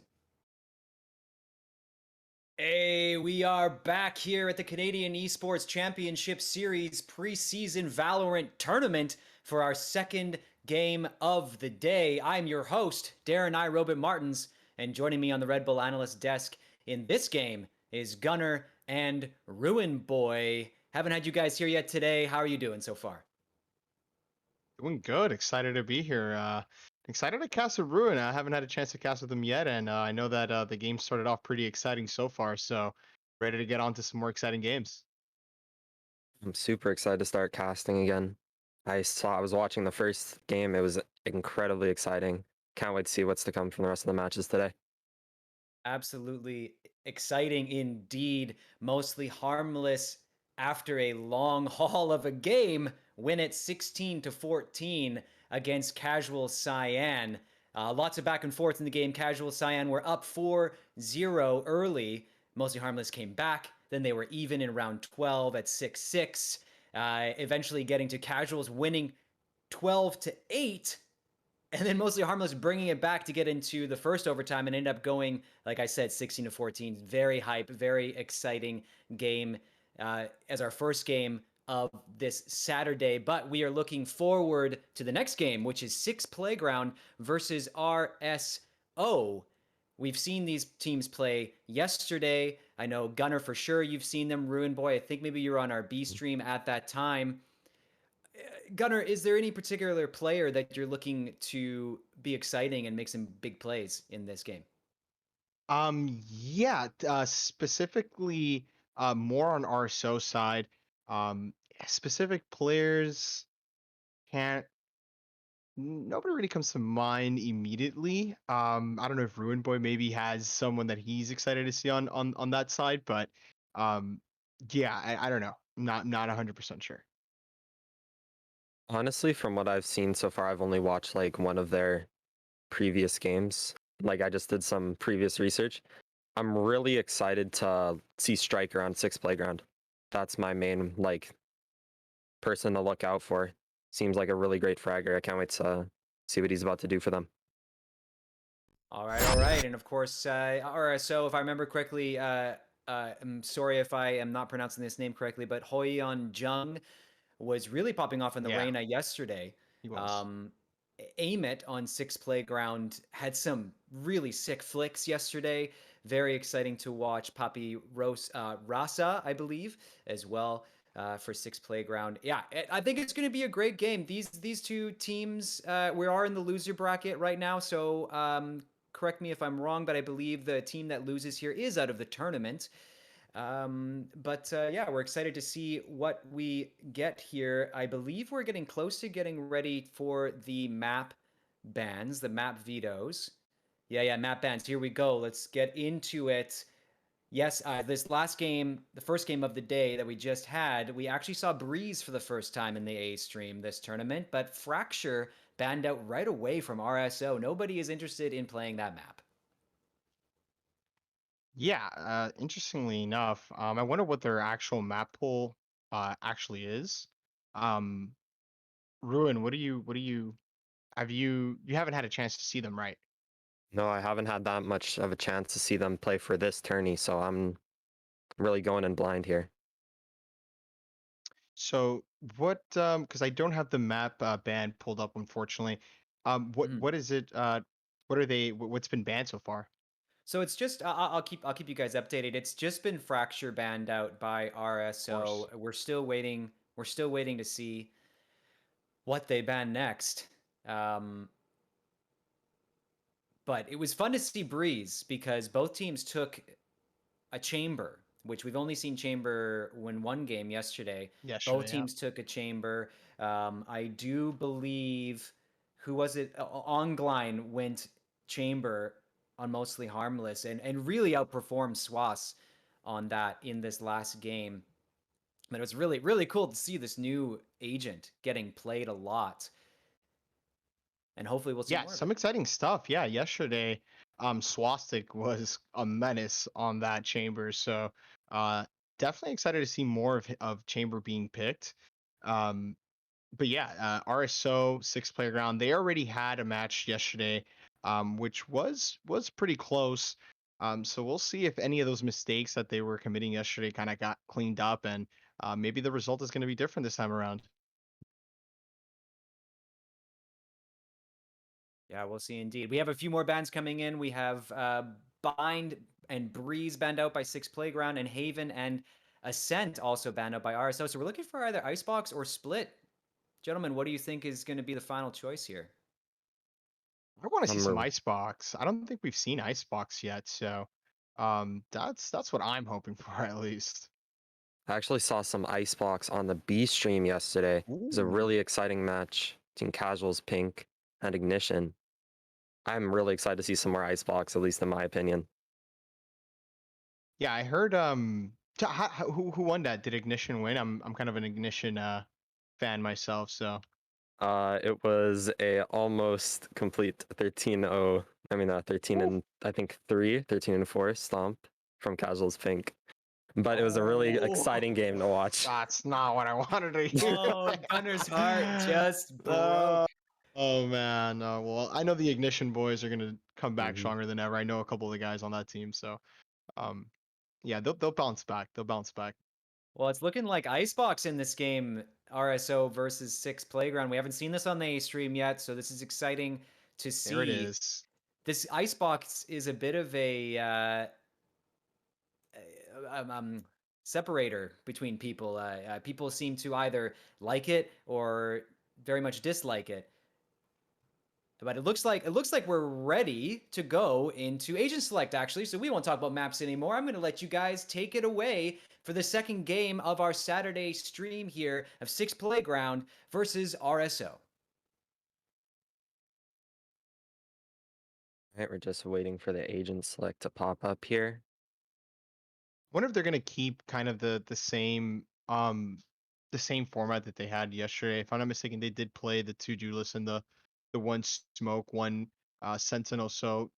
Speaker 1: Hey, we are back here at the Canadian Esports Championship Series preseason Valorant tournament for our second game of the day. I'm your host, Darren Robert Martins, and joining me on the Red Bull analyst desk in this game is Gunner and Ruin Boy. Haven't had you guys here yet today. How are you doing so far?
Speaker 6: Doing good. Excited to be here. Excited to cast with Ruin. I haven't had a chance to cast with him yet, and I know that the game started off pretty exciting so far, so ready to get on to some more exciting games.
Speaker 7: I'm super excited to start casting again. I was watching the first game. It was incredibly exciting. Can't wait to see what's to come from the rest of the matches today.
Speaker 1: Absolutely exciting indeed. Mostly Harmless after a long haul of a game, win it 16-14 against Casual Cyan. Lots of back and forth in the game. Casual Cyan were up 4-0 early. Mostly Harmless came back. Then they were even in round 12 at 6-6. Eventually getting to Casuals winning 12-8. And then Mostly Harmless bringing it back to get into the first overtime and end up going, like I said, 16-14. Very hype, very exciting game as our first game of this Saturday. But we are looking forward to the next game, which is Six Playground versus RSO. We've seen these teams play yesterday. I know Gunner for sure. You've seen them. Ruin Boy, I think maybe you were on our B stream at that time. Gunner, is there any particular player that you're looking to be exciting and make some big plays in this game?
Speaker 6: Yeah, specifically, more on RSO side. Um, Specific players can't. Nobody really comes to mind immediately. I don't know if Ruin Boy maybe has someone that he's excited to see on that side, but um, yeah, I don't know. Not 100% sure.
Speaker 7: Honestly, from what I've seen so far, I've only watched like one of their previous games. Like I just did some previous research. I'm really excited to see Striker on Six Playground. That's my main like person to look out for. Seems like a really great fragger. I can't wait to see what he's about to do for them.
Speaker 1: All right. And of course, RSO, if I remember correctly, I'm sorry if I am not pronouncing this name correctly, but Hoyeon Jung was really popping off in the
Speaker 6: Yeah,
Speaker 1: Reina yesterday.
Speaker 6: he was.
Speaker 1: Aim It on Six Playground had some really sick flicks yesterday. Very exciting to watch. Papi Rasa, I believe, as well for Six Playground. Yeah, I think it's going to be a great game. These two teams, we are in the loser bracket right now, so correct me if I'm wrong, but I believe the team that loses here is out of the tournament. Yeah, we're excited to see what we get here. I believe we're getting close to getting ready for the map bans, the map vetoes. Yeah, map bans. Here we go. Let's get into it. Yes, this last game, the first game of the day that we just had, we actually saw Breeze for the first time in the A stream this tournament, but Fracture banned out right away from RSO. Nobody is interested in playing that map.
Speaker 6: Yeah, interestingly enough, I wonder what their actual map pool actually is. Um, Ruin, what do you you haven't had a chance to see them, right?
Speaker 7: No, I haven't had that much of a chance to see them play for this tourney, so I'm really going in blind here.
Speaker 6: So what because I don't have the map band pulled up, unfortunately.
Speaker 1: Mhm.
Speaker 6: What is it what are they what's been banned so far?
Speaker 1: So it's just I'll keep you guys updated. It's just been Fracture banned out by
Speaker 6: Of course.
Speaker 1: RSO. We're still waiting. We're still waiting to see what they ban next. Um, but it was fun to see Breeze because both teams took a chamber, which we've only seen chamber win one game yesterday. Both
Speaker 6: Yesterday, yeah.
Speaker 1: teams took a chamber. I do believe who was it? Ongline went chamber on Mostly Harmless and really outperformed Swas on that in this last game. But it was really cool to see this new agent getting played a lot, and hopefully we'll see
Speaker 6: Yeah,
Speaker 1: more of
Speaker 6: some
Speaker 1: it.
Speaker 6: exciting stuff. Yeah, yesterday, Swastik was a menace on that chamber. So, uh, definitely excited to see more of chamber being picked. Um, but yeah, RSO Six Playground, they already had a match yesterday, which was pretty close. So we'll see if any of those mistakes that they were committing yesterday kind of got cleaned up, and maybe the result is going to be different this time around.
Speaker 1: Yeah, we'll see indeed. We have a few more bands coming in. We have Bind and Breeze banned out by Six Playground, and Haven and Ascent also banned out by RSO. So we're looking for either Icebox or Split. Gentlemen, what do you think is going to be the final choice here?
Speaker 6: I want to see
Speaker 7: I'm
Speaker 6: some
Speaker 7: re-
Speaker 6: Icebox. I don't think we've seen Icebox yet, so that's what I'm hoping for at least.
Speaker 7: I actually saw some Icebox on the B stream yesterday. It was a
Speaker 6: Ooh.
Speaker 7: really exciting match between Casuals, Pink, and Ignition. I'm really excited to see some more Icebox, at least in my opinion.
Speaker 6: Yeah, I heard who won that? Did Ignition win? I'm kind of an Ignition fan myself, so
Speaker 7: It was a almost complete 13-0. I mean, 13
Speaker 6: Ooh.
Speaker 7: and I think 13-4 stomp from Casuals Pink. But it was a really
Speaker 6: Oh,
Speaker 7: exciting game to watch.
Speaker 6: that's not what I wanted to hear.
Speaker 1: Oh, Gunner's heart just
Speaker 6: Uh,
Speaker 1: broke.
Speaker 6: Oh man, well, I know the Ignition boys are gonna come back
Speaker 7: Mhm.
Speaker 6: stronger than ever. I know a couple of the guys on that team, so um, yeah, they'll bounce back. They'll bounce back.
Speaker 1: Well, it's looking like Icebox in this game, RSO versus Six Playground. We haven't seen this on the stream yet, so this is exciting to
Speaker 6: There it
Speaker 1: see.
Speaker 6: is.
Speaker 1: This Icebox is a bit of a separator between people. People seem to either like it or very much dislike it. But it looks like we're ready to go into Agent Select, actually. So we won't talk about maps anymore. I'm going to let you guys take it away for the second game of our Saturday stream here of Six Playground versus RSO.
Speaker 7: All right, we're just waiting for the agent select to pop up here.
Speaker 6: Wonder if they're gonna keep kind of the same format that they had yesterday. If I'm not mistaken, they did play the two duelists and the one smoke, one sentinel. So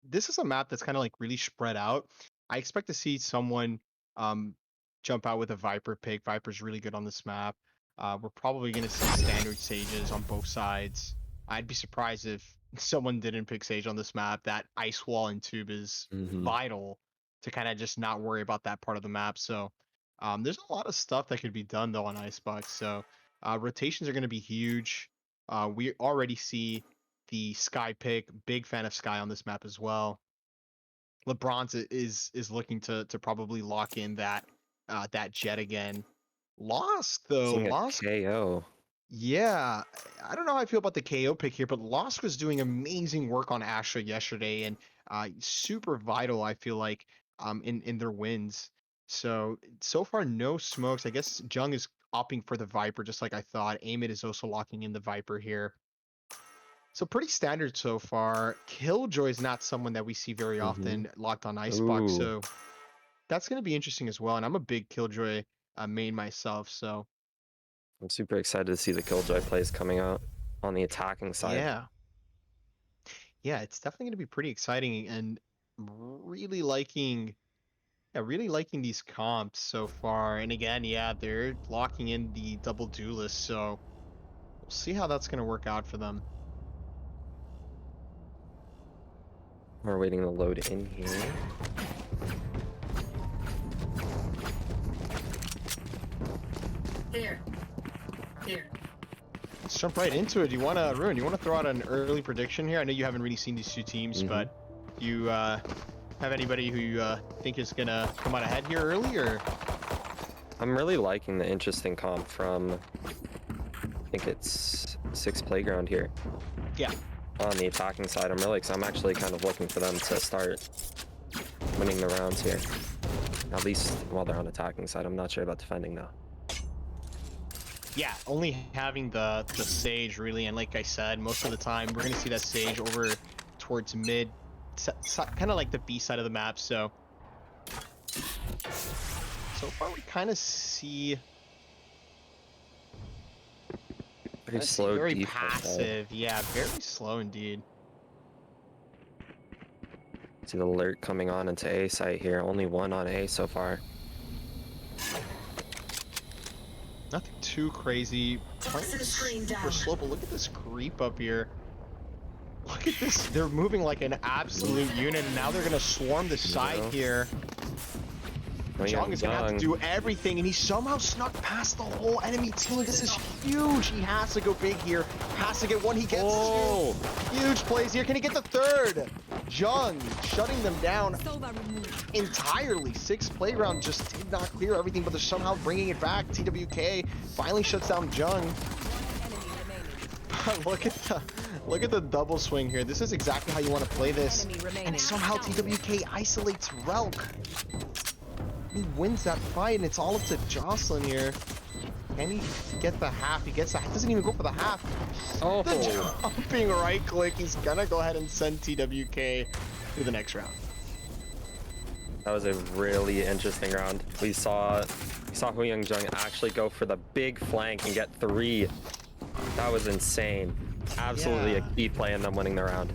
Speaker 6: this is a map that's kind of like really spread out. I expect to see someone um jump out with a Viper pick. Viper's really good on this map. We're probably gonna see standard sages on both sides. I'd be surprised if someone didn't pick Sage on this map. That ice wall and tube is vital to kind of just not worry about that part of the map. So there's a lot of stuff that could be done though on Icebox. So rotations are going to be huge. We already see the Sky pick. Big fan of Sky on this map as well. LeBron's is looking to probably lock in that that jet again. Lost though.
Speaker 7: Seeing a
Speaker 6: Lost.
Speaker 7: KO.
Speaker 6: Yeah, I don't know how I feel about the KO pick here, but Lost was doing amazing work on Astra yesterday and super vital, I feel like, in their wins. So far, no smokes. I guess Jung is opting for the Viper, just like I thought. Amit is also locking in the Viper here. So pretty standard so far. Killjoy is not someone that we see very often locked on Icebox,
Speaker 7: Ooh.
Speaker 6: so that's going to be interesting as well. And I'm a big Killjoy main myself, so
Speaker 7: I'm super excited to see the Killjoy plays coming out on the attacking side.
Speaker 6: yeah. Yeah, it's definitely going to be pretty exciting and really liking really liking these comps so far. And again, yeah, they're locking in the double duelist, so we'll see how that's going to work out for them.
Speaker 7: We're waiting to load in here.
Speaker 8: Here.
Speaker 6: Let's jump right into it. You want to Ruin? You want to throw out an early prediction here? I know you haven't really seen these two teams, but you have anybody who you think is gonna come out ahead here early, or?
Speaker 7: I'm really liking the interesting comp from, I think it's Six Playground here.
Speaker 6: Yeah.
Speaker 7: On the attacking side, I'm actually kind of looking for them to start winning the rounds here. At least while they're on attacking side. I'm not sure about defending though.
Speaker 6: Yeah, only having the Sage really, and like I said, most of the time we're gonna see that Sage over towards mid, kind of like the B side of the map. So far we kind of see
Speaker 7: Very slow,
Speaker 6: very
Speaker 7: defense,
Speaker 6: passive. Yeah, very slow indeed.
Speaker 7: See the alert coming on into A site here. Only one on A so far.
Speaker 6: Nothing too crazy.
Speaker 8: Toxin screen
Speaker 6: Super
Speaker 8: down.
Speaker 6: slow, but look at this creep up here. Look at this. They're moving like an absolute unit, and now they're gonna swarm the side here. Jung is gonna have to do everything, and he somehow snuck past the whole enemy team. This is huge. He has to go big here. Has to get one. He gets two. Huge plays here. Can he get the third? Jung shutting them down
Speaker 4: Sova removed.
Speaker 6: entirely. Six Playground just did not clear everything, but they're somehow bringing it back. TWK finally shuts down Jung. Look at the double swing here. This is exactly how you want to play this.
Speaker 4: Enemy remaining.
Speaker 6: And somehow TWK isolates Relk. He wins that fight, and it's all up to Jocelyn here. Can he get the half? He gets the half. Doesn't even go for the half.
Speaker 7: Oh,
Speaker 6: The jumping right click. He's gonna go ahead and send TWK to the next round.
Speaker 7: that was a really interesting round. We saw Hu Young Jung actually go for the big flank and get 3. That was insane. Absolutely
Speaker 6: Yeah.
Speaker 7: a key play in them winning the round.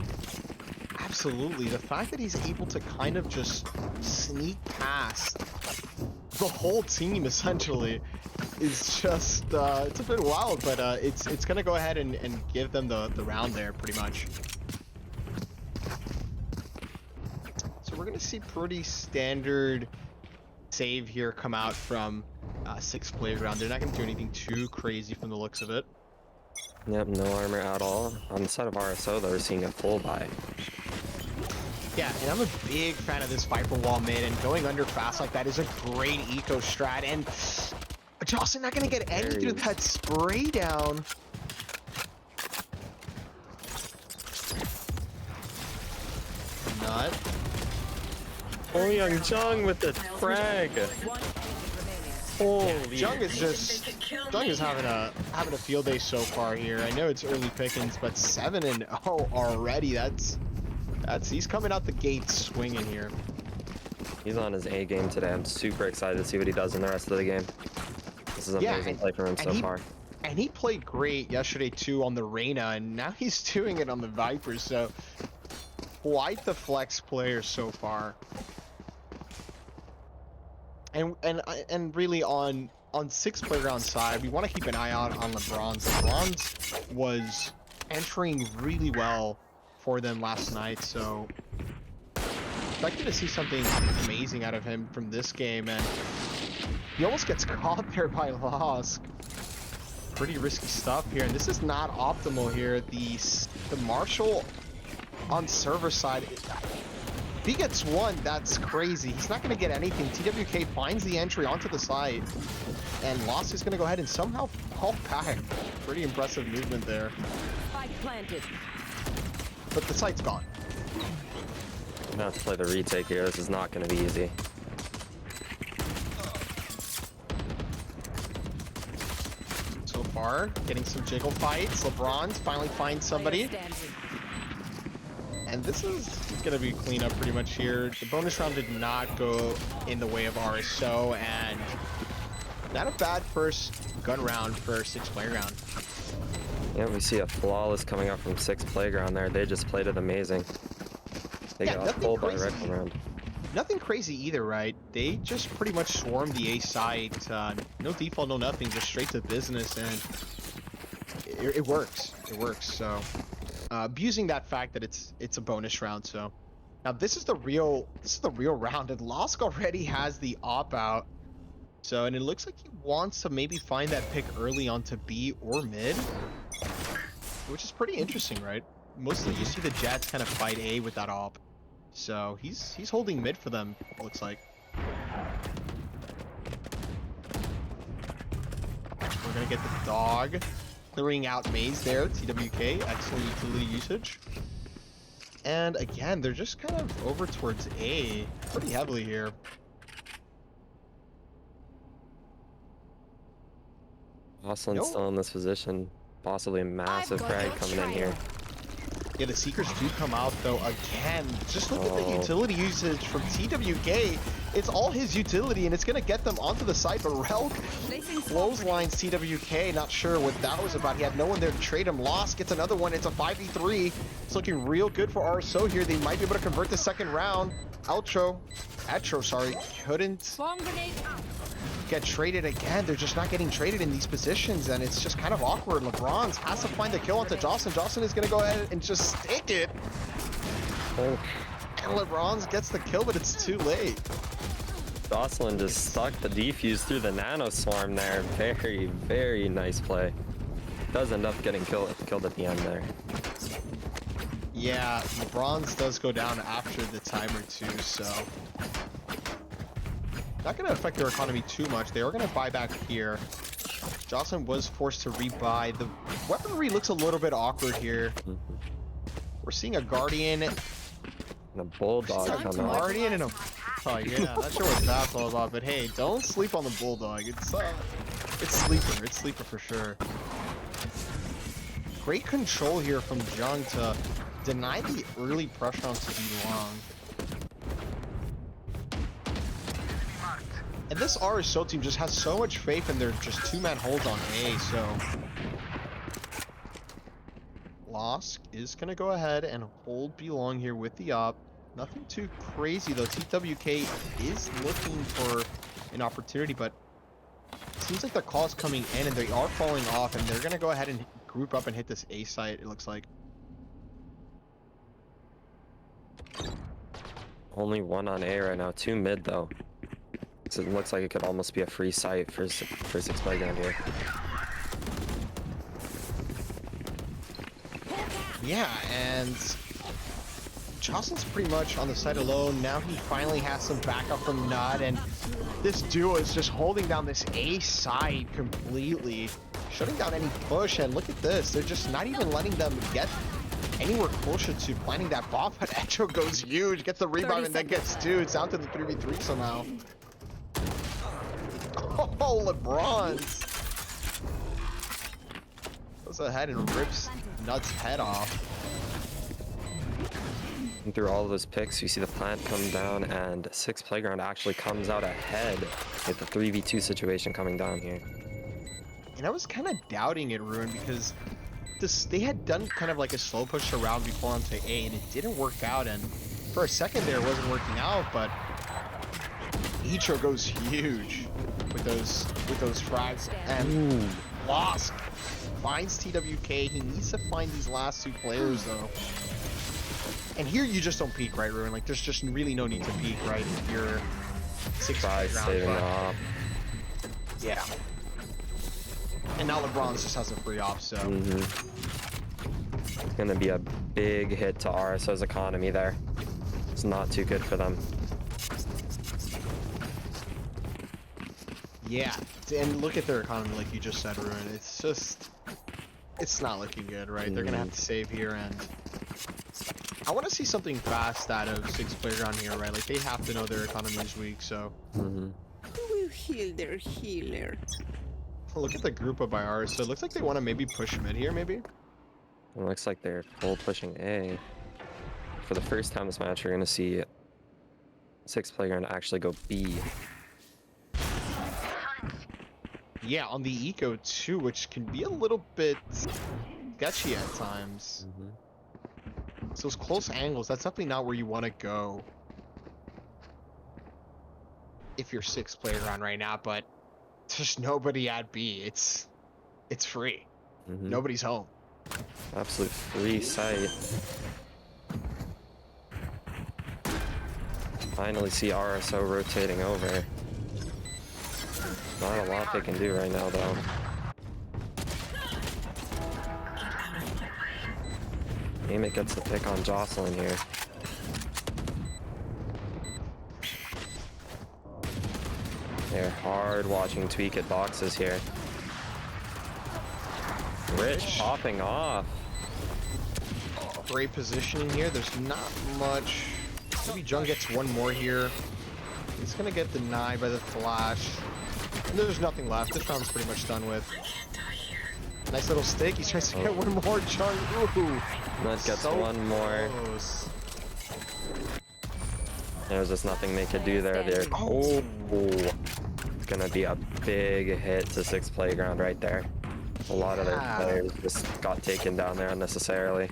Speaker 6: Absolutely. The fact that he's able to kind of just sneak past the whole team essentially is just it's a bit wild, but it's gonna go ahead and give them the round there pretty much. So we're gonna see pretty standard save here come out from CECS Playground. They're not gonna do anything too crazy from the looks of it.
Speaker 7: Yep, no armor at all. On the side of RSO, though, we're seeing a full buy.
Speaker 6: Yeah, and I'm a big fan of this Viper wall mid, and going under fast like that is a great eco strat. And Jocelyn not gonna get anything with that spray down. Not.
Speaker 7: Oh, Young Jung with the frag. Holy.
Speaker 6: Jung is having a field day so far here. I know it's early pickings, but 7-0 already. That's he's coming out the gate swinging here.
Speaker 7: He's on his A game today. I'm super excited to see what he does in the rest of the game. This is amazing play from him so far.
Speaker 6: And he played great yesterday too on the Reyna, and now he's doing it on the Vipers. So quite the flex player so far. And really on CECS Playground side, we want to keep an eye out on LeBron's. LeBron's was entering really well for them last night, so expected to see something amazing out of him from this game, and he almost gets caught there by Losk. Pretty risky stuff here, and this is not optimal here. The Marshall on server side, if he gets one, that's crazy. He's not going to get anything. TWK finds the entry onto the site, and Lost is going to go ahead and somehow fall back. Pretty impressive movement there.
Speaker 4: Spike planted.
Speaker 6: But the site's gone.
Speaker 7: I'm gonna have to play the retake here. This is not gonna be easy.
Speaker 6: So far, getting some jiggle fights. LeBron's finally finds somebody. And this is gonna be cleanup pretty much here. The bonus round did not go in the way of RSO, and not a bad first gun round for CECS Playground.
Speaker 7: Yeah, we see a flawless coming up from CECS Playground there. They just played it amazing. They got full by rifle round.
Speaker 6: Nothing crazy either, right? They just pretty much swarmed the A site. No default, no nothing, just straight to business, and it works. It works. So abusing that fact that it's a bonus round. So now this is the real round, and Losk already has the op out. So, and it looks like he wants to maybe find that pick early onto B or mid, which is pretty interesting, right? Mostly you see the Jets kind of fight A with that op. So he's holding mid for them, it looks like. We're gonna get the dog clearing out maze there. TWK, excellent utility usage. And again, they're just kind of over towards A pretty heavily here.
Speaker 7: Jocelyn's still in this position. Possibly a massive frag coming in here.
Speaker 6: Yeah, the Seekers do come out though again. Just look at the utility usage from TWK. It's all his utility, and it's gonna get them onto the site. But Relk clotheslines TWK. Not sure what that was about. He had no one there to trade him. Lost gets another one. It's a 5v3. It's looking real good for RSO here. They might be able to convert the second round. Atro, sorry, couldn't get traded again. They're just not getting traded in these positions, and it's just kind of awkward. LeBron's has to find the kill onto Jocelyn. Jocelyn is going to go ahead and just stick it. And LeBron's gets the kill, but it's too late.
Speaker 7: Jocelyn just stuck the defuse through the nano swarm there. Very, very nice play. Does end up getting killed at the end there.
Speaker 6: Yeah, LeBron's does go down after the timer too, so not going to affect their economy too much. They are going to buy back here. Jocelyn was forced to rebuy. The weaponry looks a little bit awkward here. We're seeing a Guardian.
Speaker 7: And a Bulldog come out.
Speaker 6: Guardian and a... Oh yeah, not sure what that's all about, but hey, don't sleep on the Bulldog. It's sleeper. It's sleeper for sure. Great control here from Jung to deny the early pressure on to be long. And this RSO team just has so much faith in their just two-man holds on A, so Losk is going to go ahead and hold B-long here with the op. Nothing too crazy though. TWK is looking for an opportunity, but seems like the call's coming in and they are falling off, and they're gonna go ahead and group up and hit this A site, it looks like.
Speaker 7: Only one on A right now, 2 mid though. So it looks like it could almost be a free site for 6 playground here.
Speaker 6: Yeah, and Jocelyn's pretty much on the site alone. Now he finally has some backup from Nut, and this duo is just holding down this A side completely, shutting down any push. And look at this, they're just not even letting them get anywhere closer to planting that bomb. But Echo goes huge, gets the rebound, and then gets 2. It's down to the 3v3 somehow. Oh, LeBron's goes ahead and rips Nut's head off.
Speaker 7: And through all of those picks, you see the plant come down, and 6 playground actually comes out ahead with the 3v2 situation coming down here.
Speaker 6: And I was kind of doubting it, Ruin, because they had done kind of like a slow push around before onto A, and it didn't work out. And for a second there, it wasn't working out, but Icho goes huge with those frags, and Lost finds TWK. He needs to find these last 2 players though. And here you just don't peek, right, Ruin? Like, there's just really no need to peek, right? If you're 6
Speaker 7: Saving off.
Speaker 6: Yeah. And now LeBron's just has a free off, so.
Speaker 7: It's gonna be a big hit to RSO's economy there. It's not too good for them.
Speaker 6: Yeah, and look at their economy, like you just said, Ruin. It's just, it's not looking good, right? They're gonna have to save here, and I want to see something fast out of 6 playground here, right? Like, they have to know their economy is weak, so.
Speaker 4: Who will heal their healer?
Speaker 6: Look at the group up by ours. So it looks like they want to maybe push mid here, maybe.
Speaker 7: It looks like they're full pushing A. For the first time this match, you're gonna see 6 playground actually go B.
Speaker 6: Yeah, on the eco too, which can be a little bit sketchy at times. So those close angles, that's definitely not where you want to go if you're 6 playground right now, but there's nobody at B. It's free. Nobody's home.
Speaker 7: Absolute free site. Finally see RSO rotating over. Not a lot they can do right now though. Amit gets the pick on Jocelyn here. They're hard watching Tweak at boxes here. Rich popping off.
Speaker 6: Great positioning here. There's not much. Maybe Jung gets one more here. He's gonna get denied by the flash. And there's nothing left. This round's pretty much done with. Nice little stick. He tries to get one more. Jung. Ooh.
Speaker 7: Nut gets
Speaker 6: So
Speaker 7: one more.
Speaker 6: close.
Speaker 7: There's just nothing they could do there. Oh, it's gonna be a big hit to 6 playground right there. A lot of their players just got taken down there unnecessarily.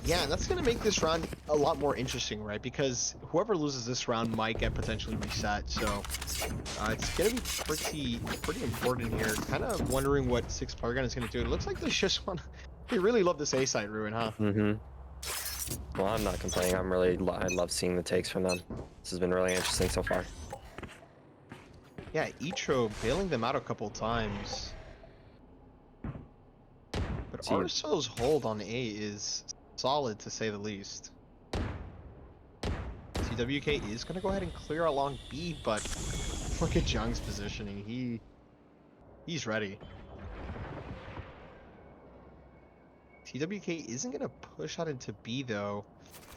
Speaker 6: Yeah, and that's gonna make this round a lot more interesting, right? Because whoever loses this round might get potentially reset. So it's gonna be pretty important here. Kind of wondering what 6 playground is gonna do. It looks like they just want. They really love this A side, Ruin, huh?
Speaker 7: Well, I'm not complaining. I love seeing the takes from them. This has been really interesting so far.
Speaker 6: Yeah, Icho bailing them out a couple times. But Arso's hold on A is solid, to say the least. TWK is going to go ahead and clear along B, but look at Jung's positioning. He's ready. TWK isn't going to push out into B, though.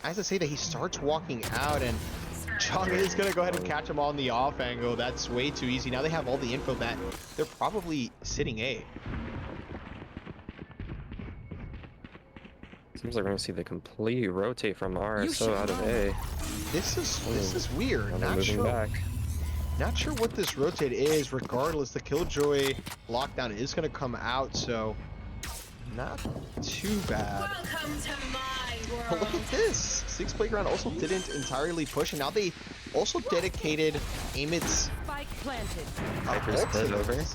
Speaker 6: I have to say that he starts walking out, and Jung is going to go ahead and catch him on the off angle. That's way too easy. Now they have all the info that they're probably sitting A.
Speaker 7: Seems like we're gonna see the complete rotate from RSO out of A.
Speaker 6: This is weird. Not sure what this rotate is. Regardless, the Killjoy lockdown is going to come out, so not too bad. But look at this. 6 playground also didn't entirely push, and now they also dedicated Amit's
Speaker 8: Spike planted.
Speaker 7: Viper's split over.
Speaker 6: Ultimate.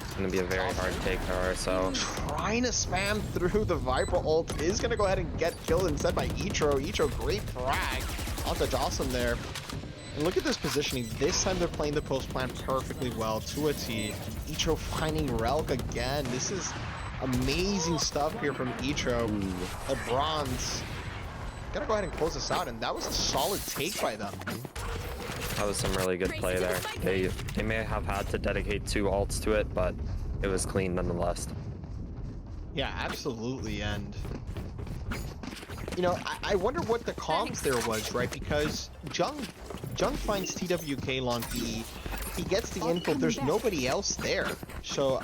Speaker 7: It's gonna be a very hard take for RSO.
Speaker 6: Trying to spam through the Viper ult is gonna go ahead and get killed instead by Ichiro. Ichiro, great frag onto Jocelyn there. And look at this positioning. This time they're playing the post plan perfectly well to a T. Ichiro finding Relk again. This is amazing stuff here from Ichiro. The bronze. Gotta go ahead and close this out, and that was a solid take by them.
Speaker 7: That was some really good play there. They may have had to dedicate 2 ults to it, but it was clean nonetheless.
Speaker 6: Yeah, absolutely. And you know, I wonder what the comms there was, right? Because Jung finds TWK long B. He gets the info. There's nobody else there. So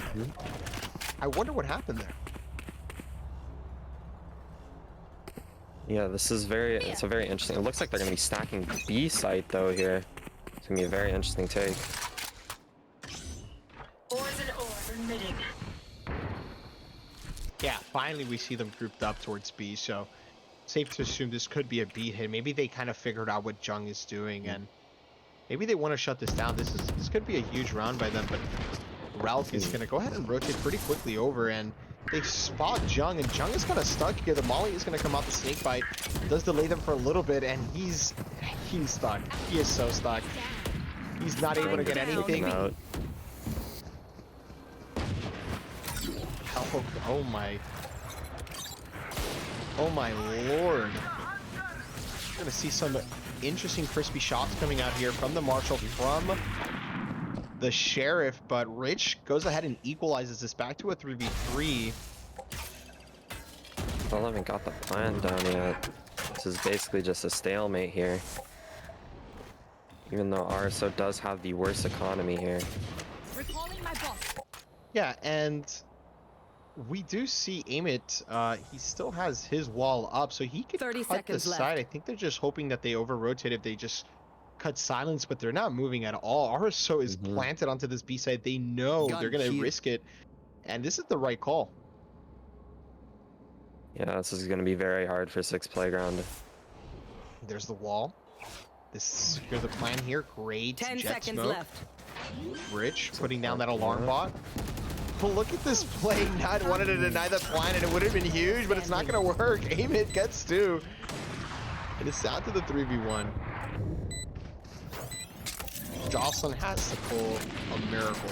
Speaker 6: I wonder what happened there.
Speaker 7: Yeah, this is it's a very interesting. It looks like they're gonna be stacking B site though here. It's gonna be a very interesting take.
Speaker 6: Yeah, finally we see them grouped up towards B, so safe to assume this could be a B hit. Maybe they kind of figured out what Jung is doing, and maybe they want to shut this down. This could be a huge round by them, but Ralph is going to go ahead and rotate pretty quickly over, and they spot Jung, and Jung is kind of stuck here. The Molly is going to come out the snake bite, does delay them for a little bit, and he's stuck. He is so stuck. He's not able to get anything.
Speaker 7: Out.
Speaker 6: Oh my lord. We're gonna see some interesting crispy shots coming out here from the Marshal, from the Sheriff, but Rich goes ahead and equalizes this back to a 3v3.
Speaker 7: Still haven't got the plan done yet. This is basically just a stalemate here. Even though RSO does have the worst economy here.
Speaker 8: Recalling my boss.
Speaker 6: Yeah, and we do see Amit, he still has his wall up, so he could
Speaker 8: 30
Speaker 6: cut the
Speaker 8: seconds left.
Speaker 6: side. I think they're just hoping that they over-rotate if they just cut silence, but they're not moving at all. RSO is planted onto this B side. They know they're going to risk it, and this is the right call.
Speaker 7: Yeah, this is going to be very hard for 6 Playground.
Speaker 6: There's the wall. This is the plan here. Great
Speaker 8: 10
Speaker 6: jet
Speaker 8: seconds
Speaker 6: smoke.
Speaker 8: left.
Speaker 6: Rich putting down that alarm bot. But look at this play. Not wanted to deny the plan, and it would have been huge, but it's not going to work. Amit gets 2. And it's down to the 3v1. Jocelyn has to pull a miracle.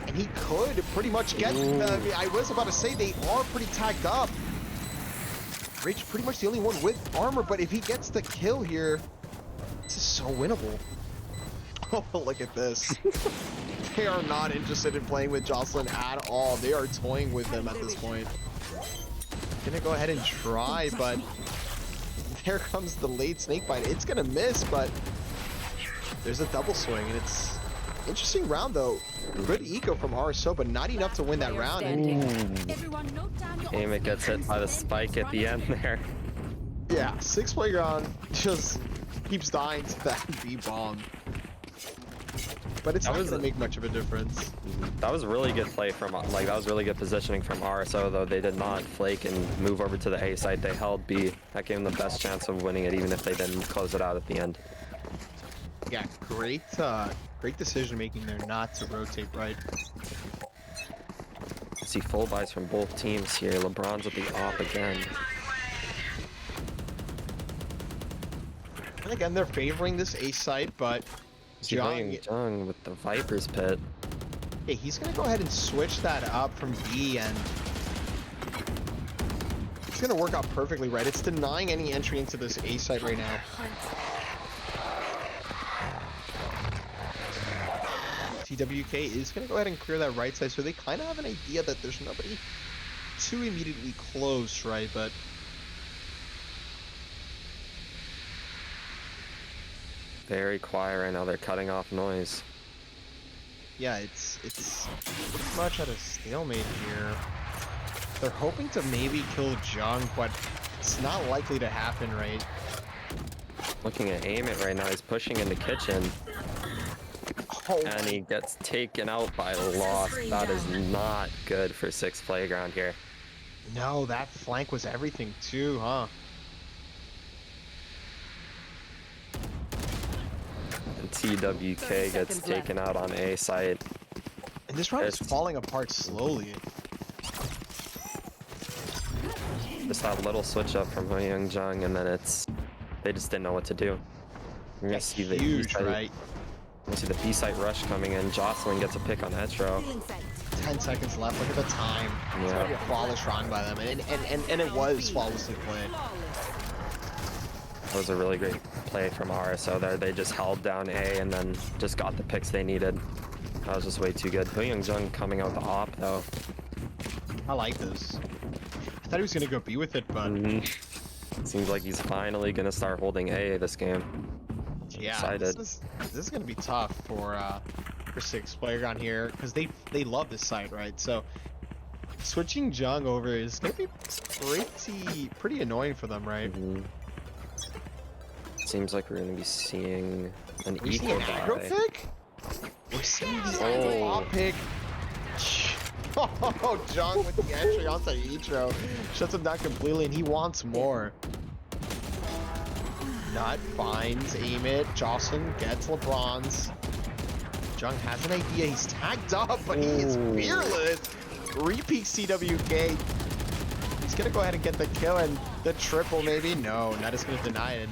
Speaker 6: And he could pretty much get I was about to say they are pretty tagged up. Rich pretty much the only one with armor, but if he gets the kill here, this is so winnable. Oh, look at this. They are not interested in playing with Jocelyn at all. They are toying with him at this point. Gonna go ahead and try, but there comes the late snake bite. It's gonna miss, but there's a double swing, and it's interesting round though. Good eco from RSO, but not enough to win that round.
Speaker 7: Amit gets hit by the spike at the end there.
Speaker 6: Yeah, 6 Playground just keeps dying to that B bomb. But it's not going to make much of a difference.
Speaker 7: That was really good play from, like, that was really good positioning from RSO, though. They did not flake and move over to the A side. They held B. That gave them the best chance of winning it, even if they didn't close it out at the end.
Speaker 6: Yeah, great decision making there not to rotate right.
Speaker 7: See full buys from both teams here. LeBron's at the op again.
Speaker 6: And again, they're favoring this A site, but
Speaker 7: Jung with the Viper's Pit.
Speaker 6: Hey, he's gonna go ahead and switch that up from B, and it's gonna work out perfectly, right? It's denying any entry into this A site right now. TWK is gonna go ahead and clear that right side, so they kind of have an idea that there's nobody too immediately close, right? But
Speaker 7: very quiet right now. They're cutting off noise.
Speaker 6: yeah, it's pretty much at a stalemate here. They're hoping to maybe kill Jung, but it's not likely to happen, right?
Speaker 7: Looking at Amit right now, he's pushing into kitchen.
Speaker 6: Oh,
Speaker 7: And he gets taken out by Lost. That is not good for 6 Playground here.
Speaker 6: No, that flank was everything too, huh?
Speaker 7: And TWK gets taken out on A site.
Speaker 6: And this round is
Speaker 7: It's-
Speaker 6: falling apart slowly.
Speaker 7: Just that little switch up from Young Jung, and then they just didn't know what to do. You're gonna see the
Speaker 6: Huge,
Speaker 7: B-site,
Speaker 6: right?
Speaker 7: you see the B-site rush coming in. Jocelyn gets a pick on Etro.
Speaker 6: 10 seconds left. Look at the time. It's gonna be a flawless round by them, and it was flawlessly played.
Speaker 7: That was a really great play from RSO there. They just held down A and then just got the picks they needed. That was just way too good. Young Jung coming out the op though.
Speaker 6: I like this. I thought he was gonna go B with it, but
Speaker 7: Seems like he's finally gonna start holding A this game.
Speaker 6: yeah,
Speaker 7: Excited.
Speaker 6: this is gonna be tough for CECS Playground here because they love this site, right? So switching Jung over is gonna be pretty annoying for them, right?
Speaker 7: Seems like we're gonna be seeing an
Speaker 6: We're seeing an aggro
Speaker 7: buy.
Speaker 6: pick. We're seeing the
Speaker 7: Oh.
Speaker 6: op pick. Oh, Jung with the entry onto Ichiro. Shuts him down completely, and he wants more. Nut finds aim it. Jocelyn gets LeBron's. Jung has an idea. He's tagged up, but he is fearless. Repeat CWK. He's gonna go ahead and get the kill and the triple, maybe. No, Nut is gonna deny it.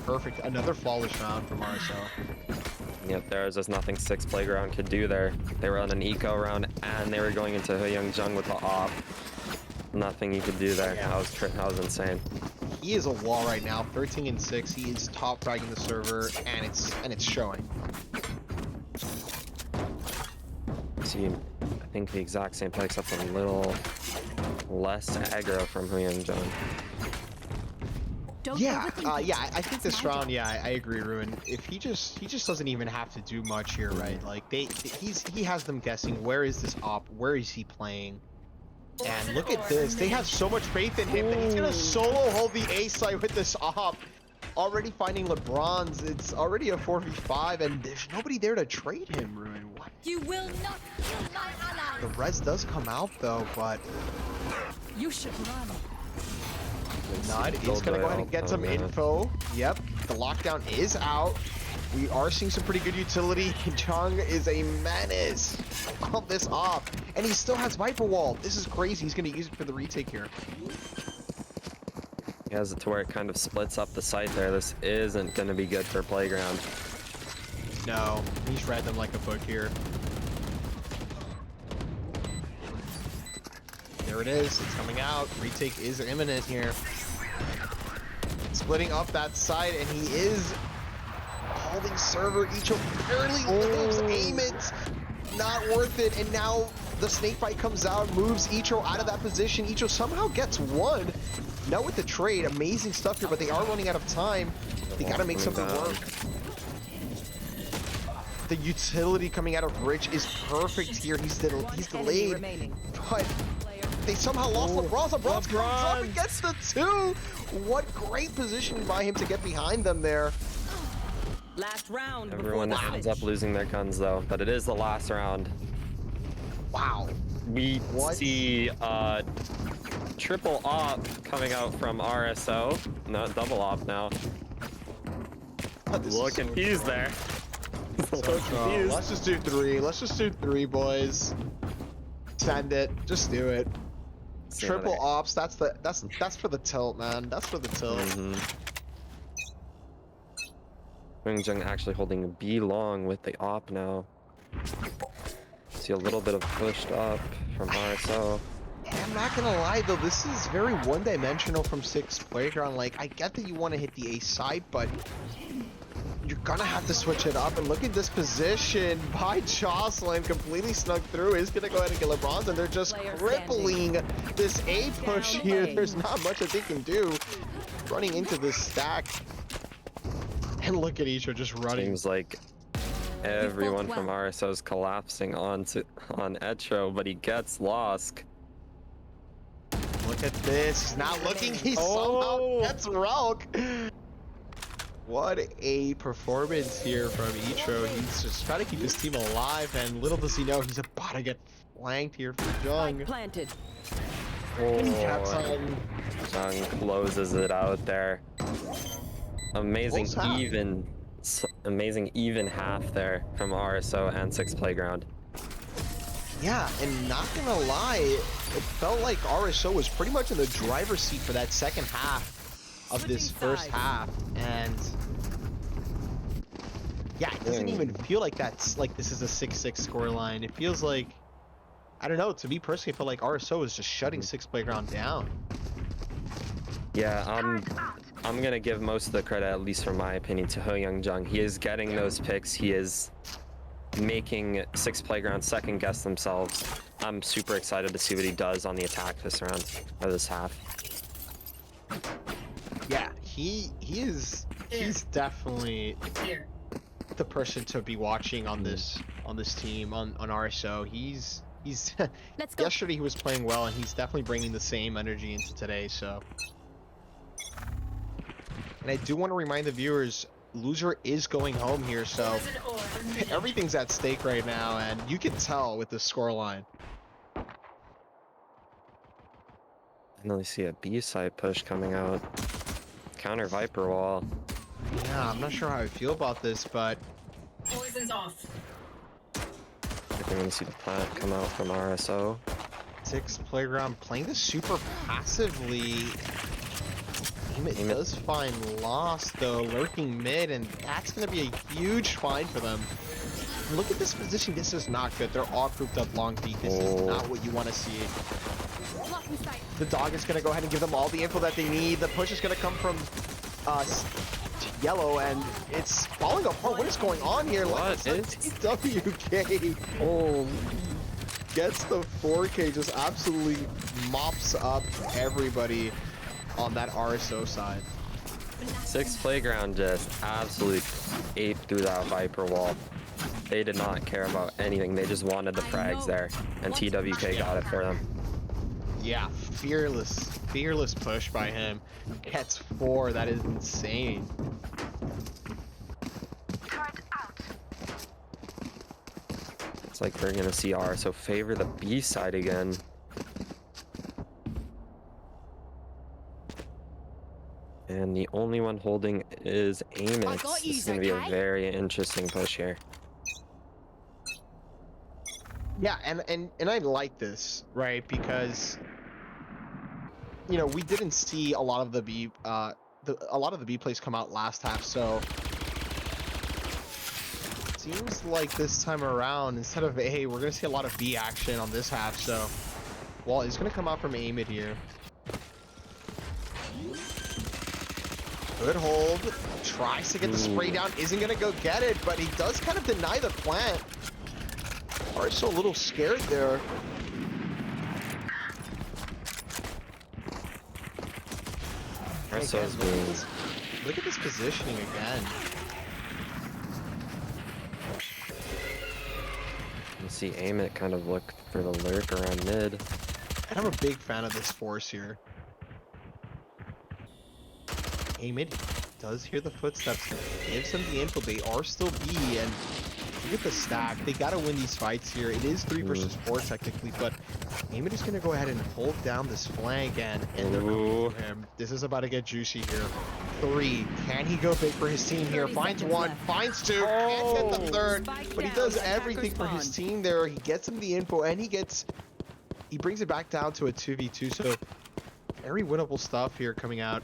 Speaker 6: Perfect. Another flawless round from RSO.
Speaker 7: Yep, there was just nothing CECS Playground could do there. They were on an eco round and they were going into Young Jung with the op. Nothing you could do there.
Speaker 6: Yeah.
Speaker 7: That was insane.
Speaker 6: He is a wall right now, 13-6. He is top fragging the server, and it's showing.
Speaker 7: See, I think the exact same play except a little less aggro from Young Jung.
Speaker 6: Yeah, I think this round, I agree, Ruin. If he just doesn't even have to do much here, right? Like he has them guessing, where is this op? Where is he playing? And look at this. They have so much faith in him that he's gonna solo hold the A site with this op. Already finding LeBron's. It's already a 4v5, and there's nobody there to trade him, Ruin. What?
Speaker 8: You will not kill my ally.
Speaker 6: The res does come out though, but
Speaker 8: You should run.
Speaker 6: Nut is gonna go ahead and get some info. Yep, the lockdown is out. We are seeing some pretty good utility. Jung is a menace on this op, and he still has Viper Wall. This is crazy. He's gonna use it for the retake here.
Speaker 7: He has it to where it kind of splits up the site there. This isn't going to be good for Playground.
Speaker 6: No, he's read them like a book here. There it is. It's coming out. Retake is imminent here. Splitting up that side, and he is holding server. Icho barely lives. Aim it. Not worth it. And now the snake bite comes out, moves Icho out of that position. Icho somehow gets one. Now with the trade, amazing stuff here, but they are running out of time. They gotta make something work. The utility coming out of Rich is perfect here. He's delayed, but they somehow lost LeBron. LeBron comes up and gets the two. What great positioning by him to get behind them there.
Speaker 4: Last round.
Speaker 7: Everyone ends up losing their guns though, but it is the last round.
Speaker 6: Wow.
Speaker 7: We see triple op coming out from RSO. No, double op now. A little confused there.
Speaker 6: Let's just do three. Let's just do three, boys. Send it. Just do it. Triple ops. That's for the tilt, man. That's for the tilt.
Speaker 7: Jung actually holding B long with the op now. See a little bit of pushed up from RSO.
Speaker 6: I'm not gonna lie though, this is very one-dimensional from CECS Playground. Like, I get that you want to hit the A side, but you're gonna have to switch it up. And look at this position by Jocelyn, completely snuck through. Is gonna go ahead and get LeBron's, and they're just crippling this A push here. There's not much that they can do. Running into this stack. And look at Icho just running.
Speaker 7: Seems like everyone from RSO is collapsing on Etro, but he gets lost.
Speaker 6: Look at this. He's not looking. He somehow gets Ralk. What a performance here from Icho. He's just trying to keep his team alive, and little does he know he's about to get flanked here for Jung.
Speaker 4: Planted.
Speaker 7: Oh, Jung closes it out there. Amazing
Speaker 6: Close half.
Speaker 7: amazing even half there from RSO and Sixth Playground.
Speaker 6: Yeah, and not gonna lie, it felt like RSO was pretty much in the driver's seat for that second half of this
Speaker 4: Switching
Speaker 6: first
Speaker 4: sides.
Speaker 6: half, and yeah, it doesn't even feel like this is a 6-6 scoreline. It feels like, I don't know, to me personally, I felt like RSO is just shutting Sixth Playground down.
Speaker 7: Yeah, I'm gonna give most of the credit, at least from my opinion, to Ho Young Jung. He is getting those picks. He is making Sixth Playground second guess themselves. I'm super excited to see what he does on the attack this round, or this half.
Speaker 6: Yeah, he's definitely the person to be watching on this team on RSO. He's
Speaker 8: Let's go.
Speaker 6: yesterday he was playing well, and he's definitely bringing the same energy into today. So, and I do want to remind the viewers, loser is going home here, so everything's at stake right now, and you can tell with the scoreline.
Speaker 7: Finally see a B side push coming out. Counter Viper wall.
Speaker 6: Yeah, I'm not sure how I feel about this, but
Speaker 8: Poison's off.
Speaker 7: I think we're gonna see the plant come out from RSO.
Speaker 6: Sixth Playground playing this super passively. It does find Lost though, lurking mid, and that's going to be a huge find for them. Look at this position. This is not good. They're all grouped up long feet. This is not what you want to see.
Speaker 8: Blocking sight.
Speaker 6: The dog is going to go ahead and give them all the info that they need. The push is going to come from yellow, and it's falling apart. What is going on here?
Speaker 7: What is?
Speaker 6: TWK gets the 4K, just absolutely mops up everybody on that RSO side.
Speaker 7: Sixth Playground just absolutely ate through that Viper wall. They did not care about anything. They just wanted the frags there, and TWK got it for them.
Speaker 6: Yeah, fearless push by him. Gets 4. That is insane.
Speaker 7: It's like we're gonna see RSO favor the B side again. And the only one holding is Amos.
Speaker 8: I got
Speaker 7: This
Speaker 8: you,
Speaker 7: is going to be a
Speaker 8: okay?
Speaker 7: very interesting push here.
Speaker 6: Yeah, and I like this, right? Because you know, we didn't see a lot of the B plays come out last half, so it seems like this time around, instead of A, we're gonna see a lot of B action on this half. So, well, it's gonna come out from A mid here. Good hold. Tries to get the spray down. Isn't gonna go get it, but he does kind of deny the plant. Also a little scared there.
Speaker 7: RSO's
Speaker 6: Again,
Speaker 7: being...
Speaker 6: look at this positioning again.
Speaker 7: You see Amit kind of look for the lurk around mid.
Speaker 6: And I'm a big fan of this force here. Amit does hear the footsteps, gives them the info. They are still B, and look at the stack. They gotta win these fights here. It is 3 versus 4 technically, but Amit is gonna go ahead and hold down this flank and end up coming for him. This is about to get juicy here. 3. Can he go big for his team here?
Speaker 8: 30
Speaker 6: Finds
Speaker 8: seconds
Speaker 6: 1,
Speaker 8: left.
Speaker 6: finds 2, can't get the 3rd,
Speaker 8: Spike
Speaker 6: but he
Speaker 8: down,
Speaker 6: does
Speaker 8: attackers
Speaker 6: everything for his
Speaker 8: spawn.
Speaker 6: team there. He gets him the info, and he brings it back down to a 2v2, so very winnable stuff here coming out.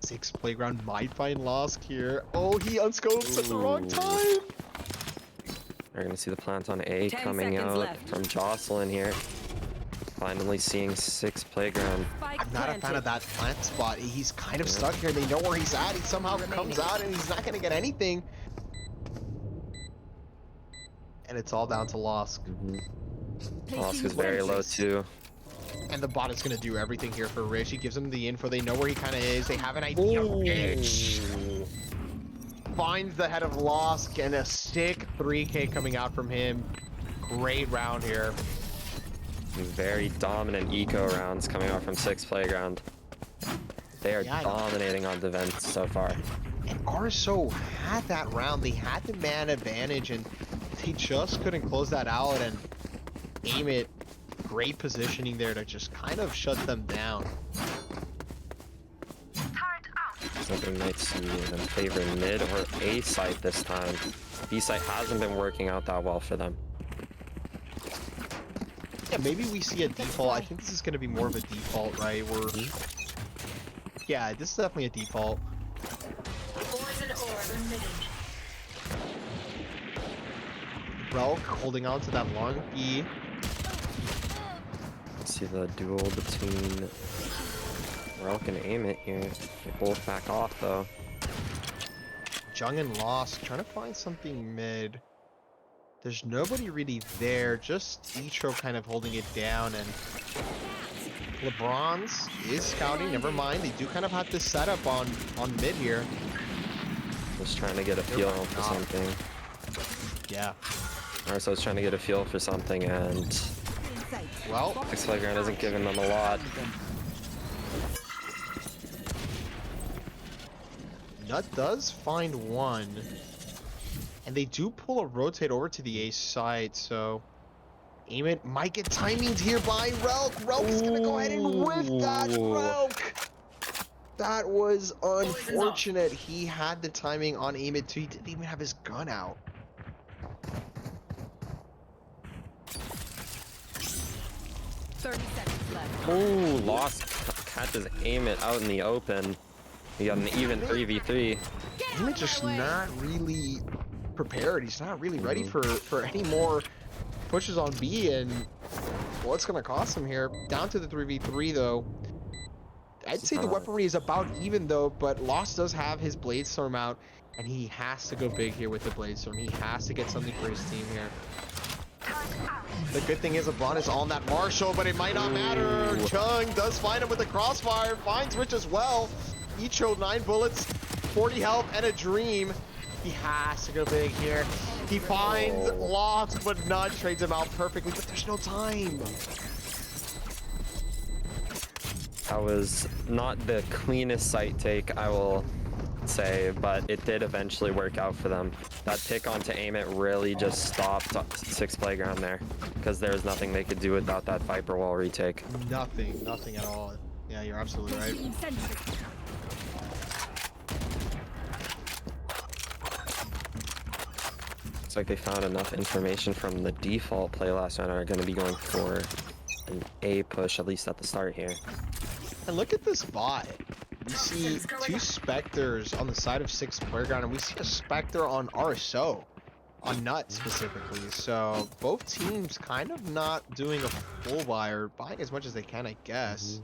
Speaker 6: Sixth Playground might find Lost here. Oh, he unscopes at the wrong time.
Speaker 7: We're going to see the plant on A
Speaker 8: 10
Speaker 7: coming
Speaker 8: seconds
Speaker 7: out
Speaker 8: left.
Speaker 7: from Jocelyn here. Finally seeing Sixth Playground.
Speaker 8: Spike
Speaker 6: I'm not a fan
Speaker 8: planted.
Speaker 6: of that plant spot. He's kind of stuck here. They know where he's at. He somehow comes out, and he's not going to get anything. And it's all down to Lost.
Speaker 7: Losk is very low too.
Speaker 6: And the bot is going to do everything here for Rich. He gives them the info. They know where he kind of is. They have an idea. Rich finds the head of Losk, and a sick 3K coming out from him. Great round here.
Speaker 7: Very dominant eco rounds coming out from Sixth Playground. They are
Speaker 6: Yeah,
Speaker 7: dominating on defense so far.
Speaker 6: And RSO had that round. They had the man advantage, and they just couldn't close that out and aim it. great positioning there to just kind of shut them down.
Speaker 7: So they might see them favor mid or A site this time. B site hasn't been working out that well for them.
Speaker 6: Yeah, maybe we see a default. I think this is going to be more of a default, right? Yeah, this is definitely a default. Relk holding on to that long B.
Speaker 7: See the duel between Relk and Amit here. They both back off though.
Speaker 6: Jung and Lost trying to find something mid. There's nobody really there, just Icho kind of holding it down, and LeBron's is scouting, never mind. They do kind of have this setup on mid here.
Speaker 7: Just trying to get a feel for something.
Speaker 6: Yeah.
Speaker 7: Arso is trying to get a feel for something, and
Speaker 6: Well,
Speaker 7: Six Playground isn't giving them a lot.
Speaker 6: Nut does find one. And they do pull a rotate over to the A side, so Amit might get timinged here by Relk. Relk's gonna go ahead and whiff that. Relk! That was unfortunate. He had the timing on Amit too. He didn't even have his gun out.
Speaker 7: Ooh, Lost catches Amit out in the open. We got an even 3v3.
Speaker 6: Amit just not really prepared. He's not really ready for any more pushes on B, and what's gonna cost him here? Down to the 3v3 though. I'd say the weaponry is about even though, but Lost does have his Bladestorm out, and he has to go big here with the Bladestorm. He has to get something for his team here. The good thing is LeBron is on that Marshall, but it might not matter. Chung does find him with the crossfire, finds Rich as well. Icho 9 bullets, 40 health, and a dream. He has to go big here. He finds Lost, but Nut trades him out perfectly, but there's no time.
Speaker 7: That was not the cleanest site take, I will say, but it did eventually work out for them. That pick onto Amit really just stopped Six Playground there, because there was nothing they could do without that Viper Wall retake.
Speaker 6: Nothing at all. Yeah, you're absolutely right.
Speaker 7: Looks like they found enough information from the default play last round and are going to be going for an A push, at least at the start here.
Speaker 6: And look at this bot. We see two Spectres on the side of Six Playground, and we see a Spectre on RSO, on Nut specifically. So both teams kind of not doing a full buy, or buying as much as they can, I guess.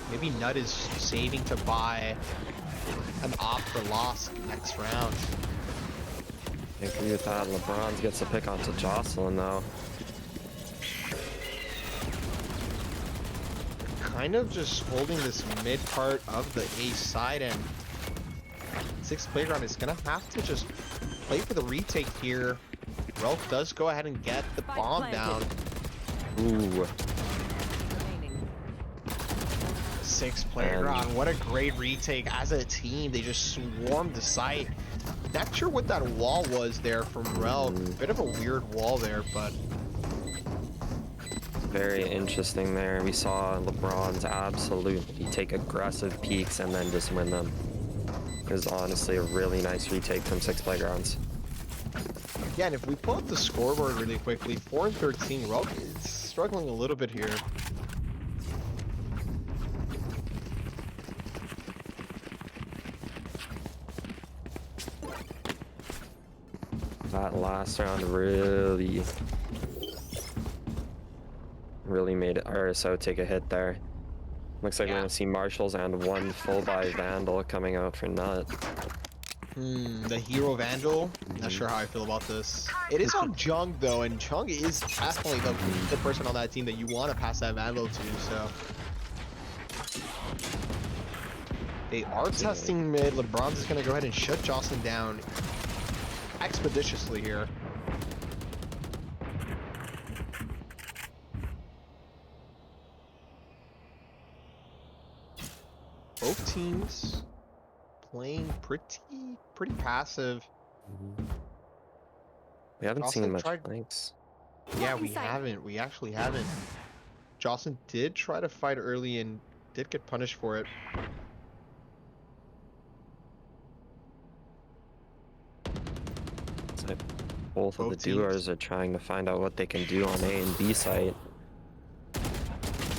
Speaker 6: Maybe Nut is saving to buy an op for Lost next round.
Speaker 7: I agree with that. LeBron gets a pick onto Jocelyn though.
Speaker 6: Kind of just holding this mid part of the A side, and Six Playground is gonna have to just play for the retake here. Relk does go ahead and get the bomb down.
Speaker 7: Ooh.
Speaker 6: Six Playground, what a great retake as a team. They just swarmed the site. Not sure what that wall was there from Relk. Bit of a weird wall there, but
Speaker 7: Very interesting there. We saw LeBron's absolutely take aggressive peaks and then just win them. It was honestly a really nice retake from Six Playgrounds.
Speaker 6: yeah, and if we pull up the scoreboard really quickly, 4-13, Relk is struggling a little bit here.
Speaker 7: That last round really made RSO take a hit there. Looks like we're gonna see Marshals and one full buy Vandal coming out for Nut.
Speaker 6: The Hero Vandal. Not sure how I feel about this. It is on Jung though, and Jung is definitely the person on that team that you want to pass that Vandal to, so. They are testing mid. LeBron's is gonna go ahead and shut Jocelyn down expeditiously here. Both teams playing pretty passive.
Speaker 7: We haven't
Speaker 6: Also
Speaker 7: seen much
Speaker 6: tried-
Speaker 7: flanks.
Speaker 6: Yeah,
Speaker 8: Blocking
Speaker 6: we
Speaker 8: sight.
Speaker 6: haven't. We actually haven't. Jocelyn did try to fight early and did get punished for it.
Speaker 7: It's like both of the
Speaker 6: Both teams.
Speaker 7: duos are trying to find out what they can do on A and B site.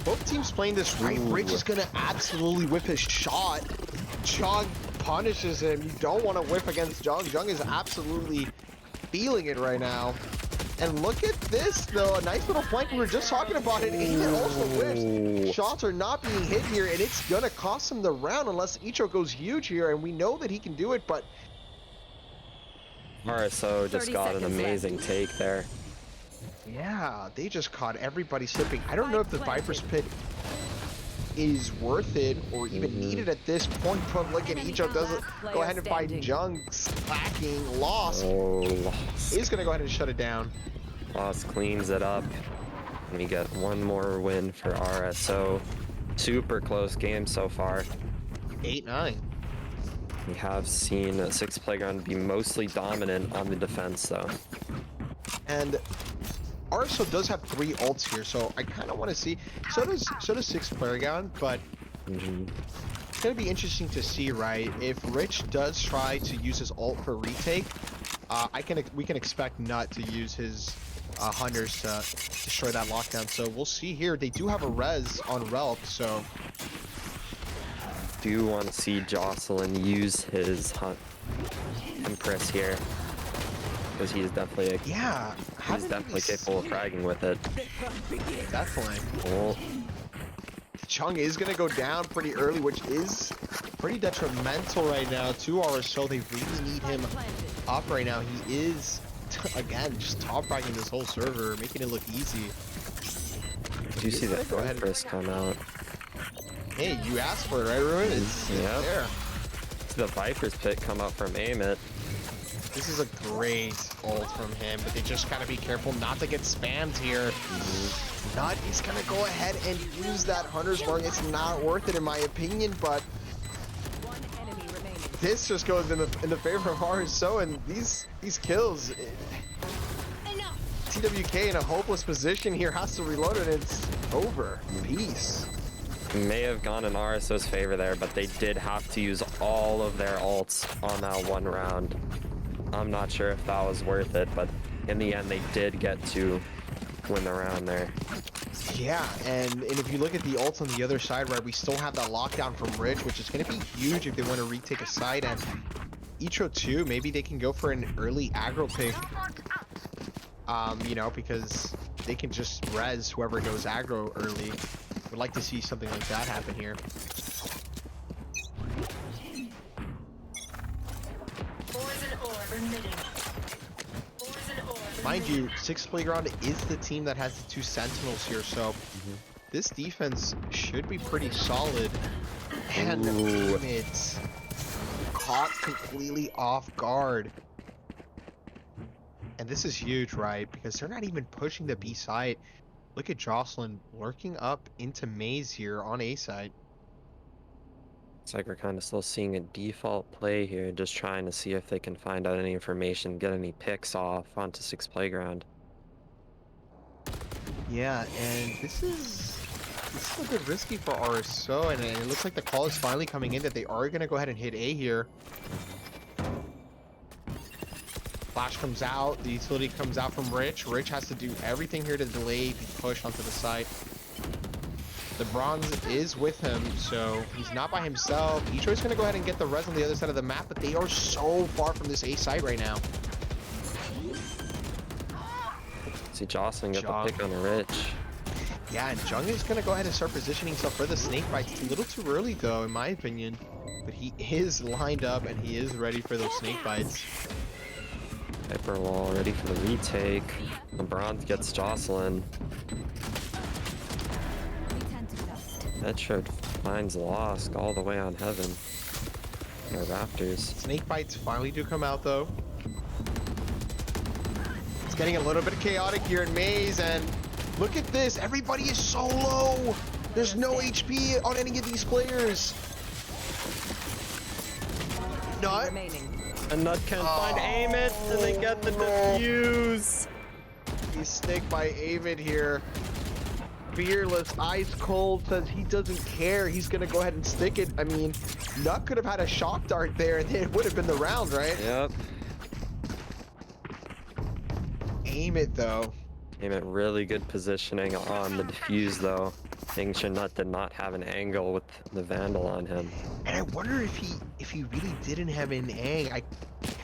Speaker 6: Both teams playing this right. Rich is gonna absolutely whip his shot. Jung punishes him. You don't want to whip against Jung. Jung is absolutely feeling it right now. And look at this, though. A nice little flank. We were just talking about it. Aiden also whips. Shots are not being hit here, and it's going to cost him the round unless Icho goes huge here. And we know that he can do it, but...
Speaker 7: RSO just
Speaker 8: 30
Speaker 7: got an
Speaker 8: seconds left.
Speaker 7: amazing take there.
Speaker 6: yeah, they just caught everybody slipping. I don't know if the Viper's Pit is worth it or even needed at this point, but look at Icho does it. Go ahead and find Jung slacking. Lost
Speaker 7: Lost.
Speaker 6: is going to go ahead and shut it down.
Speaker 7: Lost cleans it up. And we get one more win for RSO. Super close game so far.
Speaker 6: 8-9.
Speaker 7: We have seen Six Playground be mostly dominant on the defense, though.
Speaker 6: And RSO does have 3 ults here, so I kind of want to see. So does Six Playground, but it's gonna be interesting to see, right? If Rich does try to use his ult for retake, we can expect Nut to use his hunters to destroy that lockdown. So we'll see here. They do have a res on Relp, so
Speaker 7: Do want to see Jocelyn use his Empress here, because he's definitely
Speaker 6: yeah,
Speaker 7: he's definitely capable of fragging with it.
Speaker 6: Definitely.
Speaker 7: Oh,
Speaker 6: Chung is gonna go down pretty early, which is pretty detrimental right now to RSO. They really need him up right now. He is again just top fragging this whole server, making it look easy.
Speaker 7: do you see the Empress come out?
Speaker 6: Hey, you asked for it, right, Ruin? It's there.
Speaker 7: See the Viper's Pit come out from Amit.
Speaker 6: This is a great ult from him, but they just gotta be careful not to get spammed here. Nut is gonna go ahead and use that Hunter's Mark. It's not worth it in my opinion, but
Speaker 8: One enemy remaining.
Speaker 6: this just goes in the favor of RSO, and these kills.
Speaker 8: Enough.
Speaker 6: TWK in a hopeless position here, has to reload it, and it's over. Peace.
Speaker 7: May have gone in RSO's favor there, but they did have to use all of their ults on that one round. I'm not sure if that was worth it, but in the end, they did get to win the round there.
Speaker 6: Yeah, and if you look at the ults on the other side, right, we still have that lockdown from Rich, which is going to be huge if they want to retake a side. And Icho too, maybe they can go for an early aggro pick, you know, because they can just res whoever goes aggro early. Would like to see something like that happen here. Mind you, Six Playground is the team that has the 2 Sentinels here, so this defense should be pretty solid. And it's caught completely off guard. And this is huge, right? Because they're not even pushing the B side. Look at Jocelyn lurking up into Maze here on A side.
Speaker 7: It's like we're kind of still seeing a default play here, just trying to see if they can find out any information, get any picks off onto Six Playground.
Speaker 6: Yeah, and this is a bit risky for RSO, and it looks like the call is finally coming in that they are going to go ahead and hit A here. Flash comes out, the utility comes out from Rich. Rich has to do everything here to delay the push onto the side. The bronze is with him, so he's not by himself. Icho's going to go ahead and get the res on the other side of the map, but they are so far from this A site right now.
Speaker 7: See Jocelyn get the pick on the Rich.
Speaker 6: Yeah, and Jung is going to go ahead and start positioning himself for the snake bites. It's a little too early, though, in my opinion. But he is lined up, and he is ready for those snake bites.
Speaker 7: Hyper wall ready for the retake. LeBron gets Jocelyn. Metro finds Lost all the way on Heaven. Or Raptors.
Speaker 6: Snake bites finally do come out, though. It's getting a little bit chaotic here in Maze, and look at this. Everybody is so low. There's no HP on any of these players. Nut.
Speaker 8: Remaining.
Speaker 7: And Nut can't find Aim it, and they get the defuse.
Speaker 6: Nice stick by Avid here. Fearless, ice cold, says he doesn't care. He's gonna go ahead and stick it. I mean, Nut could have had a shock dart there and it would have been the round, right?
Speaker 7: Yep.
Speaker 6: Aim it though.
Speaker 7: Aim it, really good positioning on the defuse though. Making sure Nut did not have an angle with the Vandal on him.
Speaker 6: And I wonder if he really didn't have an ang. I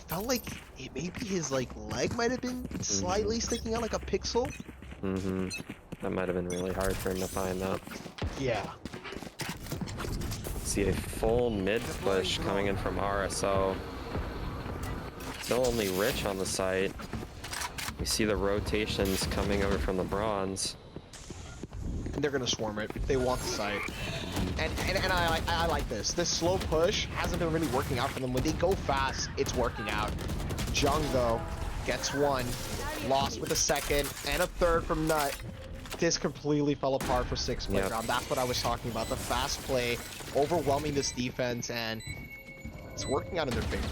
Speaker 6: felt like it maybe his like leg might have been slightly sticking out like a pixel.
Speaker 7: Mm-hmm. That might have been really hard for him to find that.
Speaker 6: Yeah.
Speaker 7: See a full mid push coming in from RSO. Still only Rich on the site. We see the rotations coming over from the Bronze.
Speaker 6: And they're gonna swarm it. They want the site. And I like this. This slow push hasn't been really working out for them. When they go fast, it's working out. Jung though gets one, lost with a second and a third from Nut. This completely fell apart for Six Playground. That's what I was talking about. The fast play overwhelming this defense, and it's working out in their favor.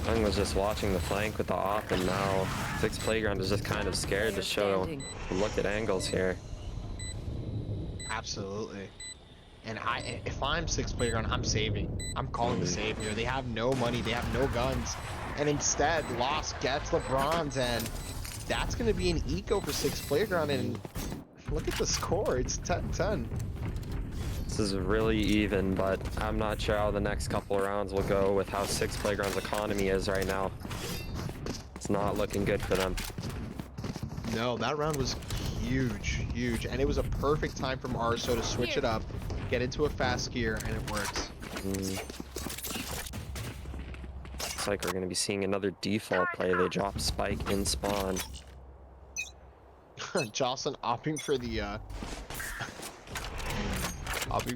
Speaker 7: Jung was just watching the flank with the op, and now Six Playground is just kind of scared to show look at angles here.
Speaker 6: Absolutely. And if I'm Six Playground, I'm saving. I'm calling the save here. They have no money, they have no guns, and instead Lost gets the bronze, and that's going to be an eco for Six Playground. And look at the score, it's 10-10.
Speaker 7: This is really even, but I'm not sure how the next couple of rounds will go with how Six Playground's economy is right now. It's not looking good for them.
Speaker 6: No, that round was huge, and it was a perfect time from RSO to switch it up, get into a fast gear, and it works.
Speaker 7: Looks like we're going to be seeing another default play. They drop Spike in spawn.
Speaker 6: Jocelyn opting for the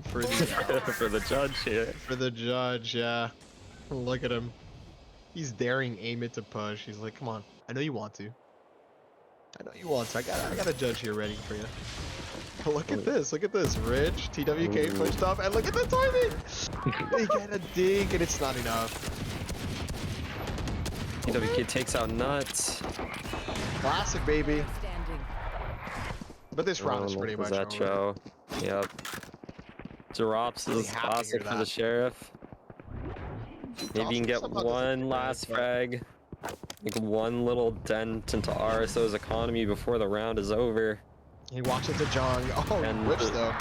Speaker 7: for the judge here.
Speaker 6: For the judge, yeah. Look at him. He's daring Aim It to push. He's like, come on, I know you want to. I know you want to. I got a judge here ready for you. Look at this. Look at this. Rich, TWK pushed up, and look at the timing. They get a dig, and it's not enough.
Speaker 7: TWK takes out Nuts.
Speaker 6: Classic, baby. But this round is pretty much over.
Speaker 7: Yep. Drops is classic for the Sheriff. Maybe you can get one last frag. Like one little dent into RSO's economy before the round is over.
Speaker 6: He walks into Jong. Oh, and whips though.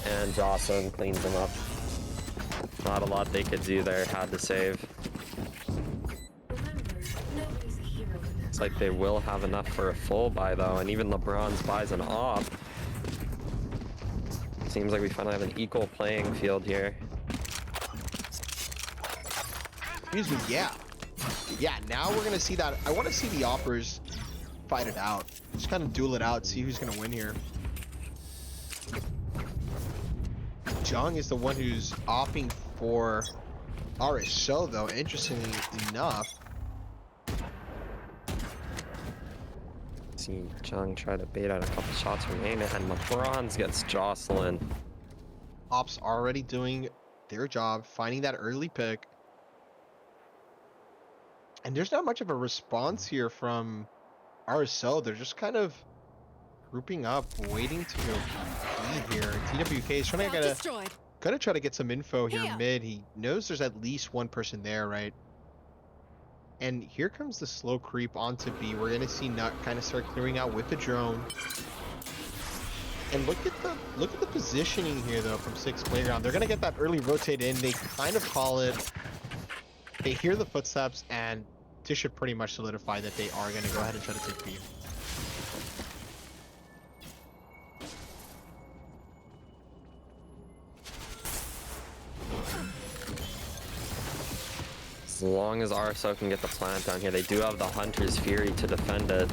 Speaker 7: And Jocelyn cleans him up. Not a lot they could do there. Had to save. Looks like they will have enough for a full buy though, and even LeBron's buys an op. Seems like we finally have an equal playing field here.
Speaker 6: Excuse me, yeah. Yeah, now we're gonna see that. I want to see the offers fight it out. Just kind of duel it out, see who's gonna win here. Jung is the one who's opting for RSO though, interestingly enough.
Speaker 7: See Jung try to bait out a couple shots from Aim It, and LeBron's gets Jocelyn.
Speaker 6: Ops already doing their job, finding that early pick. And there's not much of a response here from RSO. They're just kind of grouping up, waiting to go B here. TWK is trying to gonna try to get some info here mid. He knows there's at least one person there, right? And here comes the slow creep onto B. We're gonna see Nut kind of start clearing out with the drone. And look at the positioning here though from Six Playground. They're gonna get that early rotate in. They kind of call it. They hear the footsteps, and this should pretty much solidify that they are gonna go ahead and try to take B.
Speaker 7: As long as RSO can get the plant down here, they do have the Hunter's Fury to defend it.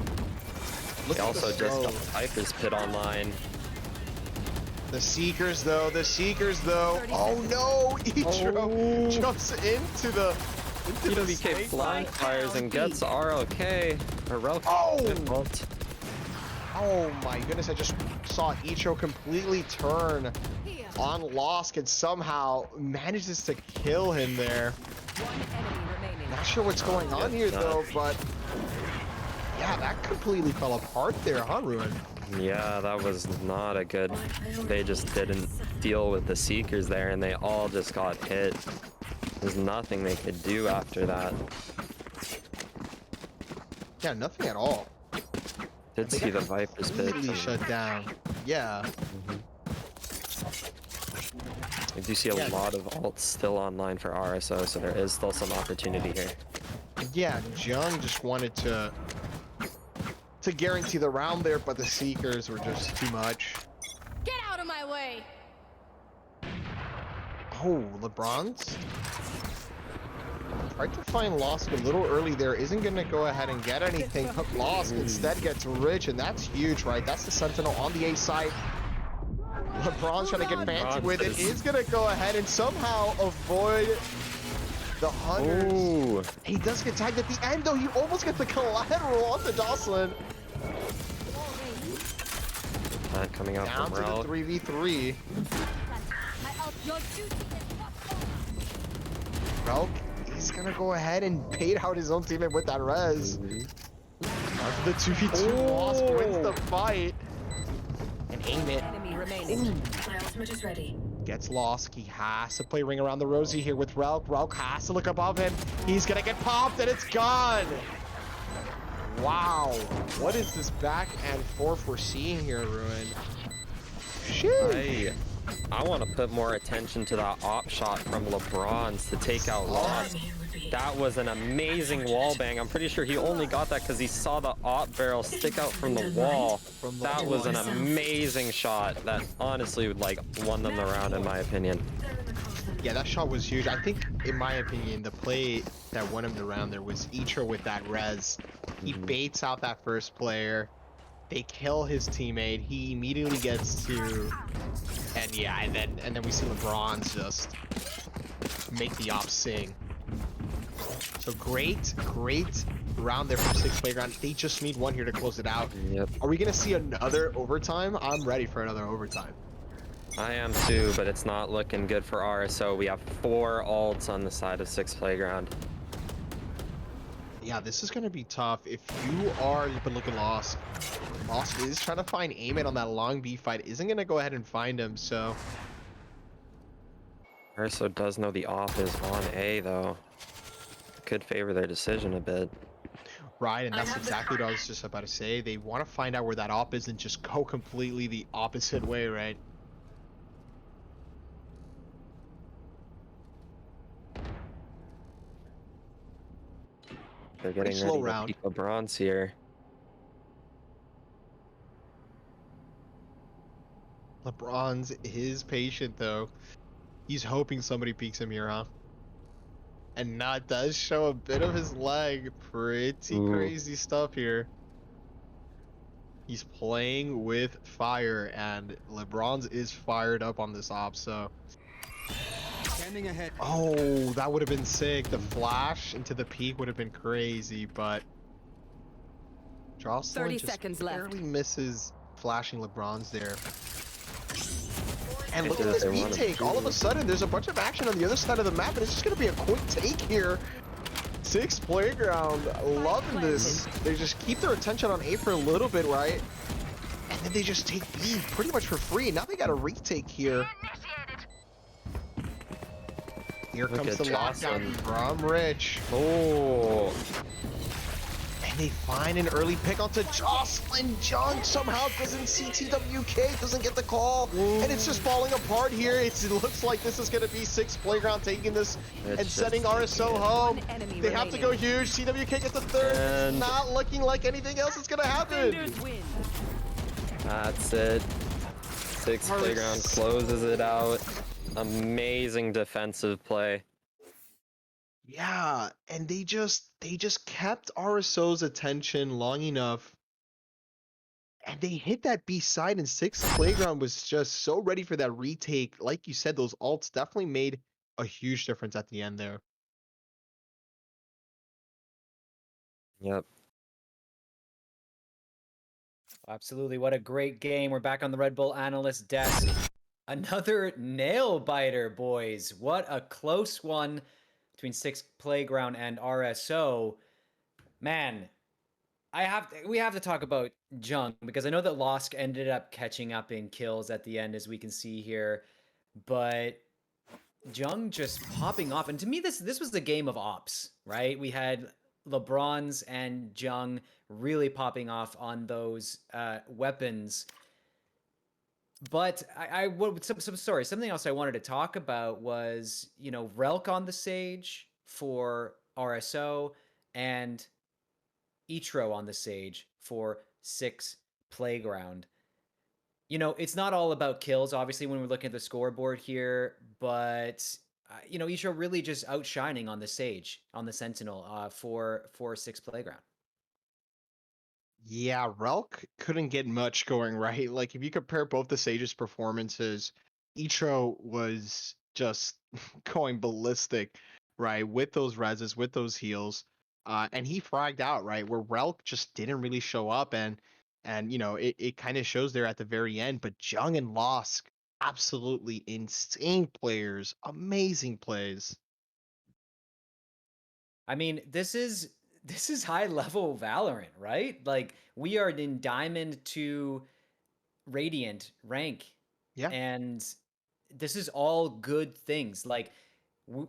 Speaker 7: They also just got the Viper's Pit online.
Speaker 6: The Seekers though, oh no! Ichiro jumps into the
Speaker 7: TWK blind fires and gets ROK. Default.
Speaker 6: Oh my goodness, I just saw Ichiro completely turn on Losk and somehow manages to kill him there. Not sure what's going on here though, but Yeah, that completely fell apart there, huh, Ruin?
Speaker 7: Yeah, that was not a good. They just didn't deal with the Seekers there, and they all just got hit. There's nothing they could do after that.
Speaker 6: Yeah, nothing at all.
Speaker 7: Did
Speaker 6: They
Speaker 7: see
Speaker 6: got
Speaker 7: the Viper's pit.
Speaker 6: completely shut down. Yeah.
Speaker 7: I do see a
Speaker 6: Yeah.
Speaker 7: lot of ults still online for RSO, so there is still some opportunity here.
Speaker 6: Yeah, Jung just wanted to guarantee the round there, but the Seekers were just too much.
Speaker 8: Get out of my way.
Speaker 6: Oh, LeBron's tried to find Lost a little early there. Isn't going to go ahead and get anything. But Lost instead gets Rich, and that's huge, right? That's the Sentinel on the A side. LeBron's trying to get fancy with it. Is going to go ahead and somehow avoid the Hunters.
Speaker 7: Ooh.
Speaker 6: He does get tagged at the end, though. He almost gets the collateral on the Dawson.
Speaker 7: Coming out
Speaker 6: Down
Speaker 7: from
Speaker 6: to
Speaker 7: Rel.
Speaker 6: the 3v3.
Speaker 8: Your duty is not over.
Speaker 6: Relk, he's gonna go ahead and bait out his own teammate with that res. After the 2v2, Lost wins the fight. And aim it.
Speaker 8: Enemy remaining.
Speaker 9: My ultimate is ready.
Speaker 6: Gets Lost. He has to play Ring Around the Rosie here with Relk. Relk has to look above him. He's gonna get popped and it's gone. Wow. What is this back and forth we're seeing here, Ruin? Shit.
Speaker 7: I want to put more attention to that op shot from LeBron's to take out Lost. That was an amazing wall bang. I'm pretty sure he only got that because he saw the op barrel stick out from the wall. That was an amazing shot that honestly like won them the round in my opinion.
Speaker 6: Yeah, that shot was huge. I think, in my opinion, the play that won him the round there was Ichiro with that res. He baits out that first player. They kill his teammate. He immediately gets to, and yeah, and then we see LeBron's just make the ops sing. So great round there from 6 Playground. They just need one here to close it out.
Speaker 7: Yep.
Speaker 6: Are we gonna see another overtime? I'm ready for another overtime.
Speaker 7: I am too, but it's not looking good for RSO. We have 4 ults on the side of 6 Playground.
Speaker 6: Yeah, this is going to be tough. If you are, you've been looking lost. Lost is trying to find Aimant on that long B fight. Isn't going to go ahead and find him, so.
Speaker 7: RSO does know the off is on A, though. Could favor their decision a bit.
Speaker 6: Right, and that's exactly what I was just about to say. They want to find out where that op is and just go completely the opposite way, right?
Speaker 7: They're getting
Speaker 6: slow
Speaker 7: ready
Speaker 6: round.
Speaker 7: to peek LeBron's here.
Speaker 6: LeBron's is patient, though. He's hoping somebody peeks him here, huh? And that does show a bit of his leg. Pretty crazy stuff here. He's playing with fire, and LeBron's is fired up on this op, so.
Speaker 5: Standing ahead.
Speaker 6: Oh, that would have been sick. The flash into the peak would have been crazy, but Jocelyn
Speaker 8: 30
Speaker 6: just
Speaker 8: seconds left.
Speaker 6: barely misses flashing LeBron's there. And look
Speaker 7: They
Speaker 6: at this
Speaker 7: did what they
Speaker 6: retake.
Speaker 7: wanted
Speaker 6: All of
Speaker 7: to.
Speaker 6: a sudden, there's a bunch of action on the other side of the map, and it's just going to be a quick take here. 6 Playground, loving this. They just keep their attention on A for a little bit, right? And then they just take B pretty much for free. Now they got a retake here. Here
Speaker 7: Look
Speaker 6: comes
Speaker 7: at
Speaker 6: the lockdown
Speaker 7: Jocelyn.
Speaker 6: from Rich.
Speaker 7: Oh,
Speaker 6: And they find an early pick onto Jocelyn. John somehow doesn't see TWK, doesn't get the call. And it's just falling apart here. It looks like this is going to be 6 Playground taking this and
Speaker 7: It's
Speaker 6: sending
Speaker 7: just
Speaker 6: RSO home.
Speaker 8: One enemy
Speaker 6: They have to go
Speaker 8: remaining.
Speaker 6: huge. TWK gets the third.
Speaker 7: And-
Speaker 6: It's not looking like anything else is going to happen.
Speaker 8: Defenders win.
Speaker 7: that's it. 6 Playground closes it out. Amazing defensive play.
Speaker 6: Yeah, and they just kept RSO's attention long enough. And they hit that B side, and 6 Playground was just so ready for that retake. Like you said, those ults definitely made a huge difference at the end there.
Speaker 7: Yep.
Speaker 1: Absolutely. What a great game. We're back on the Red Bull analyst desk. Another nail biter, boys. What a close one between 6 Playground and RSO. Man, we have to talk about Jung because I know that Losk ended up catching up in kills at the end, as we can see here, but Jung just popping off. And to me, this was the game of ops, right? We had LeBron's and Jung really popping off on those weapons. But something else I wanted to talk about was, Relk on the stage for RSO and Ichiro on the stage for Six Playground. It's not all about kills, obviously, when we're looking at the scoreboard here, but Ichiro really just outshining on the stage on the Sentinel for Six Playground.
Speaker 6: Yeah, Relk couldn't get much going right. Like if you compare both the Sage's performances, Ichiro was just going ballistic, right? With those reses, with those heals. And he fragged out, right? Where Relk just didn't really show up and it kind of shows there at the very end. But Jung and Losk, absolutely insane players, amazing plays.
Speaker 1: I mean, this is high level Valorant, right? Like we are in Diamond to Radiant rank,
Speaker 6: Yeah.
Speaker 1: and this is all good things. Like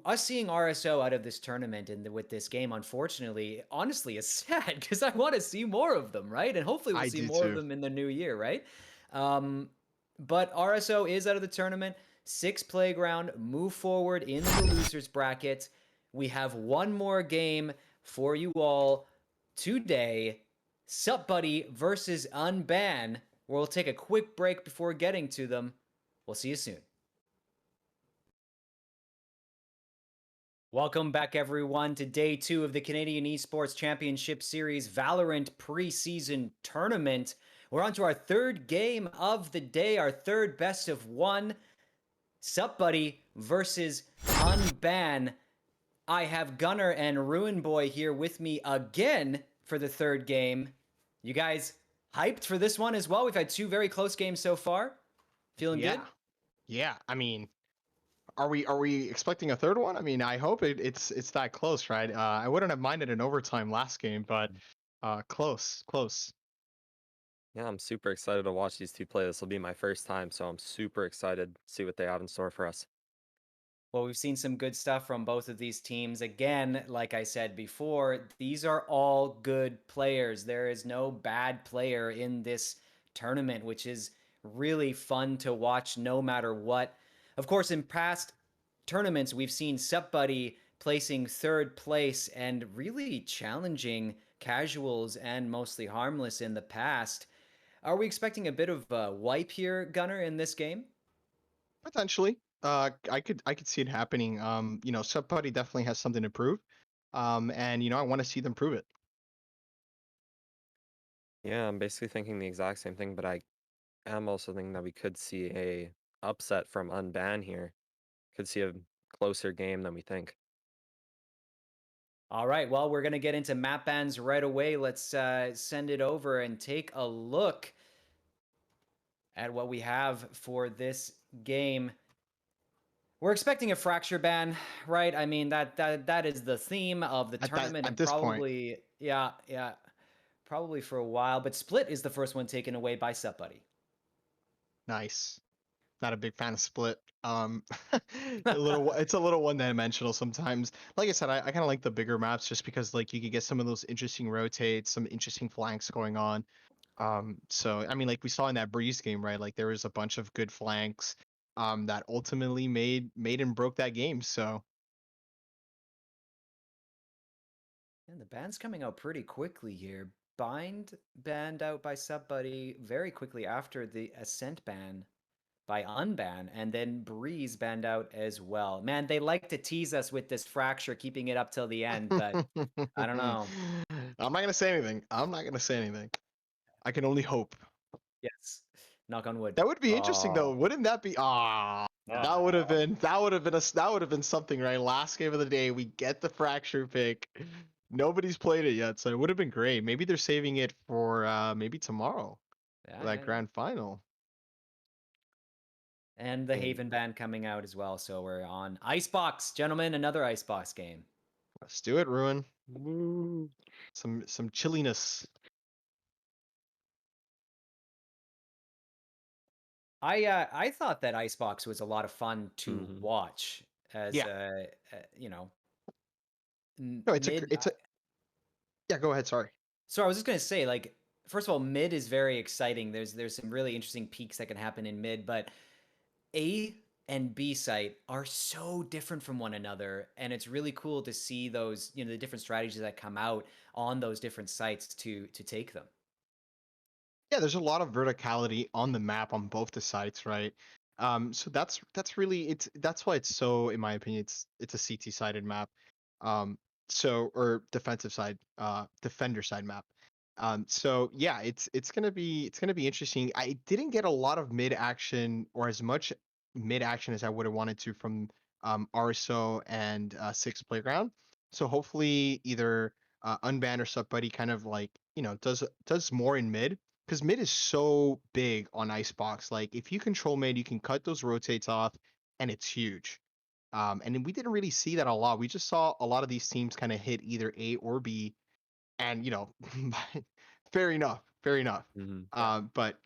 Speaker 1: us seeing RSO out of this tournament and with this game, unfortunately, honestly, is sad because I want to see more of them, right? And hopefully, we'll
Speaker 6: I
Speaker 1: see
Speaker 6: do
Speaker 1: more of
Speaker 6: too.
Speaker 1: them in the new year, right? But RSO is out of the tournament. Six Playground move forward in the losers bracket. We have one more game for you all today. Sup Buddy versus Unban. We'll take a quick break before getting to them. We'll see you soon. Welcome back, everyone, to day 2 of the Canadian Esports Championship Series Valorant Preseason Tournament. We're on to our third game of the day, our third best of 1. Sup Buddy versus Unban. I have Gunner and Ruin Boy here with me again for the third game. You guys hyped for this one as well? We've had 2 very close games so far. Feeling good?
Speaker 6: Yeah. I mean, are we expecting a third one? I mean, I hope it's that close, right? I wouldn't have minded an overtime last game, but close.
Speaker 7: Yeah, I'm super excited to watch these two play. This will be my first time, so I'm super excited to see what they have in store for us.
Speaker 1: Well, we've seen some good stuff from both of these teams. Again, like I said before, these are all good players. There is no bad player in this tournament, which is really fun to watch no matter what. Of course, in past tournaments, we've seen Sup Buddy placing third place and really challenging casuals and mostly harmless in the past. Are we expecting a bit of a wipe here, Gunner, in this game?
Speaker 6: Potentially. I could see it happening. Sub Buddy definitely has something to prove. And I want to see them prove it.
Speaker 7: Yeah, I'm basically thinking the exact same thing, but I am also thinking that we could see a upset from Unban here. Could see a closer game than we think.
Speaker 1: All right, well, we're going to get into map bans right away. Let's send it over and take a look at what we have for this game. We're expecting a fracture ban, right? I mean, that is the theme of the tournament and
Speaker 6: this point.
Speaker 1: probably, yeah, probably for a while. But Split is the first one taken away by Sup Buddy.
Speaker 6: Nice. Not a big fan of Split. It's a little one-dimensional sometimes. Like I said, I kind of like the bigger maps just because like you could get some of those interesting rotates, some interesting flanks going on. So I mean, like we saw in that Breeze game, right? Like there was a bunch of good flanks that ultimately made and broke that game. So
Speaker 1: And the ban's coming out pretty quickly here. Bind banned out by Sup Buddy very quickly after the Ascent ban by Unban, and then Breeze banned out as well. Man, they like to tease us with this fracture, keeping it up till the end, but I don't know.
Speaker 6: I'm not gonna say anything. I can only hope.
Speaker 1: Yes. Knock on wood.
Speaker 6: That would be interesting though.
Speaker 1: Oh.
Speaker 6: Wouldn't that be that would have been something, right? Last game of the day, we get the fracture pick. Nobody's played it yet, so it would have been great. Maybe they're saving it for maybe tomorrow. For that grand final.
Speaker 1: And the Haven ban coming out as well. So we're on Icebox, gentlemen, another Icebox game.
Speaker 6: Let's do it, Ruin. Woo. Some chilliness.
Speaker 1: I thought that Icebox was a lot of fun to
Speaker 7: Mhm.
Speaker 1: watch as
Speaker 6: Yeah.
Speaker 1: you know,
Speaker 6: No,
Speaker 1: mid.
Speaker 6: it's a yeah. Go ahead. Sorry.
Speaker 1: So I was just gonna say, like, first of all, mid is very exciting. There's some really interesting peaks that can happen in mid, but A and B site are so different from one another, and it's really cool to see those, the different strategies that come out on those different sites to take them.
Speaker 6: Yeah, there's a lot of verticality on the map on both the sites, right? So that's really that's why it's so, in my opinion, it's a CT sided map. So or defensive side, defender side map. So yeah, it's gonna be interesting. I didn't get a lot of mid action or as much mid action as I would have wanted to from RSO and Six Playground. So hopefully either Unban or Subbuddy kind of like does more in mid because mid is so big on Icebox. Like if you control mid, you can cut those rotates off, and it's huge. And then we didn't really see that a lot. We just saw a lot of these teams kind of hit either A or B, and fair enough, fair enough.
Speaker 7: Mhm.
Speaker 6: But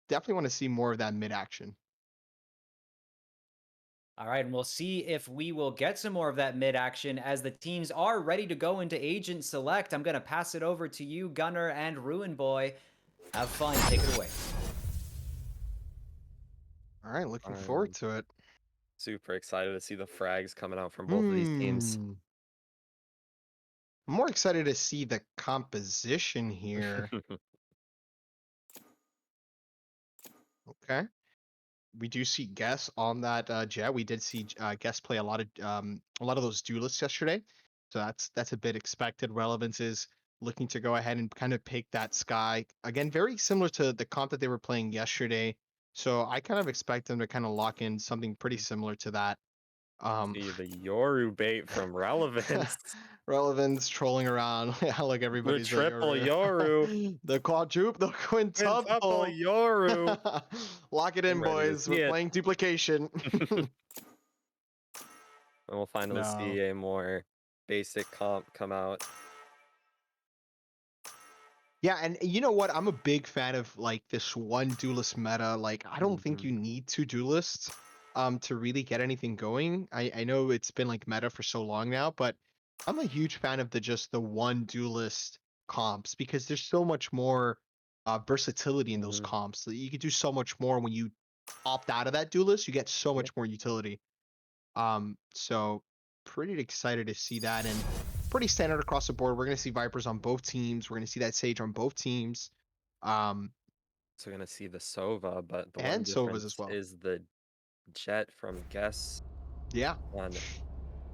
Speaker 6: definitely want to see more of that mid action.
Speaker 1: All right, and we'll see if we will get some more of that mid action as the teams are ready to go into Agent Select. I'm gonna pass it over to you, Gunner and Ruin Boy. Have fun. Take it away.
Speaker 6: All right, looking forward
Speaker 7: I'm
Speaker 6: to it.
Speaker 7: super excited to see the frags coming out from both of these teams.
Speaker 6: I'm more excited to see the composition here. Okay. We do see Guess on that jet. We did see Guess play a lot of those duelists yesterday, so that's a bit expected. Relevance is looking to go ahead and kind of pick that Sky again, very similar to the comp that they were playing yesterday. So I kind of expect them to kind of lock in something pretty similar to that.
Speaker 7: See the Yoru bait from Relevance.
Speaker 6: Relevance trolling around like
Speaker 7: The
Speaker 6: everybody's
Speaker 7: triple Yoru.
Speaker 6: the quadruple, the
Speaker 7: Quintuple
Speaker 6: quintuple.
Speaker 7: Yoru.
Speaker 6: Lock it in,
Speaker 7: I'm ready to
Speaker 6: boys.
Speaker 7: see
Speaker 6: We're
Speaker 7: it.
Speaker 6: playing duplication.
Speaker 7: And we'll finally
Speaker 6: No.
Speaker 7: see a more basic comp come out.
Speaker 6: Yeah, and you know what? I'm a big fan of like this one duelist meta. Like, I don't think
Speaker 7: Mhm.
Speaker 6: you need two duelists to really get anything going. I know it's been like meta for so long now, but I'm a huge fan of the one duelist comps because there's so much more versatility in those
Speaker 7: Mhm.
Speaker 6: comps. You could do so much more when you opt out of that duelist. You get so
Speaker 7: Yeah.
Speaker 6: much more utility. So pretty excited to see that, and pretty standard across the board. We're gonna see Vipers on both teams. We're gonna see that Sage on both teams.
Speaker 7: So gonna see the Sova, but the one
Speaker 6: And Sovas as
Speaker 7: difference
Speaker 6: well.
Speaker 7: is the Jet from Guess
Speaker 6: Yeah.
Speaker 7: on,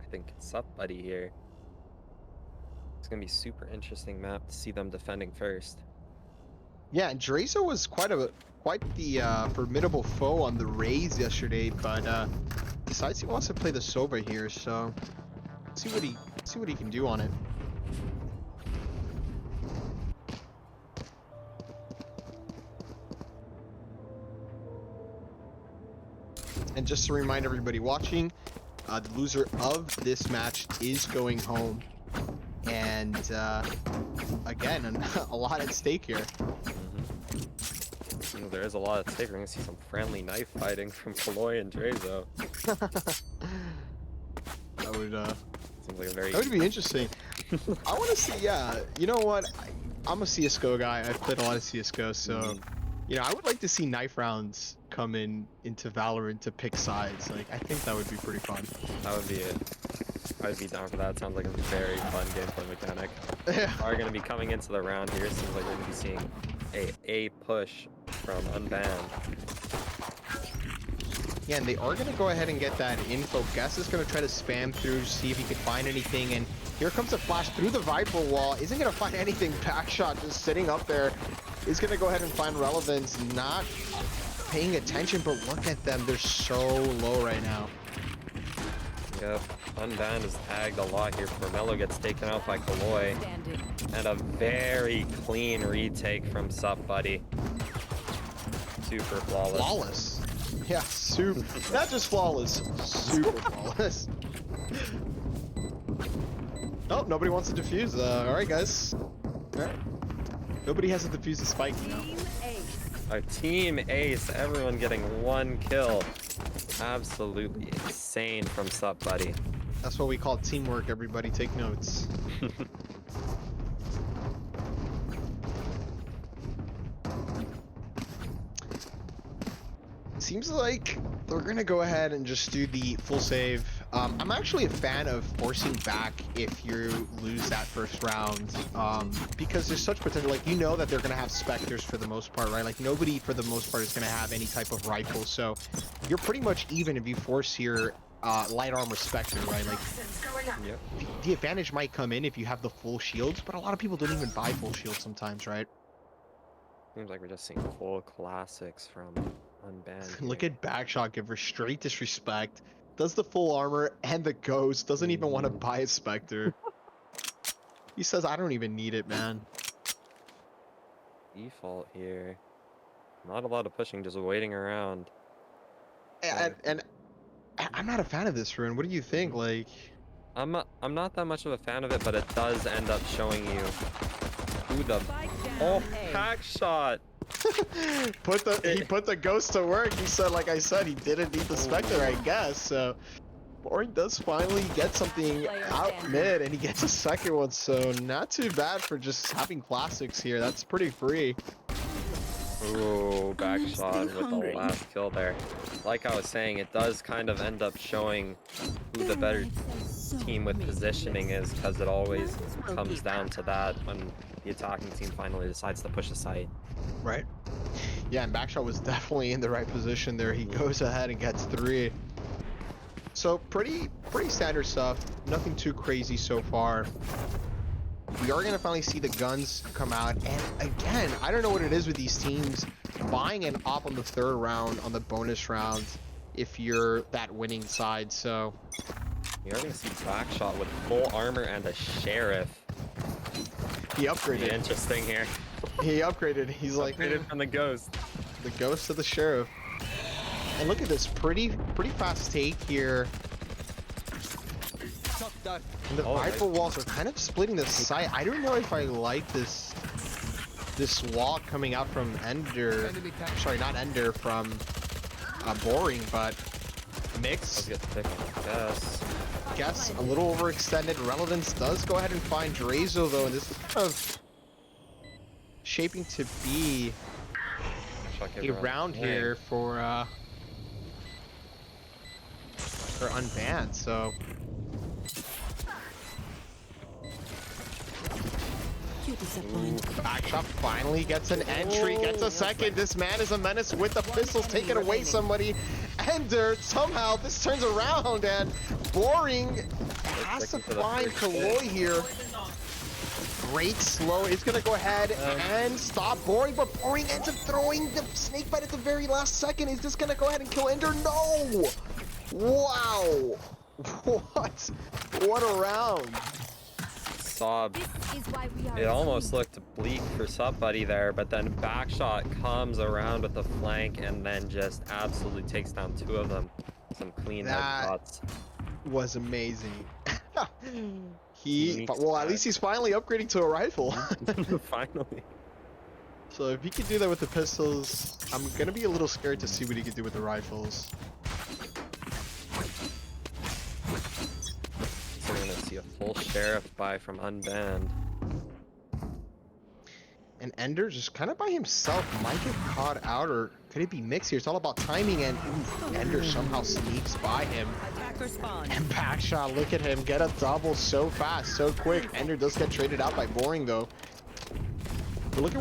Speaker 7: I think, Subbuddy here. It's gonna be super interesting map to see them defending first.
Speaker 6: Yeah, and Drazo was quite the formidable foe on the Rays yesterday, but decides he wants to play the Sova here, so see what he can do on it. And just to remind everybody watching, the loser of this match is going home. And again, a lot at stake here.
Speaker 7: You know, there is a lot at stake. We're gonna see some friendly knife fighting from Kaloy and Drazo.
Speaker 6: That would
Speaker 7: Seems like a very
Speaker 6: that would be interesting. I want to see. Yeah, you know what? I'm a CS:GO guy. I've played a lot of CS:GO, so I would like to see knife rounds come into Valorant to pick sides. Like, I think that would be pretty fun.
Speaker 7: That would be it. I'd be down for that. Sounds like a very fun gameplay mechanic. Are gonna be coming into the round here. Seems like we're gonna be seeing a push from Unbanned.
Speaker 6: Yeah, and they are going to go ahead and get that info. Guess is going to try to spam through to see if he can find anything. And here comes a flash through the Viper wall. Isn't going to find anything. Backshot just sitting up there. Is going to go ahead and find Relevance. Not paying attention, but look at them. They're so low right now.
Speaker 7: Yep, Unbanned is tagged a lot here. Formello gets taken out by Kaloy. And a very clean retake from Subbuddy. Super flawless.
Speaker 6: Flawless. Yeah, super. Not just flawless, super flawless. Oh, nobody wants to defuse. All right, guys. All right. Nobody has to defuse the spike now.
Speaker 4: Team A,
Speaker 7: A team ace, everyone getting 1 kill. Absolutely insane from Sup Buddy.
Speaker 6: That's what we call teamwork, everybody. Take notes. Seems like they're gonna go ahead and just do the full save. I'm actually a fan of forcing back if you lose that first round, because there's such potential. Like, you know that they're gonna have specters for the most part, right? Like, nobody for the most part is gonna have any type of rifle, so you're pretty much even if you force your light armor specter, right? Like,
Speaker 7: Yep.
Speaker 6: the advantage might come in if you have the full shields, but a lot of people don't even buy full shields sometimes, right?
Speaker 7: Seems like we're just seeing full classics from Unbanned.
Speaker 6: Look
Speaker 7: here.
Speaker 6: at Backshot Giver, straight disrespect. Does the full armor and the ghost, doesn't even want to buy a Spectre. He says, I don't even need it, man.
Speaker 7: Default here. Not a lot of pushing, just waiting around.
Speaker 6: And I'm not a fan of this rune. What do you think? Like,
Speaker 7: I'm not that much of a fan of it, but it does end up showing you who the pack shot.
Speaker 6: he put the ghost to work. He said, like I said, he didn't need the Spectre, I guess. So Boring does finally get something out mid, and he gets a second one. So not too bad for just having classics here. That's pretty free.
Speaker 7: Ooh, back shot with the last kill there. Like I was saying, it does kind of end up showing who the better team with positioning is, because it always comes down to that when the attacking team finally decides to push a site.
Speaker 6: Right. Yeah, and Backshot was definitely in the right position there. He goes ahead and gets 3. So pretty standard stuff. Nothing too crazy so far. We are gonna finally see the guns come out, and again, I don't know what it is with these teams buying an op on the 3rd round on the bonus round if you're that winning side. So
Speaker 7: We are gonna see Backshot with full armor and a sheriff.
Speaker 6: he upgraded.
Speaker 7: Interesting here.
Speaker 6: He upgraded. He's like
Speaker 7: Upgraded from the ghost.
Speaker 6: the ghost of the sheriff. And look at this pretty fast take here. And the rifle walls are kind of splitting the site. I don't know if I like this wall coming out from Ender. Sorry, not Ender, from Boring, but Mix.
Speaker 7: Let's get the pick on
Speaker 6: Guess a little overextended. Relevance does go ahead and find Drazo though, and this is kind of shaping to be a round here for Unbanned. So Backshot finally gets an entry, gets a second. This man is a menace with the pistols, taking away somebody. Ender, somehow this turns around, and Boring has to find Kaloy here. Great slow. It's gonna go ahead and stop Boring, but Boring ends up throwing the snake bite at the very last second. Is this gonna go ahead and kill Ender? No! Wow! What a round!
Speaker 7: Sob.
Speaker 8: This is why we are
Speaker 7: It
Speaker 8: a
Speaker 7: almost
Speaker 8: team.
Speaker 7: looked bleak for Sup Buddy there, but then Backshot comes around with the flank and then just absolutely takes down 2 of them. Some clean headshots.
Speaker 6: Was amazing.
Speaker 7: Sneaks
Speaker 6: Well, at
Speaker 7: back.
Speaker 6: least he's finally upgrading to a rifle.
Speaker 7: Finally.
Speaker 6: So if he can do that with the pistols, I'm gonna be a little scared to see what he can do with the rifles.
Speaker 7: So we're gonna see a full sheriff buy from Unbanned.
Speaker 6: And Ender just kind of by himself might get caught out, or could it be Mix here? It's all about timing, and Ender somehow sneaks by him.
Speaker 4: Attacker spawn.
Speaker 6: And Backshot, look at him, get a double so fast, so quick. Ender does get traded out by Boring though. But look at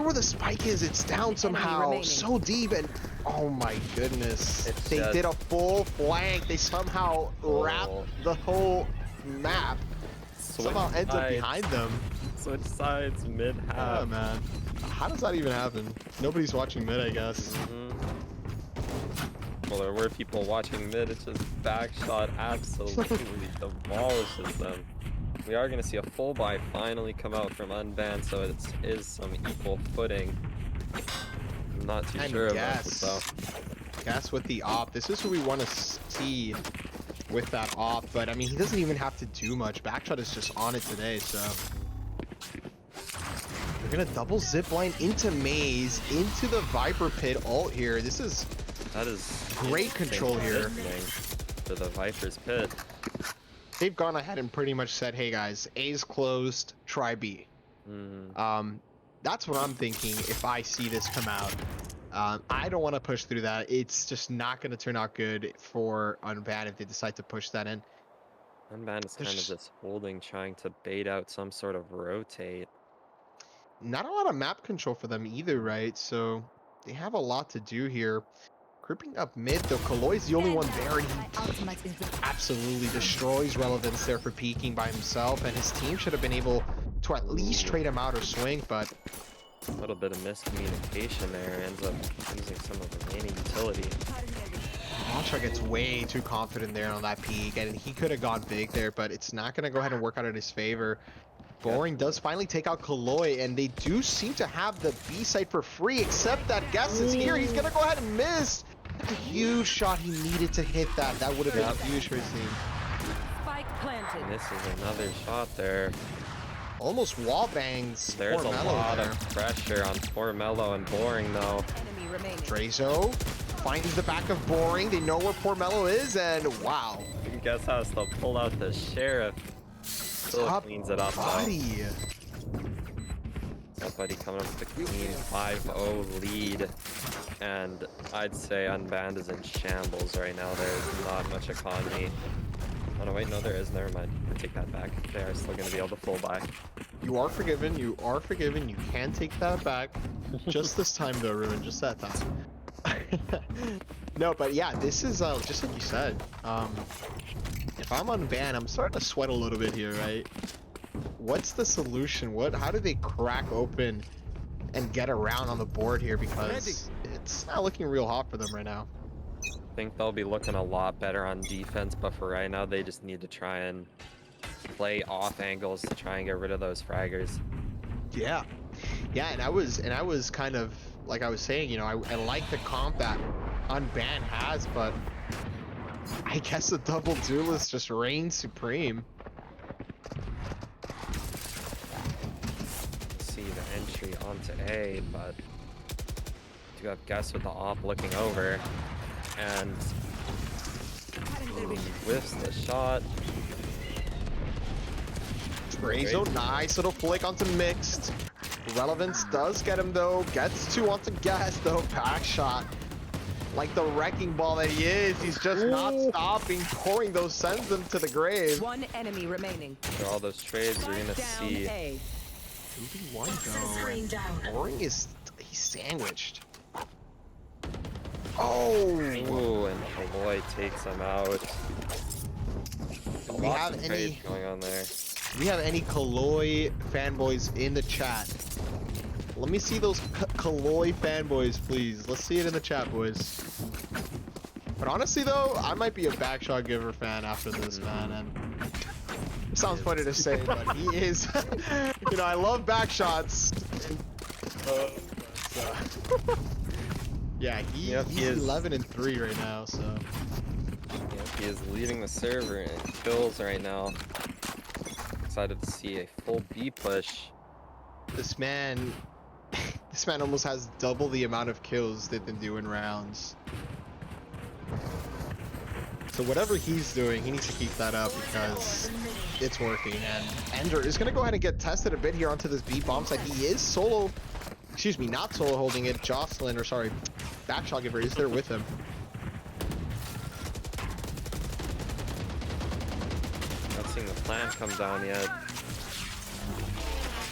Speaker 6: where the spike is. It's down somehow,
Speaker 4: remaining.
Speaker 6: so deep, and oh my goodness,
Speaker 7: It's
Speaker 6: they
Speaker 7: just-
Speaker 6: did a full flank. They somehow wrapped the whole map. Somehow ends up behind them.
Speaker 7: Switch sides
Speaker 6: Oh
Speaker 7: mid-half.
Speaker 6: man, how does that even happen? Nobody's watching mid, I guess.
Speaker 7: Well, there were people watching mid. It's just Backshot absolutely demolishes them. We are going to see a full buy finally come out from Unbanned, so it is some equal footing. I'm not too
Speaker 6: And
Speaker 7: sure about it
Speaker 6: Gas.
Speaker 7: though.
Speaker 6: Gas with the op. This is what we want to see with that op, but I mean, he doesn't even have to do much. Backshot is just on it today, so They're gonna double zip line into Maze, into the Viper pit ult here. That is great control here.
Speaker 7: To the Viper's pit.
Speaker 6: They've gone ahead and pretty much said, hey guys, A's closed, try B. That's what I'm thinking if I see this come out. I don't want to push through that. It's just not going to turn out good for Unban if they decide to push that in.
Speaker 7: Unban is kind of just holding, trying to bait out some sort of rotate.
Speaker 6: Not a lot of map control for them either, right? So they have a lot to do here. Creeping up mid, though, Kaloi's the only one there, and he absolutely destroys Relevance there for peeking by himself, and his team should have been able to at least trade him out or swing, but
Speaker 7: a little bit of miscommunication there, ends up using some of the remaining utility.
Speaker 6: Montra gets way too confident there on that peek, and he could have gone big there, but it's not going to go ahead and work out in his favor. Boring does finally take out Kaloi, and they do seem to have the B site for free, except that Guess is here. He's going to go ahead and miss. That's a huge shot. He needed to hit that. That would have been huge for his team.
Speaker 4: Spike planted.
Speaker 7: And this is another shot there.
Speaker 6: Almost wall bangs.
Speaker 7: There's
Speaker 6: poor
Speaker 7: a
Speaker 6: Mello
Speaker 7: lot
Speaker 6: there.
Speaker 7: of pressure on poor Mello and Boring, though.
Speaker 4: Enemy remaining.
Speaker 6: Drazo finds the back of Boring. They know where poor Mello is, and wow.
Speaker 7: Guess has to pull out the Sheriff. Still
Speaker 6: Top
Speaker 7: cleans it up,
Speaker 6: body.
Speaker 7: Somebody coming up with a clean 5-0 lead. And I'd say Unbanned is in shambles right now. There's not much economy. Oh no, wait, no, there is. Never mind. I take that back. They are still going to be able to full buy.
Speaker 6: You are forgiven. You are forgiven. You can take that back. Just this time, though, Ruin. Just that time. No, but yeah, this is just like you said. If I'm unbanned, I'm starting to sweat a little bit here, right? What's the solution? How do they crack open and get around on the board here? Because it's not looking real hot for them right now.
Speaker 7: I think they'll be looking a lot better on defense, but for right now, they just need to try and play off angles to try and get rid of those fraggers.
Speaker 6: Yeah, and I was kind of like I was saying, you know, I like the comp that Unban has, but I guess the double duelist just reigns supreme.
Speaker 7: See the entry onto A, but do have Guess with the op looking over, and he whiffs the shot.
Speaker 6: Drazo, nice little flick onto Mixed. Relevance does get him though. Gets two onto Guess though. Back shot. Like the wrecking ball that he is, he's just not stopping. Pouring those sends them to the grave.
Speaker 4: One enemy remaining.
Speaker 7: For all those trades, you're gonna see.
Speaker 6: 2v1 though. Boring is he's sandwiched. Oh!
Speaker 7: Ooh, and Kaloy takes him out.
Speaker 6: Do we have any
Speaker 7: going on there?
Speaker 6: Do we have any Kaloy fanboys in the chat? Let me see those Kaloy fanboys, please. Let's see it in the chat, boys. But honestly, though, I might be a Backshot Giver fan after this, man. And it sounds funny to say, but he is. You know, I love backshots. Yeah, he's 11-3 right now, so.
Speaker 7: Yeah, he is leading the server in kills right now. Excited to see a full B push.
Speaker 6: This man almost has double the amount of kills they've been doing rounds. So whatever he's doing, he needs to keep that up because it's working. And Ender is going to go ahead and get tested a bit here onto this B bomb side. He is solo, excuse me, not solo holding it. Jocelyn, or sorry, Backshot Giver is there with him.
Speaker 7: Not seeing the plan come down yet.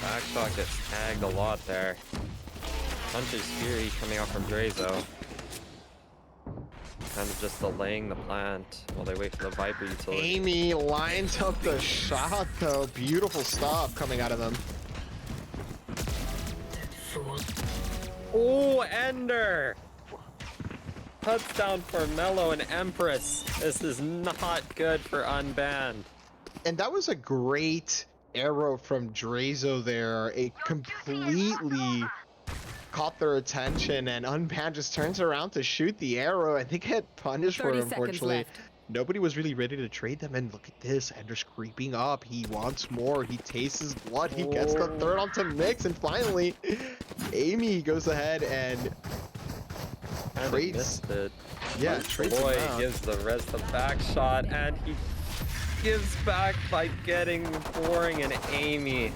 Speaker 7: Backshot gets tagged a lot there. Punches Fury coming out from Drazo. Kind of just delaying the plant while they wait for the Viper utility.
Speaker 6: Amy lines up the shot though. Beautiful stuff coming out of them.
Speaker 7: Oh, Ender! Touchdown for Mello and Empress. This is not good for Unbanned.
Speaker 6: And that was a great arrow from Drazo there. It completely caught their attention, and Unbanned just turns around to shoot the arrow, and they get punished for it,
Speaker 4: 30 seconds
Speaker 6: unfortunately.
Speaker 4: left.
Speaker 6: nobody was really ready to trade them. And look at this, Ender's creeping up. He wants more. He tastes his blood. He gets the third onto Mix, and finally, Amy goes ahead and
Speaker 7: Kinda
Speaker 6: trades.
Speaker 7: missed it.
Speaker 6: Yeah, trades him
Speaker 7: Boy
Speaker 6: out.
Speaker 7: gives the rest a back shot, and he gives back by getting Boring and Amy.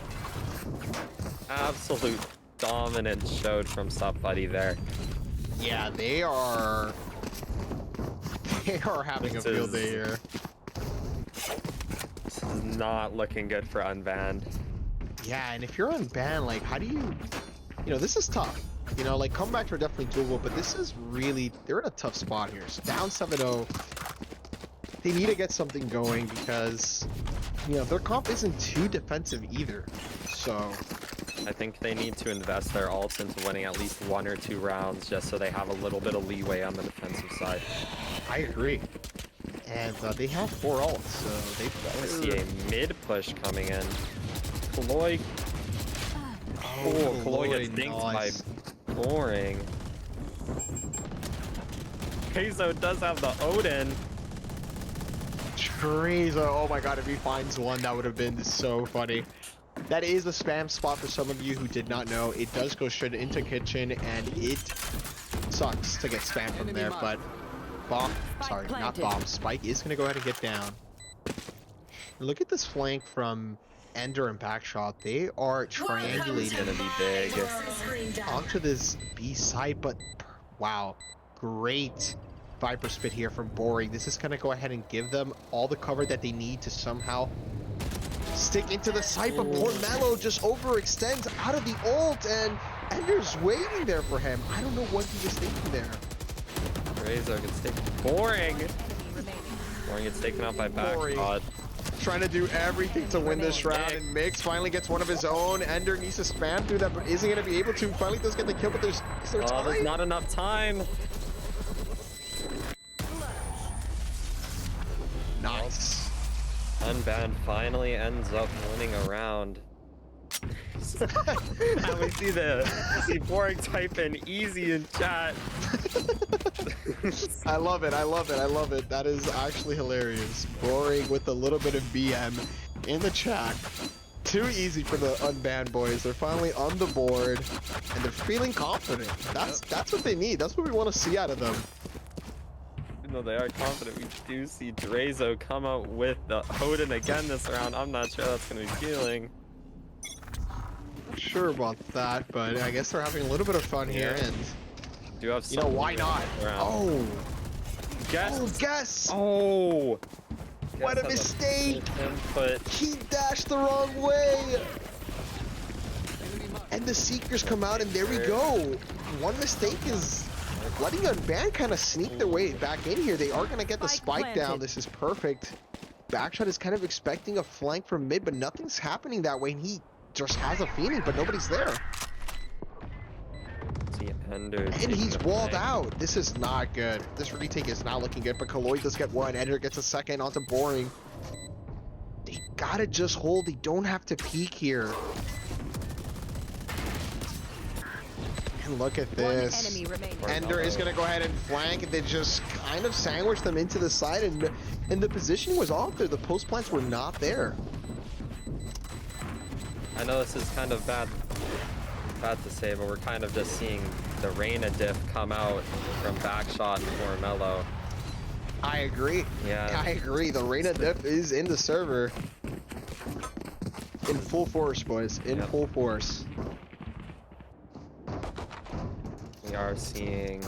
Speaker 7: Absolute dominance showed from Sup Buddy there.
Speaker 6: Yeah, they are having a
Speaker 7: This
Speaker 6: field day
Speaker 7: is-
Speaker 6: here.
Speaker 7: This is not looking good for Unbanned.
Speaker 6: Yeah, and if you're unbanned, like, how do you know, this is tough. You know, like, comebacks are definitely doable, but this is really, they're in a tough spot here. So down 7-0, they need to get something going because, you know, their comp isn't too defensive either. So,
Speaker 7: I think they need to invest their ults into winning at least 1 or 2 rounds just so they have a little bit of leeway on the defensive side.
Speaker 6: I agree. And they have 4 ults, so
Speaker 7: I see
Speaker 6: they
Speaker 7: a mid push coming in. Kaloy. Oh, Kaloy gets dinked by Boring. Keizo does have the Odin.
Speaker 6: Trezo, oh my god, if he finds one, that would have been so funny. That is a spam spot for some of you who did not know. It does go straight into kitchen, and it sucks to get spam from there, but bomb, sorry, not bomb, Spike is going to go ahead and get down. Look at this flank from Ender and Backshot. They are triangulating
Speaker 7: Gonna be big.
Speaker 6: onto this B side, but wow, great Viper Spit here from Boring. This is going to go ahead and give them all the cover that they need to somehow stick into the site, but poor Mello just overextends out of the ult, and Ender's waiting there for him. I don't know what he was thinking there.
Speaker 7: Razor gets taken. Boring! Boring gets taken out by
Speaker 6: Boring.
Speaker 7: Backshot.
Speaker 6: Trying to do everything to win this round, and Mix finally gets one of his own. Ender needs to spam through that, but isn't going to be able to. Finally does get the kill, but is there
Speaker 7: Oh,
Speaker 6: time?
Speaker 7: there's not enough time.
Speaker 6: Nice.
Speaker 7: Unbanned finally ends up winning a round. And we see Boring type in easy in chat.
Speaker 6: I love it. I love it. I love it. That is actually hilarious. Boring with a little bit of BM in the chat. Too easy for the unbanned boys. They're finally on the board, and they're feeling confident. That's what they need. That's what we want to see out of them.
Speaker 7: Even though they are confident, we do see Drazo come out with the Odin again this round. I'm not sure that's going to be feeling.
Speaker 6: Not sure about that, but I guess they're having a little bit of fun here, and
Speaker 7: Do have
Speaker 6: you know, why not? Oh,
Speaker 7: Guess.
Speaker 6: guess.
Speaker 7: Oh.
Speaker 6: What a
Speaker 7: Guess has
Speaker 6: mistake.
Speaker 7: Input.
Speaker 6: He dashed the wrong way. And the Seekers come out, and there we go. One mistake is letting Unbanned kind of sneak their way back in here. They are going to get the spike down. This is perfect. Backshot is kind of expecting a flank from mid, but nothing's happening that way. And he just has a feeling, but nobody's there.
Speaker 7: See Ender
Speaker 6: And
Speaker 7: taking
Speaker 6: he's
Speaker 7: the
Speaker 6: walled
Speaker 7: flank.
Speaker 6: out. This is not good. This retake is not looking good, but Kaloy does get one. Ender gets a second onto Boring. They gotta just hold. They don't have to peek here. And look at this.
Speaker 4: One enemy remaining.
Speaker 6: Ender is gonna go ahead and flank, and they just kind of sandwich them into the side, and the position was off there. The post plants were not there.
Speaker 7: I know this is kind of bad to say, but we're kind of just seeing the Reyna diff come out from Backshot for Mello.
Speaker 6: I agree.
Speaker 7: Yeah.
Speaker 6: I agree. The Reyna diff is in the server. In full force, boys. In
Speaker 7: Yep.
Speaker 6: full force.
Speaker 7: We are seeing,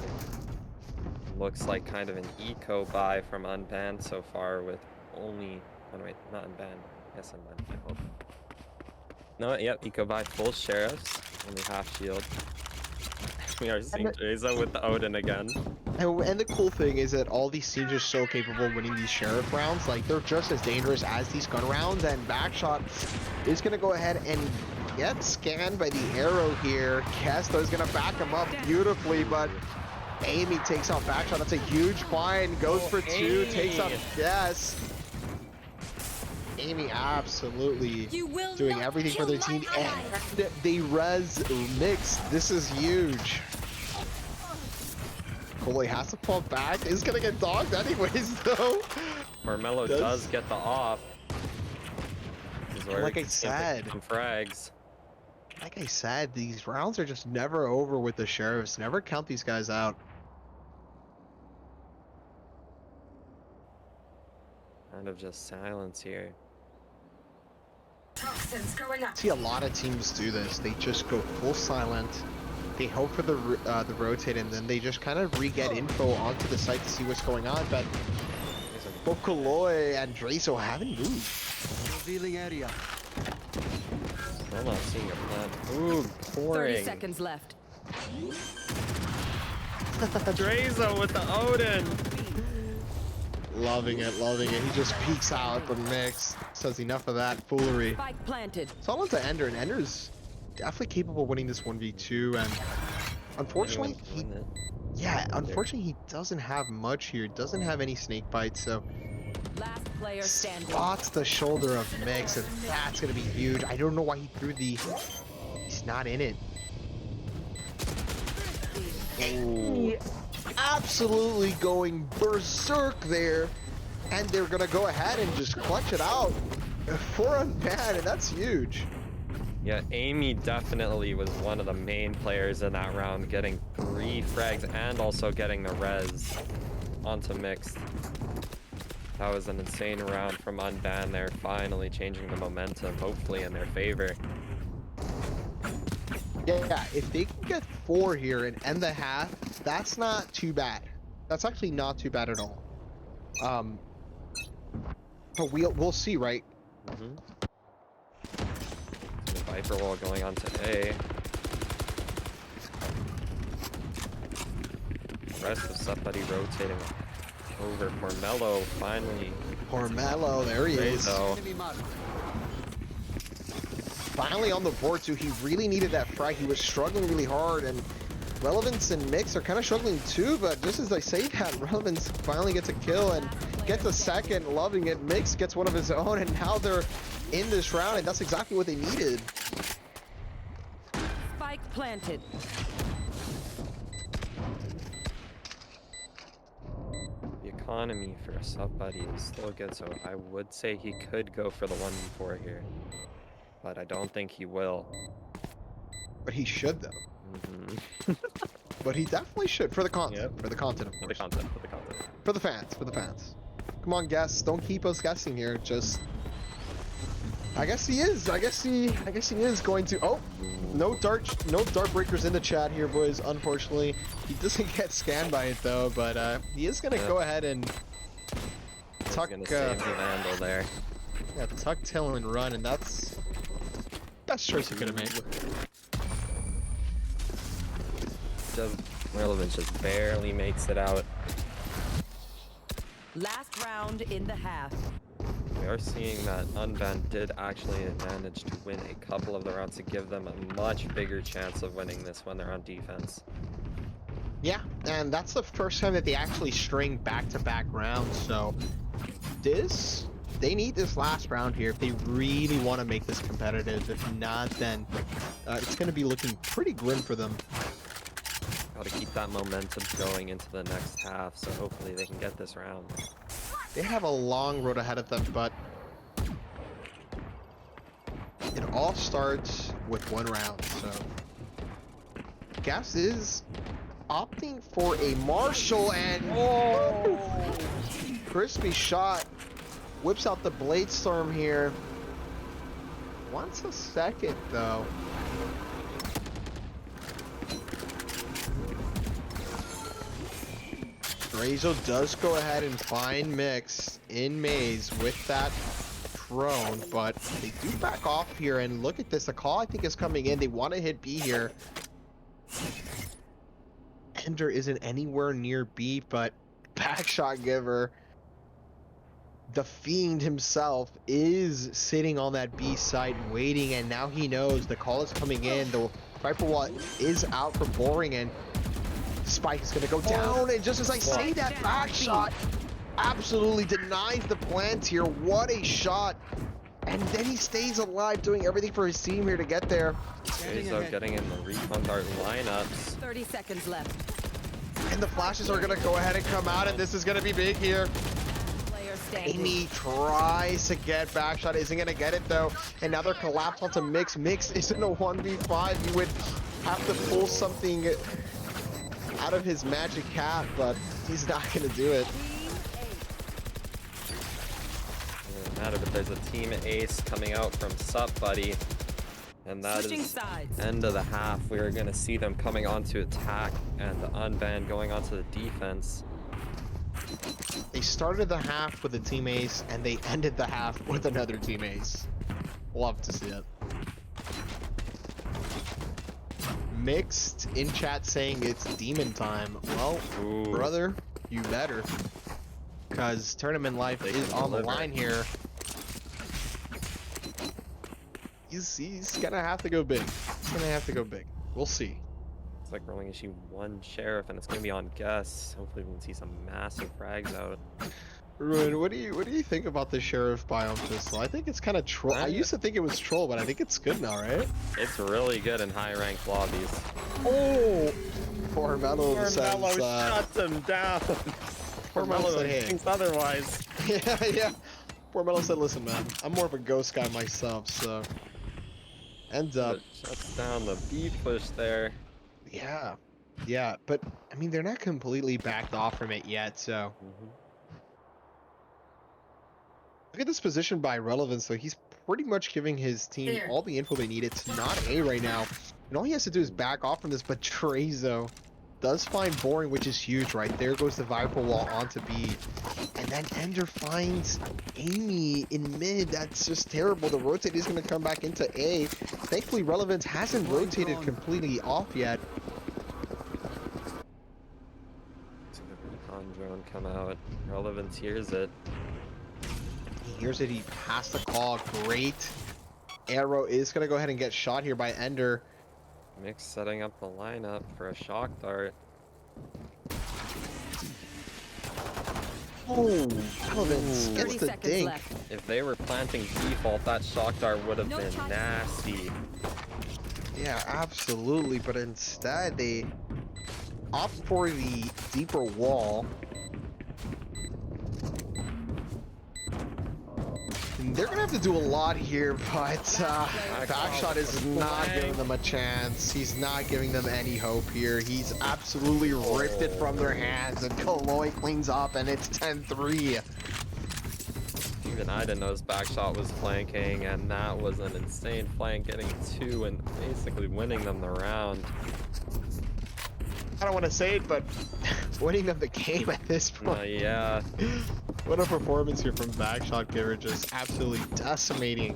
Speaker 7: looks like kind of an eco buy from Unbanned so far with only, oh wait, not Unbanned, yes Unbanned, I hope. No, yep, eco buy full sheriffs, only half shield. We are seeing Drazo with the Odin again.
Speaker 6: And the cool thing is that all these teams are so capable of winning these sheriff rounds. Like, they're just as dangerous as these gun rounds, and Backshot is going to go ahead and get scanned by the arrow here. Kesto is going to back him up beautifully, but Amy takes out Backshot. That's a huge find. Goes for two, takes out Guess. Amy absolutely doing everything for their team, and they res Mix. This is huge. Cole has to fall back. He's gonna get dogged anyways, though.
Speaker 7: Carmelo does get the off.
Speaker 6: Like I said,
Speaker 7: frags.
Speaker 6: like I said, these rounds are just never over with the Sheriffs. Never count these guys out.
Speaker 7: Kind of just silence here.
Speaker 6: See a lot of teams do this. They just go full silent. They hope for the rotate, and then they just kind of re-get info onto the site to see what's going on. But both Kaloy and Drazo haven't moved.
Speaker 5: Revealing area.
Speaker 7: Still not seeing a plan. Ooh,
Speaker 4: 30
Speaker 7: pouring.
Speaker 4: seconds left.
Speaker 7: Drazo with the Odin.
Speaker 6: Loving it, loving it. He just peeks out, but Mix says enough of that foolery.
Speaker 4: Spike planted.
Speaker 6: It's all into Ender, and Ender's definitely capable of winning this 1v2, and unfortunately, unfortunately he doesn't have much here. Doesn't have any snake bites, so
Speaker 4: Last player standing.
Speaker 6: spots the shoulder of Mix, and that's gonna be huge. I don't know why he threw the. He's not in it.
Speaker 7: Ooh.
Speaker 6: Absolutely going berserk there, and they're gonna go ahead and just clutch it out for a man, and that's huge.
Speaker 7: Yeah, Amy definitely was one of the main players in that round, getting 3 frags and also getting the res onto Mixed. That was an insane round from Unban there, finally changing the momentum, hopefully in their favor.
Speaker 6: Yeah, if they can get 4 here and end the half, that's not too bad. That's actually not too bad at all. But we'll see, right?
Speaker 7: Mm-hmm. Viper wall going on to A. Rest of somebody rotating over. Pormello finally.
Speaker 6: Pormello, there he is.
Speaker 5: Enemy mark.
Speaker 6: Finally on the board too. He really needed that frag. He was struggling really hard, and Relevance and Mix are kind of struggling too, but just as I say that, Relevance finally gets a kill and gets a second, loving it. Mix gets one of his own, and now they're in this round, and that's exactly what they needed.
Speaker 4: Spike planted.
Speaker 7: The economy for a sub buddy is still good, so I would say he could go for the 1v4 here. But I don't think he will.
Speaker 6: But he should, though.
Speaker 7: Mm-hmm.
Speaker 6: But he definitely should, for the content.
Speaker 7: Yep.
Speaker 6: For the content, of
Speaker 7: For the
Speaker 6: course.
Speaker 7: content, for the content.
Speaker 6: For the fans, for the fans. Come on, guests, don't keep us guessing here. Just, I guess he is. I guess he is going to. Oh, no dart breakers in the chat here, boys. Unfortunately, he doesn't get scanned by it though. But he is gonna go ahead and tuck.
Speaker 7: Gonna save the Vandal there.
Speaker 6: Yeah, tuck, tail, and run, and that's best choice he could have made.
Speaker 7: Just Relevance just barely makes it out.
Speaker 4: Last round in the half.
Speaker 7: We are seeing that Unban did actually manage to win a couple of the rounds to give them a much bigger chance of winning this when they're on defense.
Speaker 6: Yeah, and that's the first time that they actually string back-to-back rounds. So they need this last round here if they really want to make this competitive. If not, then it's going to be looking pretty grim for them.
Speaker 7: Got to keep that momentum going into the next half, so hopefully they can get this round.
Speaker 6: They have a long road ahead of them, but it all starts with one round. So Gas is opting for a Marshall, and crispy shot. Whips out the Blade Storm here. Wants a second though. Drazo does go ahead and find Mix in Maze with that drone, but they do back off here, and look at this. The call I think is coming in. They want to hit B here. Ender isn't anywhere near B, but Backshot Giver, the Fiend himself, is sitting on that B site waiting, and now he knows the call is coming in. The Viper Wall is out for boring, and Spike is going to go down, and just as I say that, Backshot absolutely denies the plant here. What a shot. And then he stays alive, doing everything for his team here to get there.
Speaker 7: Drazo getting in the refund dart lineups.
Speaker 4: 30 seconds left.
Speaker 6: And the flashes are gonna go ahead and come out, and this is gonna be big here.
Speaker 4: Player standing.
Speaker 6: Amy tries to get backshot, isn't gonna get it though. And now they're collapsed onto Mix. Mix isn't a 1v5. You would have to pull something out of his magic hat, but he's not gonna do it.
Speaker 7: Doesn't matter, but there's a team ace coming out from Sup Buddy. And that
Speaker 4: Switching
Speaker 7: is
Speaker 4: sides.
Speaker 7: end of the half. We are going to see them coming onto attack and the Unbanned going onto the defense.
Speaker 6: They started the half with a team ace, and they ended the half with another team ace. Love to see it. Mixed in chat saying it's demon time. Well,
Speaker 7: Ooh.
Speaker 6: brother, you better. Because tournament life
Speaker 7: They
Speaker 6: is
Speaker 7: can
Speaker 6: on the
Speaker 7: deliver.
Speaker 6: line here. He's gonna have to go big. He's gonna have to go big. We'll see.
Speaker 7: It's like we're only going to shoot one sheriff, and it's going to be on guess. Hopefully we can see some massive frags out.
Speaker 6: Ruin, what do you think about the sheriff biome pistol? I think it's kind of troll. I used to think it was troll, but I think it's good now, right?
Speaker 7: It's really good in high-ranked lobbies.
Speaker 6: Oh, poor Mello says.
Speaker 7: shuts him down.
Speaker 6: Poor Mello said, "Hey."
Speaker 7: thinks otherwise.
Speaker 6: Yeah. Poor Mello said, "Listen, man, I'm more of a ghost guy myself, so." Ends up.
Speaker 7: It shuts down the B push there.
Speaker 6: Yeah, but I mean, they're not completely backed off from it yet, so. Look at this position by Relevance, though. He's pretty much giving his team all the info they need. It's not A right now. And all he has to do is back off from this, but Trezo does find Boring, which is huge, right? There goes the Viper Wall onto B. And then Ender finds Amy in mid. That's just terrible. The rotate is going to come back into A. Thankfully, Relevance hasn't rotated completely off yet.
Speaker 7: See the recon drone come out. Relevance hears it.
Speaker 6: He hears it. He passed the call. Great. Arrow is going to go ahead and get shot here by Ender.
Speaker 7: Mix setting up the lineup for a shock dart.
Speaker 6: Oh, Relevance
Speaker 4: 30
Speaker 6: gets the
Speaker 4: seconds
Speaker 6: dink.
Speaker 4: left.
Speaker 7: If they were planting default, that shock dart would have
Speaker 8: No
Speaker 7: been
Speaker 8: time.
Speaker 7: nasty.
Speaker 6: Yeah, absolutely. But instead, they opt for the deeper wall. And they're gonna have to do a lot here, but Backshot is not giving them a chance. He's not giving them any hope here. He's absolutely ripped it from their hands, and Kaloy cleans up, and it's 10-3.
Speaker 7: Even I didn't know his backshot was flanking, and that was an insane flank, getting two and basically winning them the round.
Speaker 6: I don't want to say it, but winning them the game at this point.
Speaker 7: Yeah.
Speaker 6: What a performance here from Backshot Giver, just absolutely decimating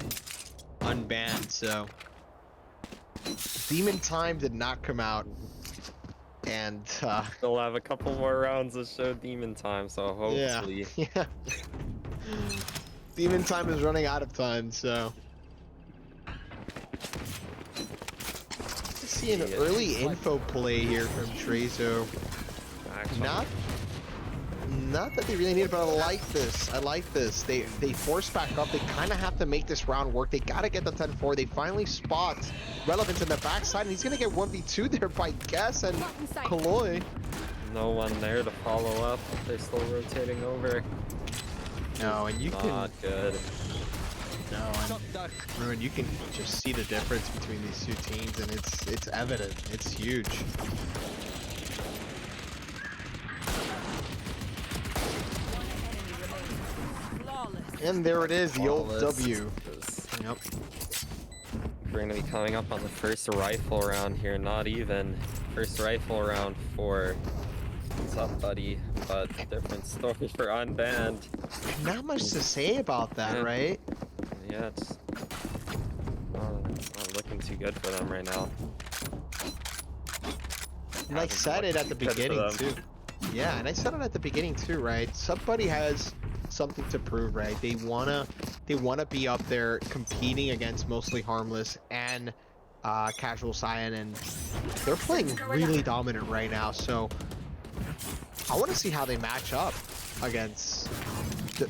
Speaker 6: Unbanned. So Demon Time did not come out, and
Speaker 7: They'll have a couple more rounds to show Demon Time, so hopefully.
Speaker 6: yeah. Demon Time is running out of time, so see an early info play here from Trezo.
Speaker 7: Backshot.
Speaker 6: Not that they really need it, but I like this. I like this. They force back up. They kind of have to make this round work. They got to get the 10-4. They finally spot Relevance in the backside, and he's going to get 1v2 there by Guess and Kaloy.
Speaker 7: No one there to follow up. They're still rotating over.
Speaker 6: No, and you can...
Speaker 7: Not good.
Speaker 6: No, and Ruin, you can just see the difference between these two teams, and it's evident. It's huge. And there it is, the old W. Yep.
Speaker 7: We're going to be coming up on the first rifle round here. Not even. First rifle round for What's up, buddy? But different story for Unbanned.
Speaker 6: Not much to say about that, right?
Speaker 7: Yeah, it's not looking too good for them right now.
Speaker 6: And I said it at the beginning too. Yeah, and I said it at the beginning too, right? Somebody has something to prove, right? They wanna be up there competing against Mostly Harmless and Casual Cyan, and they're playing really dominant right now. So I want to see how they match up against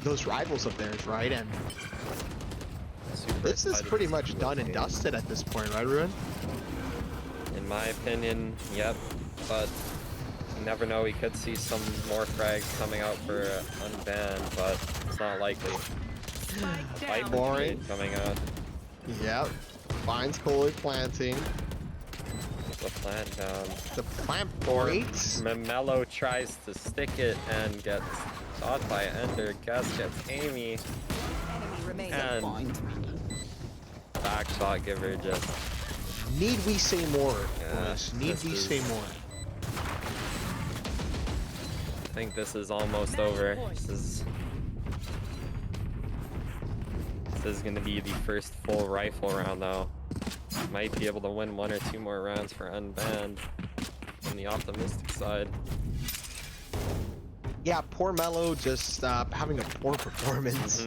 Speaker 6: those rivals of theirs, right? And this is pretty much done and dusted at this point, right, Ruin?
Speaker 7: In my opinion, yep. But never know. We could see some more frags coming out for Unbanned, but it's not likely. Fight
Speaker 6: Boring.
Speaker 7: coming out.
Speaker 6: Yep. Finds Coley planting.
Speaker 7: The plant down.
Speaker 6: The plant
Speaker 7: Or
Speaker 6: breaks.
Speaker 7: Mello tries to stick it and gets shot by Ender. Guess gets Amy.
Speaker 4: Enemy remains
Speaker 7: And-
Speaker 4: at point.
Speaker 7: Back shot giver just.
Speaker 6: Need we say more?
Speaker 7: Yeah,
Speaker 6: boys? Need
Speaker 7: this
Speaker 6: we
Speaker 7: is-
Speaker 6: say more?
Speaker 7: I think this is almost over. This is gonna be the first full rifle round though. Might be able to win 1 or 2 more rounds for Unbanned on the optimistic side.
Speaker 6: Yeah, poor Mello just having a poor performance.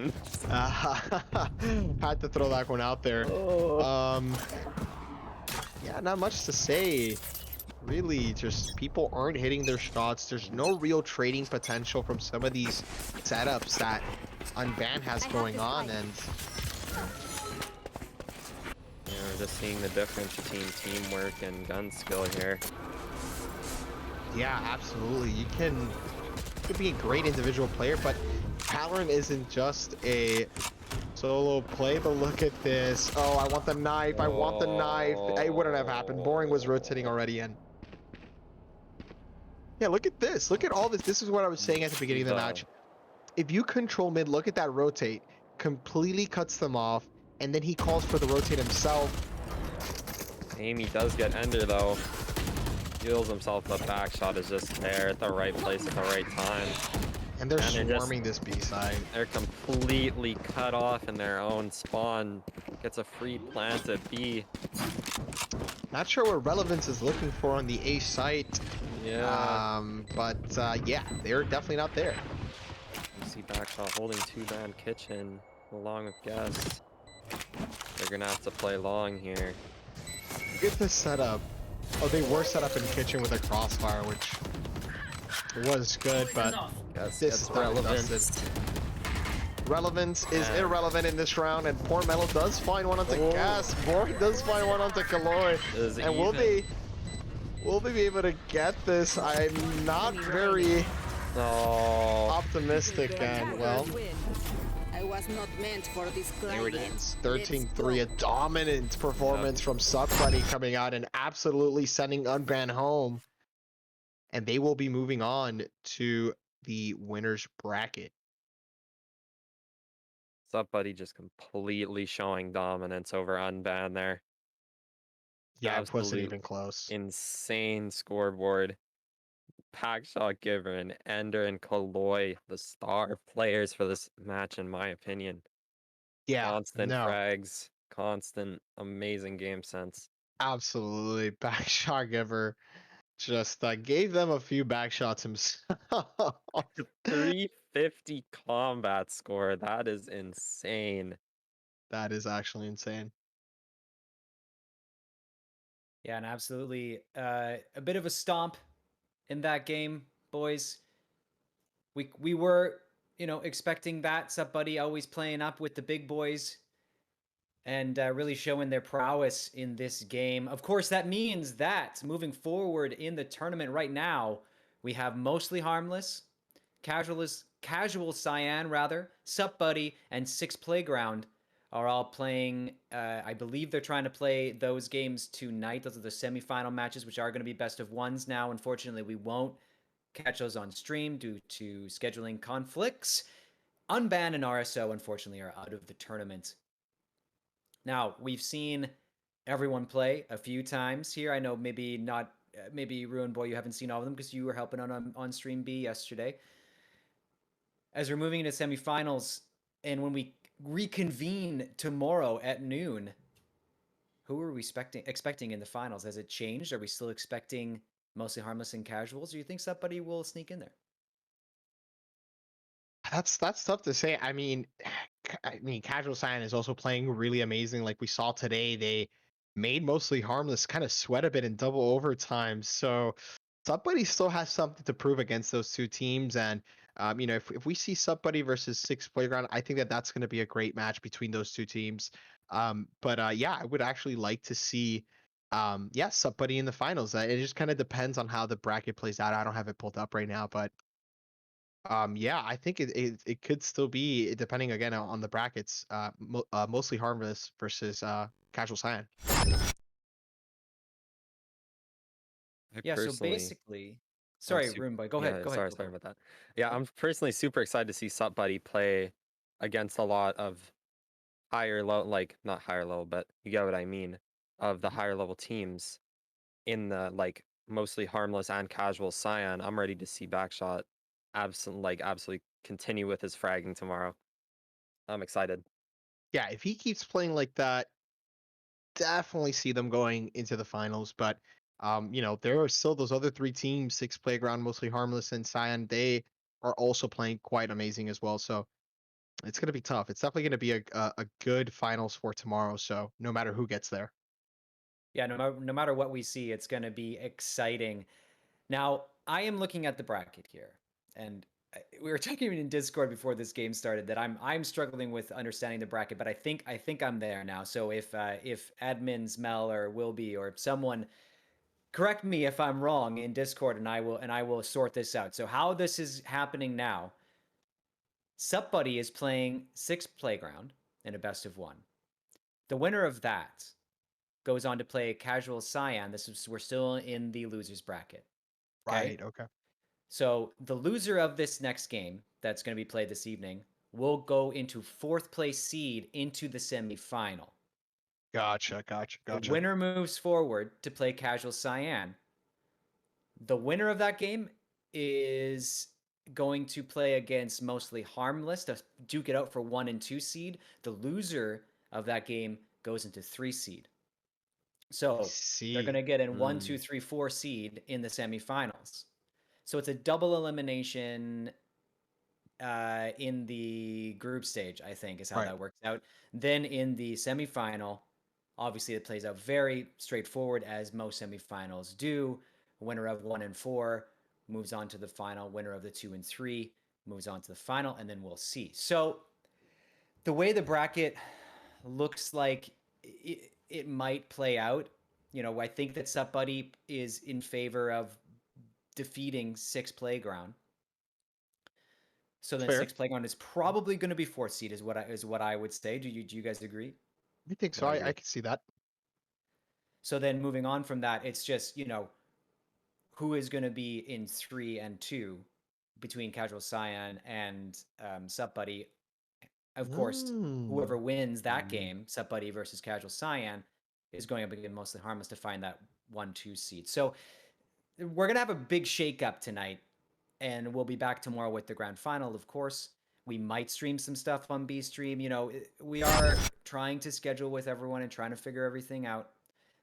Speaker 6: Had to throw that one out there. Yeah, not much to say. Really, just people aren't hitting their shots. There's no real trading potential from some of these setups that Unbanned has going on, and
Speaker 7: Yeah, we're just seeing the difference between teamwork and gun skill here.
Speaker 6: yeah, absolutely. You can be a great individual player, but Valorant isn't just a solo play. But look at this. Oh, I want the knife. I want the knife. It wouldn't have happened. Boring was rotating already, and yeah, look at this. Look at all this. This is what I was saying at the beginning of the match. If you control mid, look at that rotate. Completely cuts them off, and then he calls for the rotate himself.
Speaker 7: Amy does get Ender though. Heals himself, but back shot is just there at the right place at the right time.
Speaker 6: And they're
Speaker 7: And they're just-
Speaker 6: swarming this B side.
Speaker 7: They're completely cut off in their own spawn. Gets a free plant at B.
Speaker 6: Not sure what Relevance is looking for on the A site.
Speaker 7: Yeah.
Speaker 6: But yeah, they're definitely not there.
Speaker 7: You see Backshot holding 2-man kitchen along with Guest. They're gonna have to play long here.
Speaker 6: Look at this setup. Oh, they were set up in kitchen with a crossfire, which was good, but
Speaker 7: Guest
Speaker 6: this
Speaker 7: gets
Speaker 6: is relevance.
Speaker 7: dusted.
Speaker 6: Relevance is
Speaker 7: Yeah.
Speaker 6: irrelevant in this round, and poor Mello does find one onto Gas. Boring does find one onto Kaloy.
Speaker 7: Is
Speaker 6: And will they be able to get this? I'm not very
Speaker 7: Oh,
Speaker 6: optimistic, and well,
Speaker 9: I was not meant for this
Speaker 6: here it
Speaker 9: grind.
Speaker 6: is. 13-3, a dominant performance from Subfreddy coming out and absolutely sending Unbanned home. And they will be moving on to the winner's bracket.
Speaker 7: Sup Buddy just completely showing dominance over Unbanned there.
Speaker 6: Yeah, it wasn't
Speaker 7: Absolute
Speaker 6: even close.
Speaker 7: Insane scoreboard. Packshot Giver and Ender and Kaloy, the star players for this match, in my opinion.
Speaker 6: Yeah,
Speaker 7: Constant
Speaker 6: no,
Speaker 7: frags, constant amazing game sense.
Speaker 6: absolutely. Backshot Giver just gave them a few backshots himself.
Speaker 7: 350 combat score. That is insane.
Speaker 6: That is actually insane.
Speaker 1: Yeah, and absolutely a bit of a stomp in that game, boys. We were, expecting that. Sup Buddy always playing up with the big boys and really showing their prowess in this game. Of course, that means that moving forward in the tournament right now, we have Mostly Harmless, Casual Cyan, rather, Sup Buddy, and Six Playground are all playing. I believe they're trying to play those games tonight. Those are the semifinal matches, which are going to be best of ones now. Unfortunately, we won't catch those on stream due to scheduling conflicts. Unbanned and RSO, unfortunately, are out of the tournament. Now, we've seen everyone play a few times here. I know maybe not, maybe Ruin Boy, you haven't seen all of them because you were helping on stream B yesterday. As we're moving into semifinals, and when we reconvene tomorrow at noon, who are we expecting in the finals? Has it changed? Are we still expecting Mostly Harmless and Casuals? Do you think somebody will sneak in there?
Speaker 6: That's tough to say. I mean, Casual Cyan is also playing really amazing. Like we saw today, they made Mostly Harmless kind of sweat a bit in double overtime. So Subbuddy still has something to prove against those two teams. And if we see Subbuddy versus Six Playground, I think that's going to be a great match between those two teams. But yeah, I would actually like to see yeah, somebody in the finals. It just kind of depends on how the bracket plays out. I don't have it pulled up right now, but yeah, I think it could still be depending again on the brackets. Mostly harmless versus casual cyan.
Speaker 7: I
Speaker 1: Yeah, so
Speaker 7: personally
Speaker 1: basically,
Speaker 7: am
Speaker 1: sorry,
Speaker 7: super.
Speaker 1: Roomba, go ahead,
Speaker 7: Yeah,
Speaker 1: go ahead,
Speaker 7: sorry,
Speaker 1: go,
Speaker 7: sorry
Speaker 1: go.
Speaker 7: about that. Yeah,
Speaker 1: Yeah.
Speaker 7: I'm personally super excited to see Sup Buddy play against a lot of higher level, like not higher level, but you get what I mean, of the higher level teams in the like mostly harmless and casual cyan. I'm ready to see Backshot absolutely continue with his fragging tomorrow. I'm excited.
Speaker 6: Yeah, if he keeps playing like that, definitely see them going into the finals. But there are still those other three teams, Six Playground, mostly harmless, and Cyan. They are also playing quite amazing as well. So it's gonna be tough. It's definitely gonna be a good finals for tomorrow. So no matter who gets there.
Speaker 1: Yeah, no matter what we see, it's going to be exciting. Now, I am looking at the bracket here, and we were talking in Discord before this game started that I'm struggling with understanding the bracket, but I think I'm there now. So if admins Mel or Wilby or someone correct me if I'm wrong in Discord, and I will sort this out. So how this is happening now? Sup Buddy is playing Sixth Playground in a best of one. The winner of that goes on to play Casual Cyan. We're still in the losers bracket. Okay.
Speaker 6: Right. Okay.
Speaker 1: So the loser of this next game that's going to be played this evening will go into fourth place seed into the semifinal.
Speaker 6: Gotcha.
Speaker 1: The winner moves forward to play Casual Cyan. The winner of that game is going to play against mostly harmless to duke it out for 1 and 2 seed. The loser of that game goes into 3 seed.
Speaker 6: I
Speaker 1: So they're going
Speaker 6: see.
Speaker 1: to get in 1, 2,
Speaker 7: Mm.
Speaker 1: 3, 4 seed in the semifinals. So it's a double elimination in the group stage, I think, is how
Speaker 6: Right.
Speaker 1: that works out. Then in the semifinal, obviously it plays out very straightforward as most semifinals do. Winner of 1 and 4 moves on to the final. Winner of the 2 and 3 moves on to the final, and then we'll see. So the way the bracket looks like it might play out, I think that Sup Buddy is in favor of defeating Six Playground. So then
Speaker 6: Fair.
Speaker 1: Six Playground is probably going to be fourth seed, is what I would say. Do you guys agree?
Speaker 6: I think so.
Speaker 7: I
Speaker 6: I
Speaker 7: agree.
Speaker 6: can see that.
Speaker 1: So then moving on from that, it's just who is going to be in 3 and 2 between Casual Cyan and Sup Buddy. Of course,
Speaker 6: Mm.
Speaker 1: whoever wins that
Speaker 7: Mm.
Speaker 1: game, Sup Buddy versus Casual Cyan, is going up against Mostly Harmless to find that 1-2 seed. So we're gonna have a big shakeup tonight, and we'll be back tomorrow with the grand final. Of course, we might stream some stuff on B Stream. We are trying to schedule with everyone and trying to figure everything out.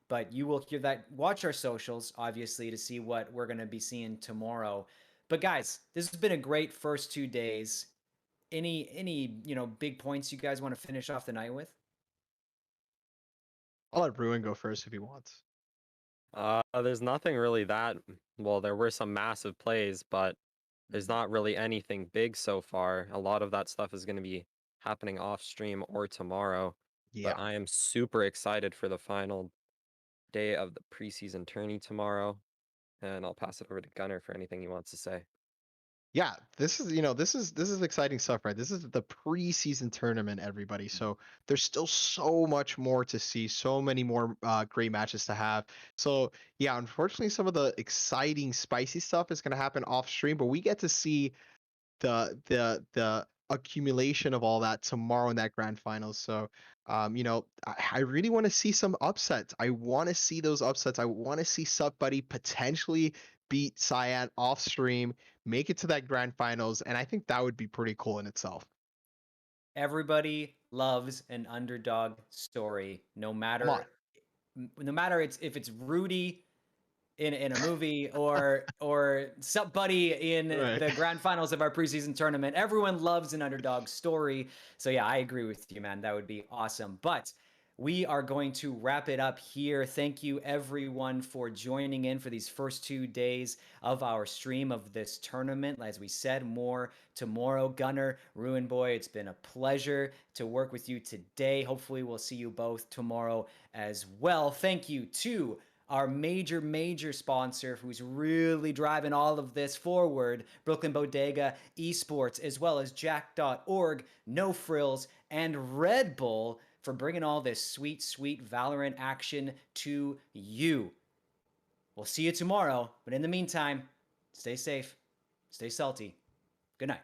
Speaker 1: But you will hear that. Watch our socials, obviously, to see what we're gonna be seeing tomorrow. But guys, this has been a great first 2 days. Any big points you guys want to finish off the night with?
Speaker 6: I'll let Ruin go first if he wants.
Speaker 7: There's nothing really that well. There were some massive plays, but there's not really anything big so far. A lot of that stuff is going to be happening off stream or tomorrow.
Speaker 6: Yeah.
Speaker 7: But I am super excited for the final day of the preseason tourney tomorrow. And I'll pass it over to Gunnar for anything he wants to say.
Speaker 6: Yeah, this is exciting stuff, right? This is the preseason tournament, everybody. So there's still so much more to see, so many more great matches to have. So yeah, unfortunately, some of the exciting, spicy stuff is going to happen off stream, but we get to see the accumulation of all that tomorrow in that grand finals. So I really want to see some upsets. I want to see those upsets. I want to see Sup Buddy potentially beat Cyan off stream, make it to that grand finals, and I think that would be pretty cool in itself.
Speaker 1: Everybody loves an underdog story, no
Speaker 6: Come
Speaker 1: matter
Speaker 6: on.
Speaker 1: if it's Rudy in a movie or Sup Buddy in
Speaker 6: Right.
Speaker 1: the grand finals of our preseason tournament. Everyone loves an underdog story. So yeah, I agree with you, man. That would be awesome. But we are going to wrap it up here. Thank you, everyone, for joining in for these first 2 days of our stream of this tournament. As we said, more tomorrow. Gunnar, Ruin Boy, it's been a pleasure to work with you today. Hopefully, we'll see you both tomorrow as well. Thank you to our major sponsor who's really driving all of this forward, Brooklyn Bodega Esports, as well as Jack.org, No Frills, and Red Bull for bringing all this sweet Valorant action to you. We'll see you tomorrow, but in the meantime, stay safe, stay salty. Good night.